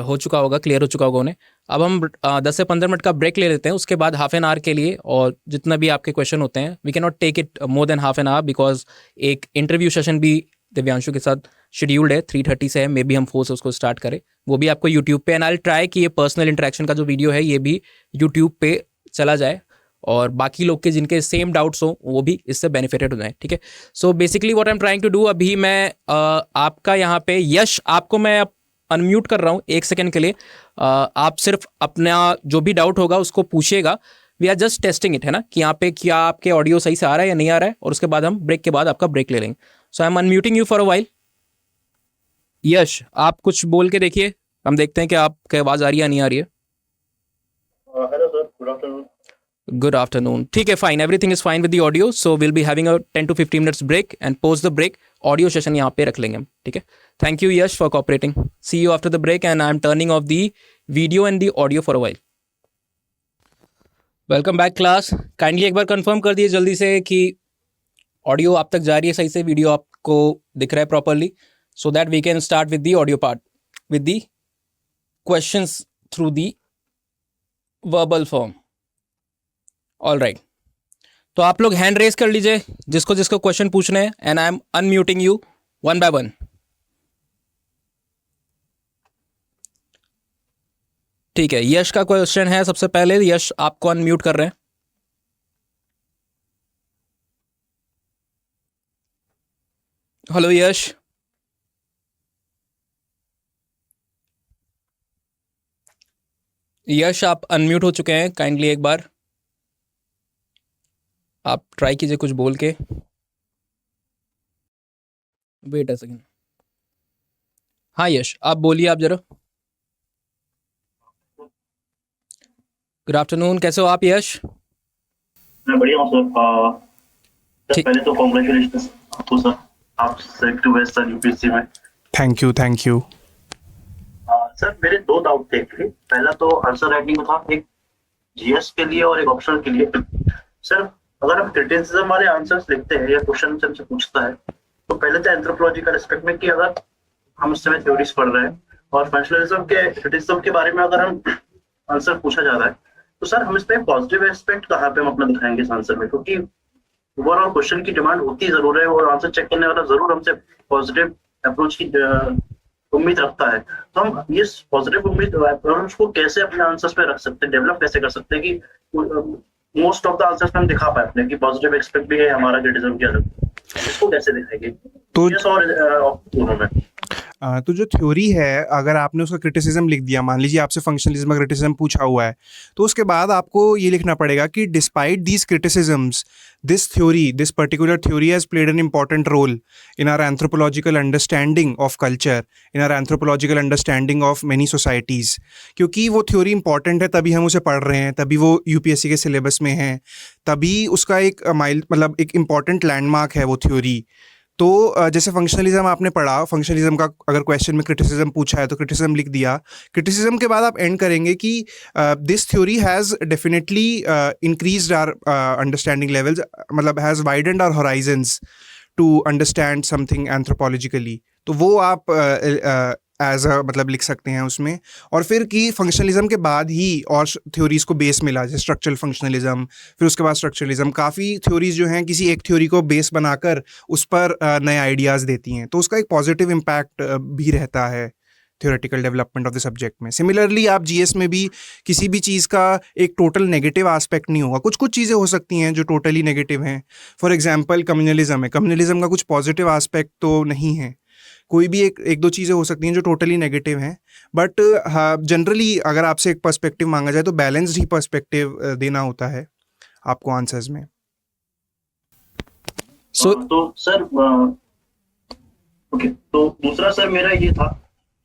हो चुका होगा, क्लियर हो चुका होगा उन्हें। अब हम 10 से 15 मिनट का ब्रेक ले लेते हैं, उसके बाद हाफ एन आवर के लिए, और जितना भी आपके क्वेश्चन होते हैं we can not take it more than half an hour, because एक इंटरव्यू सेशन भी दिव्यांशु के साथ शेड्यूल्ड है 3:30 से है, मे बी हम 4 से उसको स्टार्ट करें, वो भी आपको यूट्यूब पे। एंड आई विल ट्राई कि ये पर्सनल इंटरेक्शन का जो वीडियो है ये भी यूट्यूब पे चला जाए, और बाकी लोग के जिनके सेम डाउट्स हो वो भी इससे बेनिफिटेड हो जाए, ठीक है। So basically what I am trying to do, अभी मैं आपका यहाँ पे यश, आपको मैं अनम्यूट कर रहा हूँ 1 सेकेंड के लिए। आप सिर्फ अपना जो भी डाउट होगा उसको पूछिएगा, we are just testing it, है ना, कि यहाँ पे क्या आपके ऑडियो सही से आ रहा है या नहीं आ रहा है, और उसके बाद हम ब्रेक के बाद आपका ब्रेक ले लेंगे। So I am unmuting you for a while. Yash, आप कुछ बोल के देखिए, हम देखते हैं कि आपकी आवाज़ आ रही है या नहीं आ रही है। Hello sir, good afternoon. Good afternoon. ठीक है, fine. Everything is fine with the audio. So we'll be having a 10 to 15 minutes break, and post the break audio session यहाँ पे रख लेंगे हम, ठीक है। Thank you Yash for cooperating. See you after the break, and I'm turning off the video and the audio for a while. Welcome back class. Kindly एक बार confirm कर दिए जल्दी से कि ऑडियो आप तक जा रही है सही से, वीडियो आपको दिख रहा है properly, so that we can start with the audio part, with the questions through the verbal form. All right, तो आप लोग हैंड रेज कर लीजिए जिसको जिसको क्वेश्चन पूछने हैं, and I am unmuting you 1 by 1। ठीक है, यश का क्वेश्चन है सबसे पहले। यश, आपको अनम्यूट कर रहे हैं। हेलो यश। यश, आप अनम्यूट हो चुके हैं, काइंडली एक बार आप ट्राई कीजिए कुछ बोल के। Wait a second. हाँ यश, आप बोलिए, आप जरा। गुड आफ्टरनून, कैसे हो आप यश? मैं बढ़िया हूँ सर। ठीक। पहले तो कॉन्ग्रेचुलेशन आपको सर, आप सेलेक्ट हुए सर यूपीएससी में। Thank you, thank you. Sir मेरे 2 डाउट थे actually। पहला तो आंसर राइटिंग में था, एक जीएस के लिए और एक ऑप्शनल के लिए। सर अगर हम क्रिटिसिज्म वाले आंसर्स लिखते हैं या क्वेश्चन हमसे पूछता है, तो पहले तो एंथ्रोपोलॉजिकल एस्पेक्ट में कि अगर हम इस समय थ्योरीज पढ़ रहे हैं और फंक्शनलिज्म के क्रिटिसिज्म के बारे में अगर हम आंसर पूछा जा रहा है, तो सर हम इस पे पॉजिटिव एस्पेक्ट कहाँ पे हम अपना दिखाएंगे इस आंसर में, क्योंकि ओवरऑल क्वेश्चन की डिमांड होती जरूर है और आंसर चेक करने वाला जरूर हमसे पॉजिटिव अप्रोच की उम्मीद रखता है। तो हम ये पॉजिटिव उम्मीद अप्रोच को कैसे अपने आंसर्स पे रख सकते हैं, डेवलप कैसे कर सकते हैं कि मोस्ट ऑफ द आंसर्स में हम दिखा पाए अपने कि पॉजिटिव एक्सपेक्ट भी है हमारा क्रिटिसिज्म किया जाता है, इसको कैसे दिखाएंगे? तो यस और दोनों में। तो जो थ्योरी है, अगर आपने उसका क्रिटिसिज्म लिख दिया, मान लीजिए आपसे फंक्शनलिज्म का क्रिटिसिज्म पूछा हुआ है, तो उसके बाद आपको ये लिखना पड़ेगा कि despite these criticisms, this particular theory has played an important role in our anthropological understanding of culture, in our anthropological understanding of many societies. क्योंकि वो थ्योरी इंपॉर्टेंट है, तभी हम उसे पढ़ रहे हैं, तभी वो यूपीएससी के सिलेबस में है, तभी उसका एक मतलब एक इम्पॉर्टेंट लैंडमार्क है वो थ्योरी। तो जैसे फंक्शनलिज्म आपने पढ़ा, फंक्शनलिज्म का अगर क्वेश्चन में क्रिटिसिज्म पूछा है तो क्रिटिसिज्म लिख दिया। क्रिटिसिज्म के बाद आप एंड करेंगे कि this theory has definitely increased our understanding levels, मतलब has widened our horizons to understand something anthropologically. तो वो आप एज अ मतलब लिख सकते हैं उसमें। और फिर कि फंक्शनलिज्म के बाद ही और थ्योरीज़ को बेस मिला, जैसे स्ट्रक्चरल फंक्शनलिज्म, फिर उसके बाद स्ट्रक्चरलिज्म, काफ़ी थ्योरीज़ जो हैं किसी एक थ्योरी को बेस बनाकर उस पर नए आइडियाज़ देती हैं। तो उसका एक पॉजिटिव इम्पैक्ट भी रहता है theoretical development of the subject में। सिमिलरली आप जीएस में भी किसी भी चीज़ का एक टोटल नेगेटिव आस्पेक्ट नहीं होगा, कुछ कुछ चीज़ें हो सकती हैं जो टोटली नेगेटिव हैं। फॉर एग्जांपल कम्युनलिज्म है, कम्युनलिज्म का कुछ पॉजिटिव आस्पेक्ट तो नहीं है, कोई भी एक दो चीज़ें हो सकती हैं जो टोटली नेगेटिव हैं। बट हाँ, जनरली अगर आपसे एक पर्सपेक्टिव मांगा जाए तो बैलेंस्ड ही पर्सपेक्टिव देना होता है आपको आंसर्स में। तो सर ओके, तो दूसरा सर मेरा ये था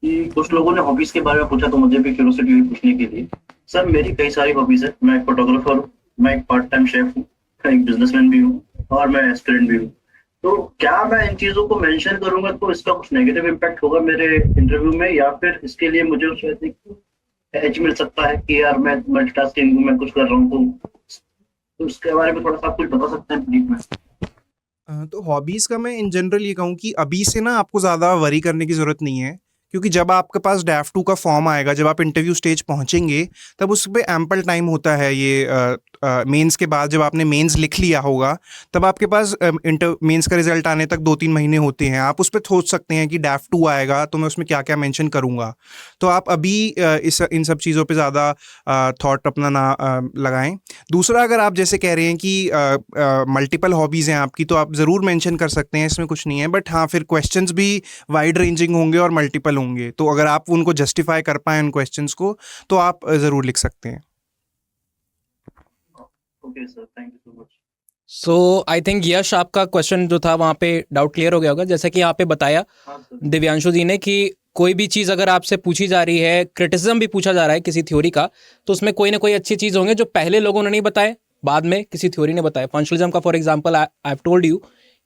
कि कुछ लोगों ने हॉबीज के बारे में पूछा, तो मुझे भी क्यूरियोसिटी हुई पूछने के लिए। सर मेरी कई सारी हॉबीज है, मैं एक फोटोग्राफर हूँ, मैं एक पार्ट टाइम शेफ हूँ, मैं एक बिजनेसमैन भी हूँ और मैं एस्पिरेंट भी हूँ। तो क्या मैं इन चीजों को मेंशन करूंगा तो इसका कुछ नेगेटिव इम्पैक्ट होगा मेरे इंटरव्यू में, या फिर इसके लिए मुझे उसमें एज मिल सकता है कि यार मैं मल्टीटास्किंग हूँ, मैं कुछ कर रहा हूँ? तो उसके बारे में थोड़ा सा आप कुछ बता सकते हैं ब्रीफ में? तो हॉबीज़ का मैं इन जनरल ये कहूँ कि अभी से ना आपको ज़्यादा वरी करने की ज़रूरत नहीं है, क्योंकि जब आपके पास DAF 2 का फॉर्म आएगा, जब आप इंटरव्यू स्टेज पहुंचेंगे, तब उस पर एम्पल टाइम होता है। ये मेंस के बाद जब आपने मेंस लिख लिया होगा, तब आपके पास मेंस का रिजल्ट आने तक 2-3 महीने होते हैं। आप उस पर सोच सकते हैं कि DAF 2 आएगा तो मैं उसमें क्या क्या मेंशन करूँगा। तो आप अभी इन सब चीज़ों पे ज़्यादा थॉट अपना ना लगाएं। दूसरा, अगर आप जैसे कह रहे हैं कि मल्टीपल हॉबीज़ हैं आपकी, तो आप ज़रूर मेंशन कर सकते हैं, इसमें कुछ नहीं है। बट हाँ, फिर क्वेश्चंस भी वाइड रेंजिंग होंगे और मल्टीपल होंगे, तो अगर आप उनको जस्टिफाई कर पाएं उन क्वेश्चंस को, तो आप ज़रूर लिख सकते हैं। Okay sir, thank you so much. So I think Yash, आपका क्वेश्चन जो था वहाँ पे डाउट क्लियर हो गया होगा। जैसे कि यहाँ पे बताया हाँ सर। दिव्यांशु जी ने कि कोई भी चीज़ अगर आपसे पूछी जा रही है, क्रिटिसिज्म भी पूछा जा रहा है किसी थ्योरी का, तो उसमें कोई ना कोई अच्छी चीज़ होंगे जो पहले लोगों ने नहीं बताए, बाद में किसी थ्योरी ने बताया। फंक्शनलिज्म का for example I have told you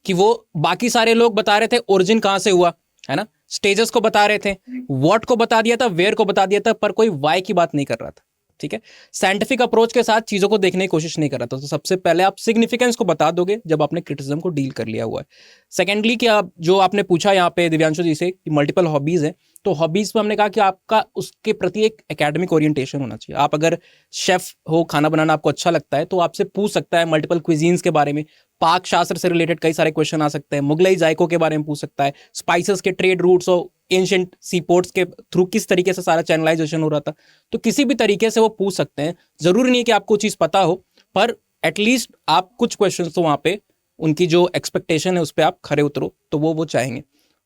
कि वो बाकी सारे लोग बता रहे थे ओरिजिन कहाँ से हुआ, है ना, स्टेजेस को बता रहे थे, व्हाट को बता दिया था, वेयर को बता दिया था, पर कोई वाई की बात नहीं कर रहा था। ठीक है, साइंटिफिक अप्रोच के साथ चीज़ों को देखने की कोशिश नहीं कर रहा था। तो सबसे पहले आप सिग्निफिकेंस को बता दोगे जब आपने क्रिटिसिज्म को डील कर लिया हुआ है। सेकेंडली, कि आप जो आपने पूछा यहाँ पे दिव्यांशु जी से कि मल्टीपल हॉबीज़ हैं, तो हॉबीज़ में हमने कहा कि आपका उसके प्रति एक एकेडमिक ओरिएंटेशन होना चाहिए। आप अगर शेफ़ हो, खाना बनाना आपको अच्छा लगता है, तो आपसे पूछ सकता है मल्टीपल क्विजीन्स के बारे में, पाक शास्त्र से रिलेटेड कई सारे क्वेश्चन आ सकते हैं, मुगलई जायकों के बारे में पूछ सकता है, स्पाइसेस के ट्रेड रूट्स और एंशिएंट सी पोर्ट्स के थ्रू किस तरीके से सारा चैनलाइजेशन हो रहा था। तो किसी भी तरीके से वो पूछ सकते हैं। ज़रूरी नहीं है कि आपको चीज़ पता हो, पर एटलीस्ट आप कुछ क्वेश्चन तो वहाँ पे उनकी जो एक्सपेक्टेशन है उस पर आप खरे उतरो, तो वो चाहेंगे।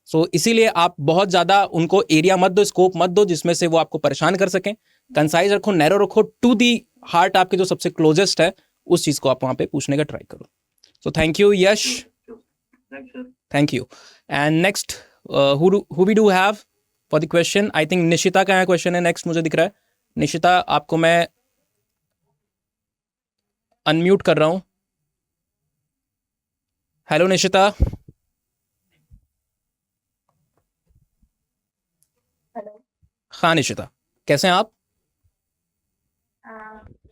सो इसीलिए आप बहुत ज़्यादा उनको एरिया मत दो, स्कोप मत दो जिसमें से वो आपको परेशान कर सकें। कंसाइज रखो, नैरो रखो, टू दी हार्ट आपके जो सबसे क्लोजेस्ट है उस चीज़ को आप वहाँ पे पूछने का ट्राई करो। So thank you Yash, thank you. And next who we do have for the question? I think Nishita का क्वेश्चन है नेक्स्ट, मुझे दिख रहा है। निशिता, आपको मैं अनम्यूट कर रहा हूं। हेलो निशिता। हेलो। हाँ निशिता, कैसे हैं आप?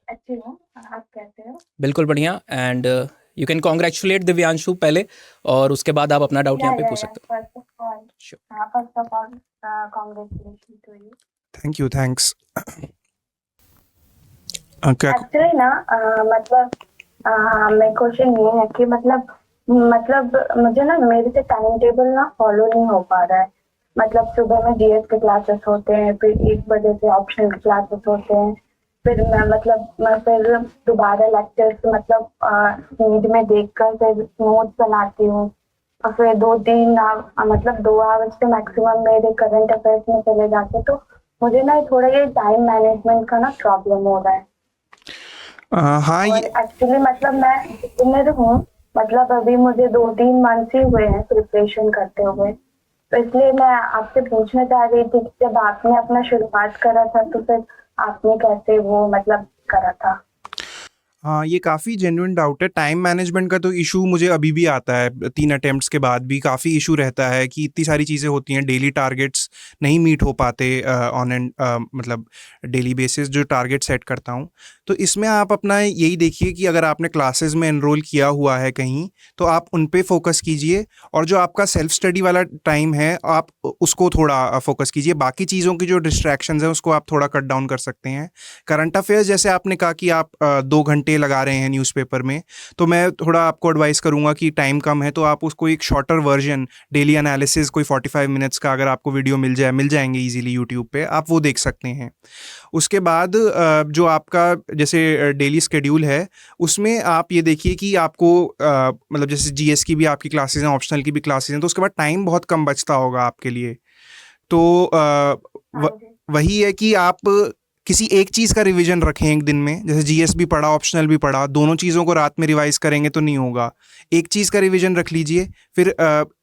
अच्छी हूँ, आप कैसे हो? बिल्कुल बढ़िया। And you can congratulate Divyanshu पहले, और उसके बाद आप अपना डाउट यहाँ पे पूछ सकते हो। First of all congratulation to you. Thank you, thanks. Actually ना मतलब मेरा क्वेश्चन ये है कि मतलब मुझे ना मेरे से टाइम टेबल ना फॉलो नहीं हो पा रहा है। मतलब सुबह में जीएस के क्लासेस होते हैं, फिर 1 बजे से ऑप्शनल के क्लासेस होते हैं, फिर मैं फिर दोबारा लेक्चर्स मतलब नीड में देखकर फिर नोट्स बनाती हूँ, और फिर 2-3 मतलब 2 आवर्स से मैक्सिमम मेरे करंट अफेयर्स में चले जाते, तो मुझे ना थोड़ा ये टाइम मैनेजमेंट का ना प्रॉब्लम हो रहा है। हाँ और ये एक्चुअली मतलब मैं बिगिनर हूँ, मतलब अभी मुझे 2-3 मंथ्स ही हुए हैं प्रिपरेशन करते हुए, तो इसलिए मैं आपसे पूछना चाह रही थी कि जब आपने अपना शुरुआत करा था तो फिर आपने कैसे वो मतलब करा था। हाँ, ये काफ़ी जेन्युइन डाउट है। टाइम मैनेजमेंट का तो इशू मुझे अभी भी आता है, 3 अटेम्प्ट्स के बाद भी काफ़ी इशू रहता है कि इतनी सारी चीज़ें होती हैं, डेली टारगेट्स नहीं मीट हो पाते ऑन एंड मतलब डेली बेसिस जो टारगेट सेट करता हूँ। तो इसमें आप अपना यही देखिए कि अगर आपने क्लासेस में एनरोल किया हुआ है कहीं, तो आप उन पे फोकस कीजिए, और जो आपका सेल्फ स्टडी वाला टाइम है आप उसको थोड़ा फोकस कीजिए। बाकी चीज़ों की जो डिस्ट्रैक्शंस हैं उसको आप थोड़ा कट डाउन कर सकते हैं। करंट अफेयर्स जैसे आपने कहा कि आप 2 घंटे लगा रहे हैं न्यूज़पेपर में, तो मैं थोड़ा आपको एडवाइस करूंगा कि टाइम कम है तो आप उसको एक शॉर्टर वर्जन, डेली एनालिसिस कोई 45 मिनट्स का अगर आपको वीडियो मिल जाएंगे इजीली यूट्यूब पे, आप वो देख सकते हैं। उसके बाद जो आपका जैसे डेली शेड्यूल है उसमें आप ये देखिए कि आपको मतलब जैसे जीएस की भी आपकी क्लासेस हैं, ऑप्शनल की भी क्लासेस हैं, तो उसके बाद टाइम बहुत कम बचता होगा आपके लिए। तो हाँ जी। वही है कि आप किसी एक चीज़ का रिवीजन रखें एक दिन में, जैसे जीएस भी पढ़ा ऑप्शनल भी पढ़ा, दोनों चीज़ों को रात में रिवाइज करेंगे तो नहीं होगा। एक चीज़ का रिवीजन रख लीजिए, फिर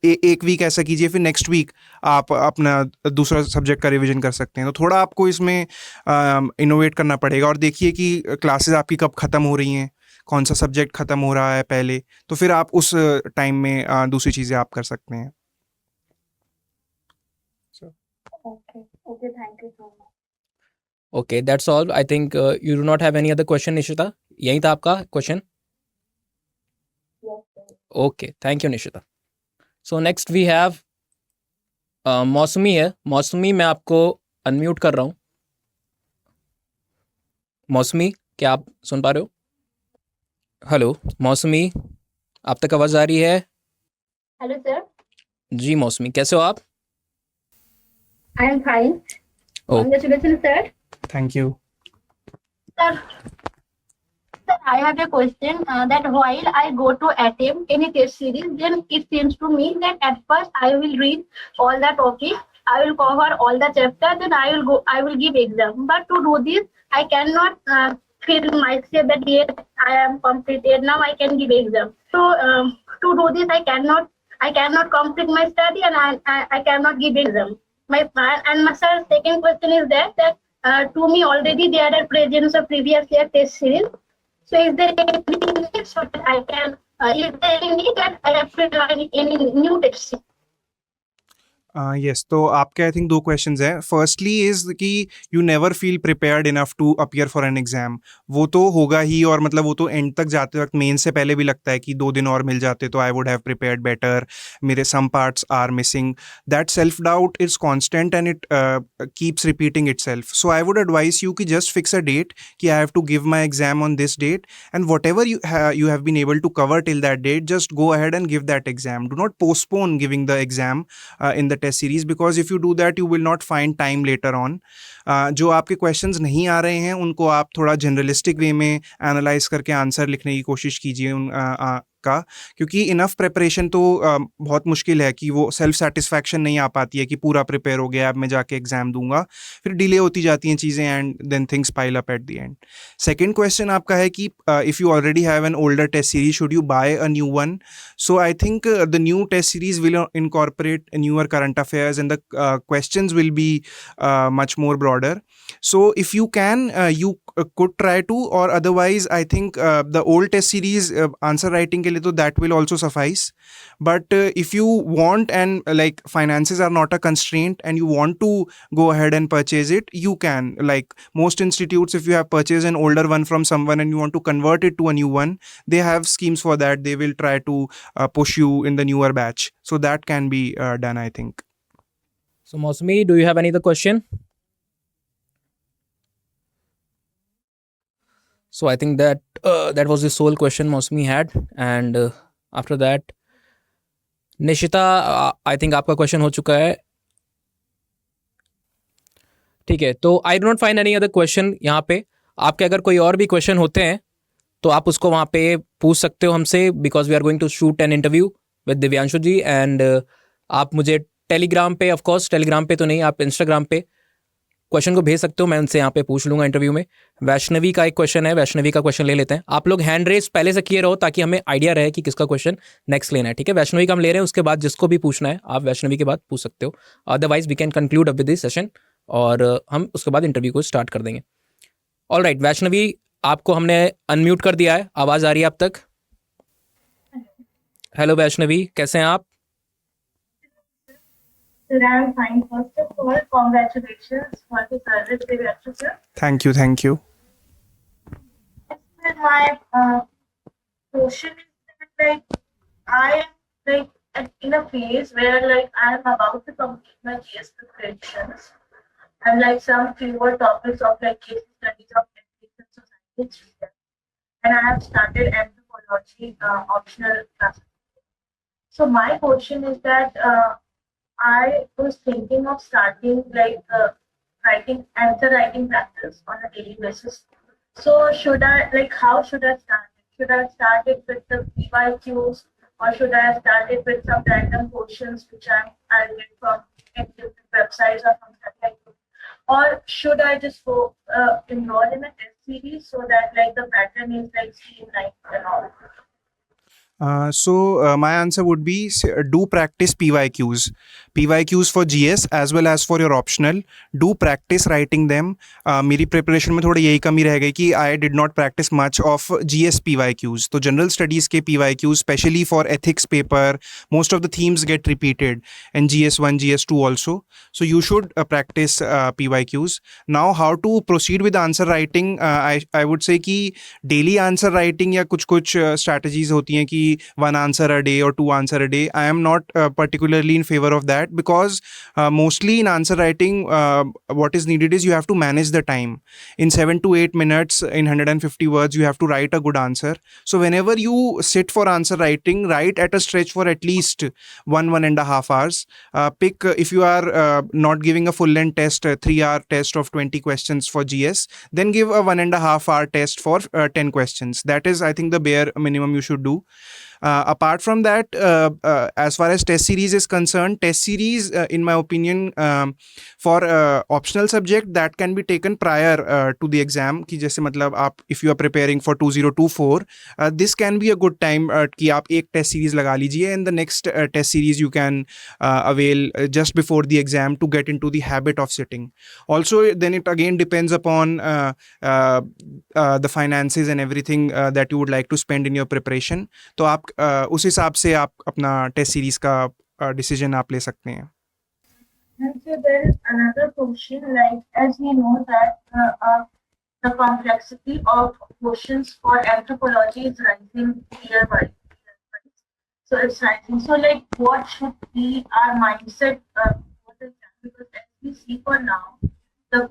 एक वीक ऐसा कीजिए, फिर नेक्स्ट वीक आप अपना दूसरा सब्जेक्ट का रिवीजन कर सकते हैं। तो थोड़ा आपको इसमें इनोवेट करना पड़ेगा, और देखिए कि क्लासेस आपकी कब ख़त्म हो रही हैं, कौन सा सब्जेक्ट ख़त्म हो रहा है पहले, तो फिर आप उस टाइम में दूसरी चीज़ें आप कर सकते हैं। Okay okay, thank you so much. Okay, that's all. I think you do not have any other question Nishita, यही था आपका question? Yes sir. Okay, thank you Nishita. So next we have Mousumi है। मौसमी, मैं आपको अनम्यूट कर रहा हूँ। मौसमी, क्या आप सुन पा रहे हो? हेलो मौसमी, आप तक आवाज़ आ रही है? Hello sir. जी मौसमी, कैसे हो आप? I am fine. Oh. Congratulations, sir. Thank you. Sir, I have a question that while I go to attempt any test series, then it seems to me that at first I will read all the topics, I will cover all the chapters, then I will give exam. But to do this, I cannot feel myself that yes, I am completed. Now I can give exam. So to do this, I cannot complete my study, and I cannot give exam. My sir, second question is that to me already there are presence of previous year test series. So is there any need so that I can, is there any need that I have to join any new test? Yes, तो आपके आई थिंक 2 क्वेश्चंस हैं। फर्स्टली इज़ कि you never feel prepared enough to appear for an exam. वो तो होगा ही, और मतलब वो तो एंड तक जाते वक्त मेन से पहले भी लगता है कि 2 दिन और मिल जाते तो I would have prepared better, मेरे some parts are missing. That self doubt is constant and it keeps repeating itself. So I would advise you कि जस्ट फिक्स अ डेट कि I have to give my exam on this date, and whatever you have been able to cover till that date, just go ahead and give that exam. Do not postpone giving the exam in the test series, because if you do that you will not find time later on. जो आपके क्वेश्चंस नहीं आ रहे हैं उनको आप थोड़ा जनरलिस्टिक वे में एनालाइज करके आंसर लिखने की कोशिश कीजिए का, क्योंकि इनफ प्रिपरेशन तो बहुत मुश्किल है कि वो सेल्फ सेटिस्फैक्शन नहीं आ पाती है कि पूरा प्रिपेयर हो गया, अब मैं जाके एग्जाम दूंगा, फिर डिले होती जाती हैं चीज़ें, and then things pile up at the end. Second question आपका है कि if you already have an older test series, should you buy a new one? So I think the new test series will incorporate newer current affairs, and the questions will be much more broader. So if you can, you could try to, or otherwise I think the old test series answer writing ke liye to that will also suffice. But if you want, and like finances are not a constraint, and you want to go ahead and purchase it, you can. Like most institutes, if you have purchased an older one from someone and you want to convert it to a new one, they have schemes for that. They will try to push you in the newer batch, so that can be done, I think. So Mosmi, do you have any other question? So I think that was the sole question Mosmi had, and after that Nishita, I think आपका क्वेश्चन हो चुका है। ठीक है, तो I do not find any other question यहाँ पे। आपके अगर कोई और भी क्वेश्चन होते हैं तो आप उसको वहाँ पे पूछ सकते हो हमसे, because we are going to shoot an interview with Divyanshu ji and आप मुझे टेलीग्राम पे, ऑफ कोर्स टेलीग्राम पे तो नहीं, आप इंस्टाग्राम पे क्वेश्चन को भेज सकते हो, मैं उनसे यहाँ पे पूछ लूँगा इंटरव्यू में। वैष्णवी का एक क्वेश्चन है, वैष्णवी का क्वेश्चन ले लेते हैं। आप लोग हैंड रेस पहले से किए रहो ताकि हमें आइडिया रहे कि किसका क्वेश्चन नेक्स्ट लेना है, ठीक है। वैष्णवी का हम ले रहे हैं, उसके बाद जिसको भी पूछना है आप वैष्णवी के बाद पूछ सकते हो, otherwise we can conclude up with this session और हम उसके बाद इंटरव्यू को स्टार्ट कर देंगे। ऑल राइट वैष्णवी, आपको हमने अनम्यूट कर दिया है, आवाज़ आ रही है आप तक? हेलो वैष्णवी, कैसे हैं आप? Sir, I'm fine. First of all, congratulations for the service, Divyanshu sir. Thank you, thank you. Sir, my question is that, like, I am in a phase where I am about to complete my GS preparations and some fewer topics of case studies of education society, and I have started anthropology optional classes. So my question is that I was thinking of starting answer writing practice on a daily basis. So should I how should I start it? Should I start it with the PYQs or should I start it with some random questions which I'll get from different websites or something like that? Or should I just go enroll in a test series so that the pattern is streamlined and all? So my answer would be do practice PYQs. PYQs for GS as well as for your optional. Do practice writing them. मेरी preparation में थोड़ा यही कमी रह गई कि I did not practice much of GS PYQs. तो general studies के PYQs, especially for ethics paper, most of the themes get repeated in GS1, GS2 also. So you should practice PYQs. Now how to proceed with answer writing? I would say कि daily answer writing या कुछ strategies होती हैं कि one answer a day or two answer a day. I am not particularly in favor of that because mostly in answer writing what is needed is you have to manage the time. In 7 to 8 minutes in 150 words you have to write a good answer. So whenever you sit for answer writing, write at a stretch for at least 1.5 hours. Pick if you are not giving a full length test, a 3-hour test of 20 questions for GS, then give a 1.5 hour test for 10 questions. That is, I think, the bare minimum you should do. Apart from that, as far as test series is concerned, test series, in my opinion, for optional subject that can be taken prior to the exam. कि जैसे मतलब आप if you are preparing for 2024, this can be a good time कि आप एक test series लगा लीजिए and the next test series you can avail just before the exam to get into the habit of sitting. Also, then it again depends upon the finances and everything that you would like to spend in your preparation. तो आप उस हिसाब से आप अपना टेस्ट सीरीज का डिसीजन आप ले सकते हैं. And so there is another question, as we know that the complexity of questions for anthropology is rising year by year. So it's rising. So what should be our mindset for the exam? Because as we see for now, the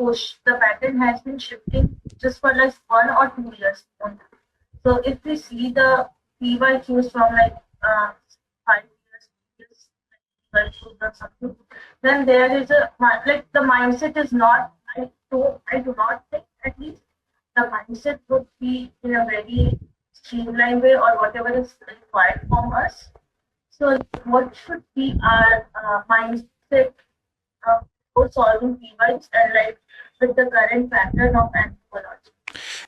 pattern has been shifting just for 1 or 2 years only. So if we see the PYQs from 5 years, or something, then there is the mindset is not. I do not think at least the mindset would be in a very streamlined way or whatever is required from us. So what should be our mindset for solving PYQs and with the current pattern of anthropology?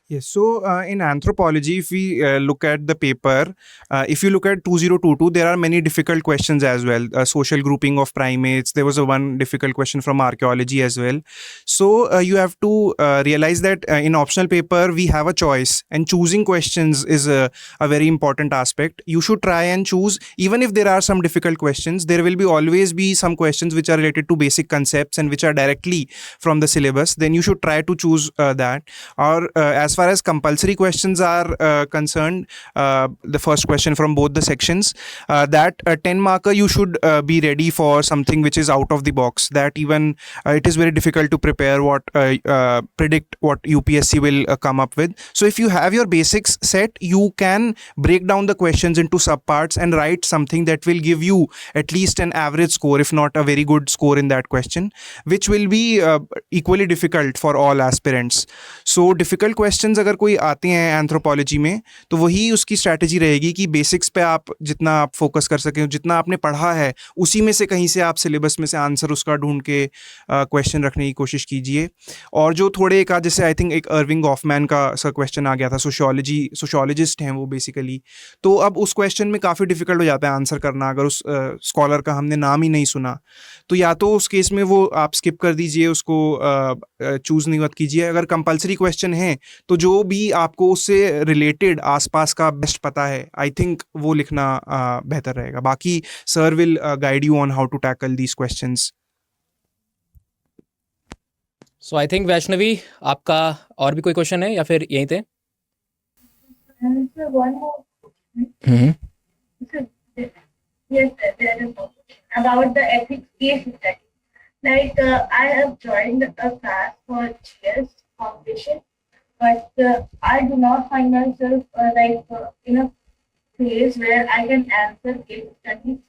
Yes, so in anthropology, if we look at the paper, if you look at 2022, there are many difficult questions as well. Social grouping of primates. There was one difficult question from archaeology as well. So you have to realize that in optional paper, we have a choice and choosing questions is a very important aspect. You should try and choose, even if there are some difficult questions, there will always be some questions which are related to basic concepts and which are directly from the syllabus. Then you should try to choose that. Or as far as compulsory questions are concerned, the first question from both the sections, that 10 marker you should be ready for something which is out of the box, that even it is very difficult to prepare predict what UPSC will come up with. So if you have your basics set, you can break down the questions into subparts and write something that will give you at least an average score, if not a very good score in that question, which will be equally difficult for all aspirants. So difficult questions questions अगर कोई आते हैं एंथ्रोपोलॉजी में तो वही उसकी स्ट्रैटेजी रहेगी कि बेसिक्स पे आप जितना आप फोकस कर सकें, जितना आपने पढ़ा है उसी में से कहीं से आप सिलेबस में से आंसर उसका ढूंढ के क्वेश्चन रखने की कोशिश कीजिए। और जो थोड़े एक जैसे आई थिंक एक अर्विंग गॉफमैन का सर क्वेश्चन आ गया था, सोशियोलॉजिस्ट हैं वो बेसिकली, तो अब उस क्वेश्चन में काफ़ी डिफिकल्ट हो जाता है आंसर करना अगर उस स्कॉलर का हमने नाम ही नहीं सुना। तो या तो उस केस में वो आप स्किप कर दीजिए, उसको चूज़ नहीं मत कीजिए। अगर कंपलसरी क्वेश्चन है तो जो भी आपको उससे रिलेटेड आसपास का बेस्ट पता है, आई थिंक वो लिखना बेहतर रहेगा। बाकी sir will guide you on how to tackle these questions. So I think Vaishnavi, आपका और भी कोई क्वेश्चन है या फिर यहीं थे? Sir, one more Sir, yes, sir, there is one about the ethics case study. Like, I have joined a class for GS competition, but I do not find myself in a place where I can answer case studies.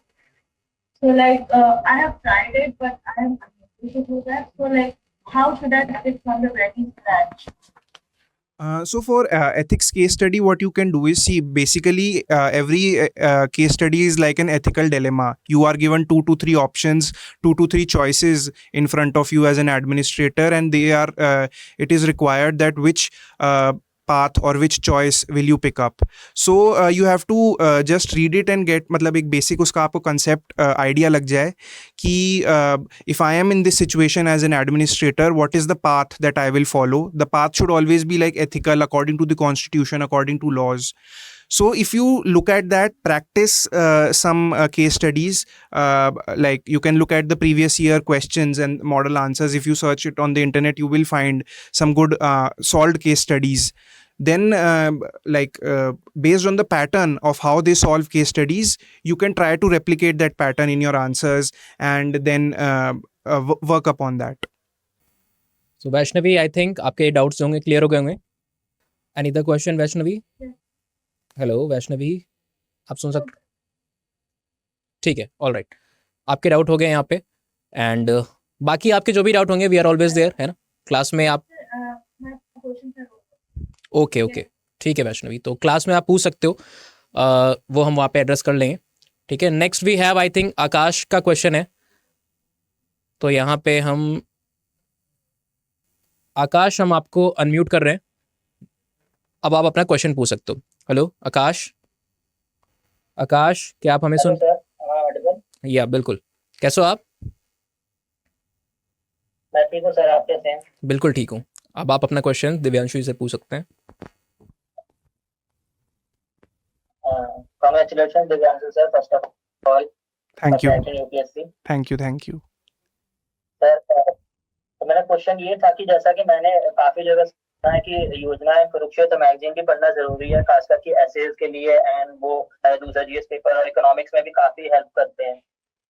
So, I have tried it, but I am unable to do that. So, how should I start it from the very scratch? So for ethics case study, what you can do is see basically every case study is like an ethical dilemma. You are given 2 to 3 options, 2 to 3 choices in front of you as an administrator, and they are it is required that which path or which choice will you pick up. So you have to just read it and get मतलब एक basic उसका आपको concept idea लग जाए कि if I am in this situation as an administrator, what is the path that I will follow. The path should always be like ethical according to the constitution, according to laws. So if you look at that, practice some case studies, like you can look at the previous year questions and model answers. If you search it on the internet, you will find some good solved case studies. Then based on the pattern of how they solve case studies, you can try to replicate that pattern in your answers and then work upon that. So Vaishnavi, I think आपके डाउट्स होंगे क्लियर हो गए होंगे। Any other question Vaishnavi? Hello Vaishnavi, आप सुन सकते? ठीक है, ऑल राइट, आपके डाउट हो गए यहाँ पे। एंड बाकी आपके जो भी डाउट होंगे, वी आर ऑलवेज देयर, है ना, क्लास में आप। ओके ओके, ठीक है वैष्णवी, तो क्लास में आप पूछ सकते हो, वो हम वहाँ पे एड्रेस कर लेंगे। ठीक है, next we have I think Aakash का क्वेश्चन है, तो यहाँ पे हम आकाश, हम आपको अनम्यूट कर रहे हैं, अब आप अपना क्वेश्चन पूछ सकते हो। हेलो आकाश, आकाश क्या आप हमें सुन? या बिल्कुल, कैसे हो आप? मैं ठीक हूँ सर, आप कैसे हैं? बिल्कुल ठीक हूँ। अब आप अपना क्वेश्चन दिव्यांशु जी से पूछ सकते हैं। Congratulations Divyanshu sir, first of all Thank you. UPSC Thank you. Sir. तो मेरा क्वेश्चन ये था कि जैसा कि मैंने काफी जगह सुना है कि योजनाएं कुरुक्षेत्र मैगजीन भी पढ़ना जरूरी है, खासकर कि एसेज के लिए, एंड वो दूसरा जीएस पेपर और इकोनॉमिक्स में भी काफी हेल्प करते हैं।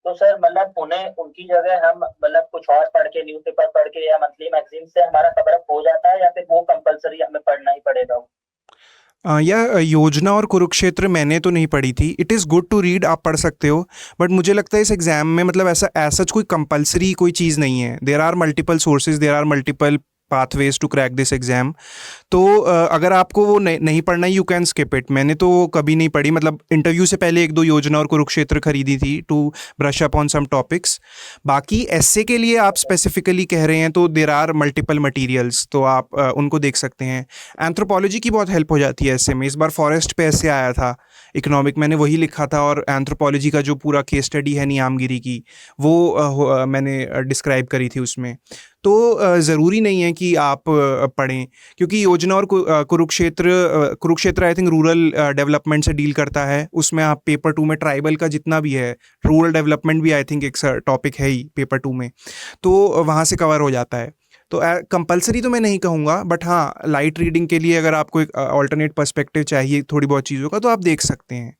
तो सर मतलब उन्हें उनकी जगह हम मतलब कुछ और पढ़ के, न्यूज़पेपर पढ़ के या मंथली मैगजीन से हमारा कवर अप हो जाता है, या फिर वो कंपलसरी हमें पढ़ना ही पड़ेगा? या योजना और कुरुक्षेत्र मैंने तो नहीं पढ़ी थी। It is good to read, आप पढ़ सकते हो, बट मुझे लगता है इस एग्ज़ाम में मतलब ऐसा कोई कंपलसरी कोई चीज़ नहीं है। There are multiple sources, there are multiple pathways to crack this exam. तो अगर आपको वो नहीं पढ़ना, यू कैन स्किप इट। मैंने तो कभी नहीं पढ़ी, मतलब इंटरव्यू से पहले 1-2 योजना और कुरुक्षेत्र खरीदी थी to brush up on some topics. बाकी एस्से के लिए आप स्पेसिफिकली कह रहे हैं तो देर आर मल्टीपल मटीरियल्स, तो आप उनको देख सकते हैं। एंथ्रोपोलॉजी की बहुत हेल्प हो जाती है एस्से में। इस बार फॉरेस्ट पे एस्से आया था इकोनॉमिक, मैंने वही लिखा था, और एंथ्रोपोलॉजी का जो पूरा केस स्टडी है नियामगिरी की, वो मैंने डिस्क्राइब करी थी उसमें। तो ज़रूरी नहीं है कि आप पढ़ें, क्योंकि योजना और Kurukshetra I think rural development से डील करता है। उसमें आप पेपर 2 में ट्राइबल का जितना भी है, रूरल डेवलपमेंट भी आई थिंक एक टॉपिक है ही पेपर 2 में, तो वहाँ से कवर हो जाता है। तो कंपलसरी तो मैं नहीं कहूँगा, बट हाँ, लाइट रीडिंग के लिए अगर आपको एक ऑल्टरनेट पर्सपेक्टिव चाहिए थोड़ी बहुत चीज़ों का, तो आप देख सकते हैं।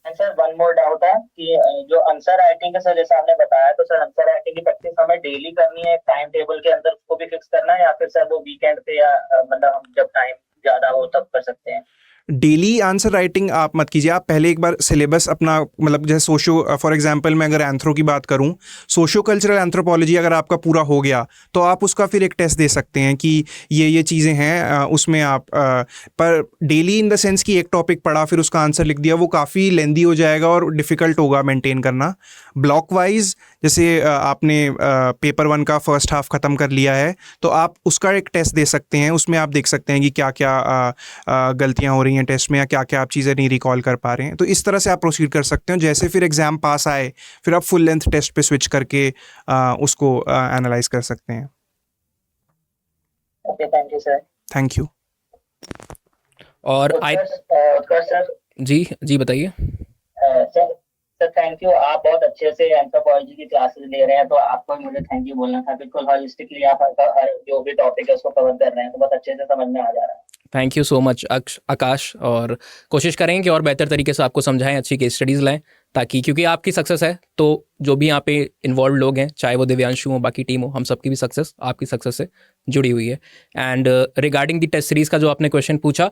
सर वन मोर डाउट है कि जो आंसर राइटिंग का सर जैसे आपने बताया, तो सर आंसर राइटिंग की प्रैक्टिस हमें डेली करनी है, टाइम टेबल के अंदर उसको भी फिक्स करना है, या फिर सर वो वीकेंड पे या मतलब हम जब टाइम ज्यादा हो तब कर सकते हैं? डेली आंसर राइटिंग आप मत कीजिए, आप पहले एक बार सिलेबस अपना, मतलब जैसे सोशो, फॉर एग्जांपल मैं अगर एंथ्रो की बात करूं, सोशो कल्चरल एंथ्रोपोलॉजी अगर आपका पूरा हो गया तो आप उसका फिर एक टेस्ट दे सकते हैं कि ये चीज़ें हैं, उसमें आप पर डेली इन द सेंस कि एक टॉपिक पढ़ा फिर उसका आंसर लिख दिया, वो काफ़ी लेंदी हो जाएगा और डिफ़िकल्ट होगा मेंटेन करना। ब्लॉक वाइज जैसे आपने पेपर 1 का फर्स्ट हाफ ख़त्म कर लिया है तो आप उसका एक टेस्ट दे सकते हैं, उसमें आप देख सकते हैं कि क्या क्या गलतियां हो रही हैं टेस्ट में या क्या क्या आप चीज़ें नहीं रिकॉल कर पा रहे हैं। तो इस तरह से आप प्रोसीड कर सकते हो। जैसे फिर एग्ज़ाम पास आए फिर आप फुल लेंथ टेस्ट पे स्विच करके उसको एनालाइज कर सकते हैं। Okay, thank you sir. Thank you. और उत्कर्ष सर, जी बताइए। सर थैंक यू, आप बहुत अच्छे से एंथ्रोपोलॉजी की क्लासेस ले रहे हैं, तो आपको मुझे थैंक यू बोलना था। बिल्कुल हॉलिस्टिकली आप हर जो भी टॉपिक है उसको कवर कर रहे हैं, तो बहुत अच्छे से समझ में आ जा रहा है। थैंक यू सो मच आकाश, और कोशिश करेंगे कि और बेहतर तरीके से आपको समझाएं, अच्छी केस स्टडीज़ लाएं, ताकि क्योंकि आपकी सक्सेस है तो जो भी यहाँ पे इन्वॉल्व लोग हैं, चाहे वो दिव्यांशु हो, बाकी टीम हो, हम सबकी भी सक्सेस आपकी सक्सेस से जुड़ी हुई है। And regarding the test series का जो आपने क्वेश्चन पूछा,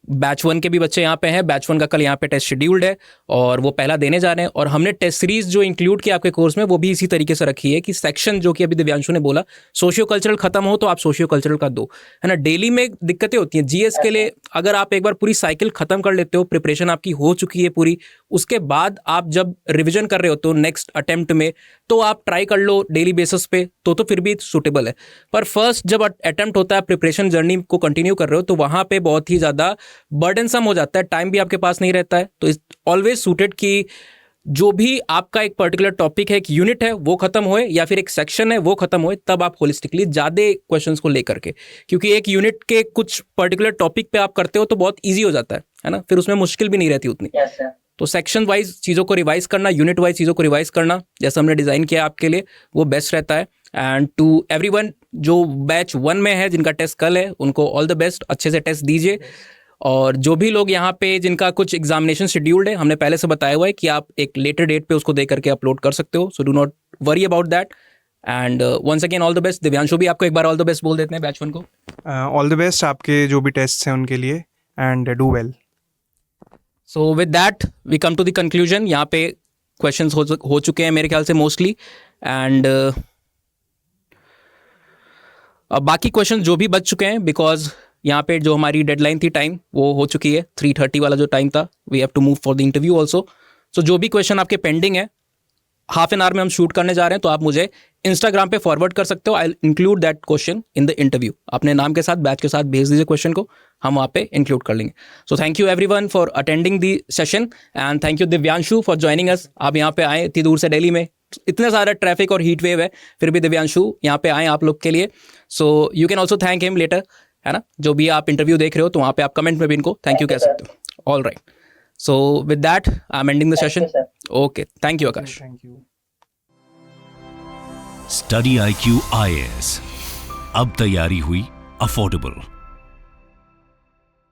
बैच 1 के भी बच्चे यहाँ पे हैं। बैच 1 का कल यहाँ पे टेस्ट शेड्यूल्ड है और वो पहला देने जा रहे हैं। और हमने टेस्ट सीरीज जो इंक्लूड किया आपके कोर्स में वो भी इसी तरीके से रखी है कि सेक्शन जो कि अभी दिव्यांशु ने बोला, सोशियो कल्चरल खत्म हो तो आप सोशियो कल्चरल का दो, है ना। डेली में दिक्कतें होती हैं जीएस के लिए, अगर आप एक बार पूरी साइकिल खत्म कर लेते हो, प्रिपरेशन आपकी हो चुकी है पूरी, उसके बाद आप जब रिविजन कर रहे होते हो नेक्स्ट अटेम्प्ट में, तो आप ट्राई कर लो डेली बेसिस पे, तो फिर भी सूटेबल है। पर फर्स्ट जब अटेम्प्ट होता है, प्रिपरेशन जर्नी को कंटिन्यू कर रहे हो, तो वहाँ पे बहुत ही ज़्यादा बर्डनसम हो जाता है, टाइम भी आपके पास नहीं रहता है। तो ऑलवेज सूटेड कि जो भी आपका एक पर्टिकुलर टॉपिक है, एक यूनिट है, वो खत्म होए या फिर एक सेक्शन है वो खत्म होए, तब आप होलिस्टिकली ज़्यादा क्वेश्चंस को लेकर के, क्योंकि एक यूनिट के कुछ पर्टिकुलर टॉपिक पे आप करते हो तो बहुत ईजी हो जाता है ना, फिर उसमें मुश्किल भी नहीं रहती उतनी। तो सेक्शन वाइज चीज़ों को रिवाइज करना, यूनिट वाइज चीज़ों को रिवाइज करना, जैसा हमने डिज़ाइन किया आपके लिए, वो बेस्ट रहता है। एंड टू एवरीवन जो बैच 1 में है, जिनका टेस्ट कल है, उनको ऑल द बेस्ट, अच्छे से टेस्ट दीजिए। और जो भी लोग यहाँ पे जिनका कुछ एग्जामिनेशन शेड्यूल्ड है, हमने पहले से बताया हुआ है कि आप एक लेटर डेट पे उसको दे करके अपलोड कर सकते हो, so do not worry about that. And once again all the best. Divyanshu भी आपको एक बार ऑल द बेस्ट बोल देते हैं बैच 1 को। ऑल द बेस्ट आपके जो भी टेस्ट हैं उनके लिए, and do well. So with that we come to the conclusion. यहाँ पे क्वेश्चंस हो चुके हैं मेरे ख्याल से मोस्टली, एंड बाकी क्वेश्चन जो भी बच चुके हैं, बिकॉज यहाँ पे जो हमारी डेडलाइन थी टाइम वो हो चुकी है, 3:30 वाला जो टाइम था, we have to move for the interview also. सो जो भी क्वेश्चन आपके पेंडिंग है, हाफ एन आवर में हम शूट करने जा रहे हैं, तो आप मुझे इंस्टाग्राम पे फॉरवर्ड कर सकते हो। I will include that question in the interview. अपने नाम के साथ, बैच के साथ भेज दीजिए क्वेश्चन को, हम वहाँ पे इंक्लूड कर लेंगे। So thank you everyone for attending the session, and thank you Divyanshu for joining us. आप यहाँ पे आए इतनी दूर से, दिल्ली में इतने सारा ट्रैफिक और हीट वेव है, फिर भी दिव्यांशु यहाँ पे आए आप लोग के लिए। So you can also thank him later, है ना। जो भी आप इंटरव्यू देख रहे हो तो वहाँ पे आप कमेंट में भी इनको थैंक यू कह सकते हो। All right, so with that I am ending the session. Okay, thank you Akash. Thank you. Study IQ IAS, अब तैयारी हुई अफोर्डेबल।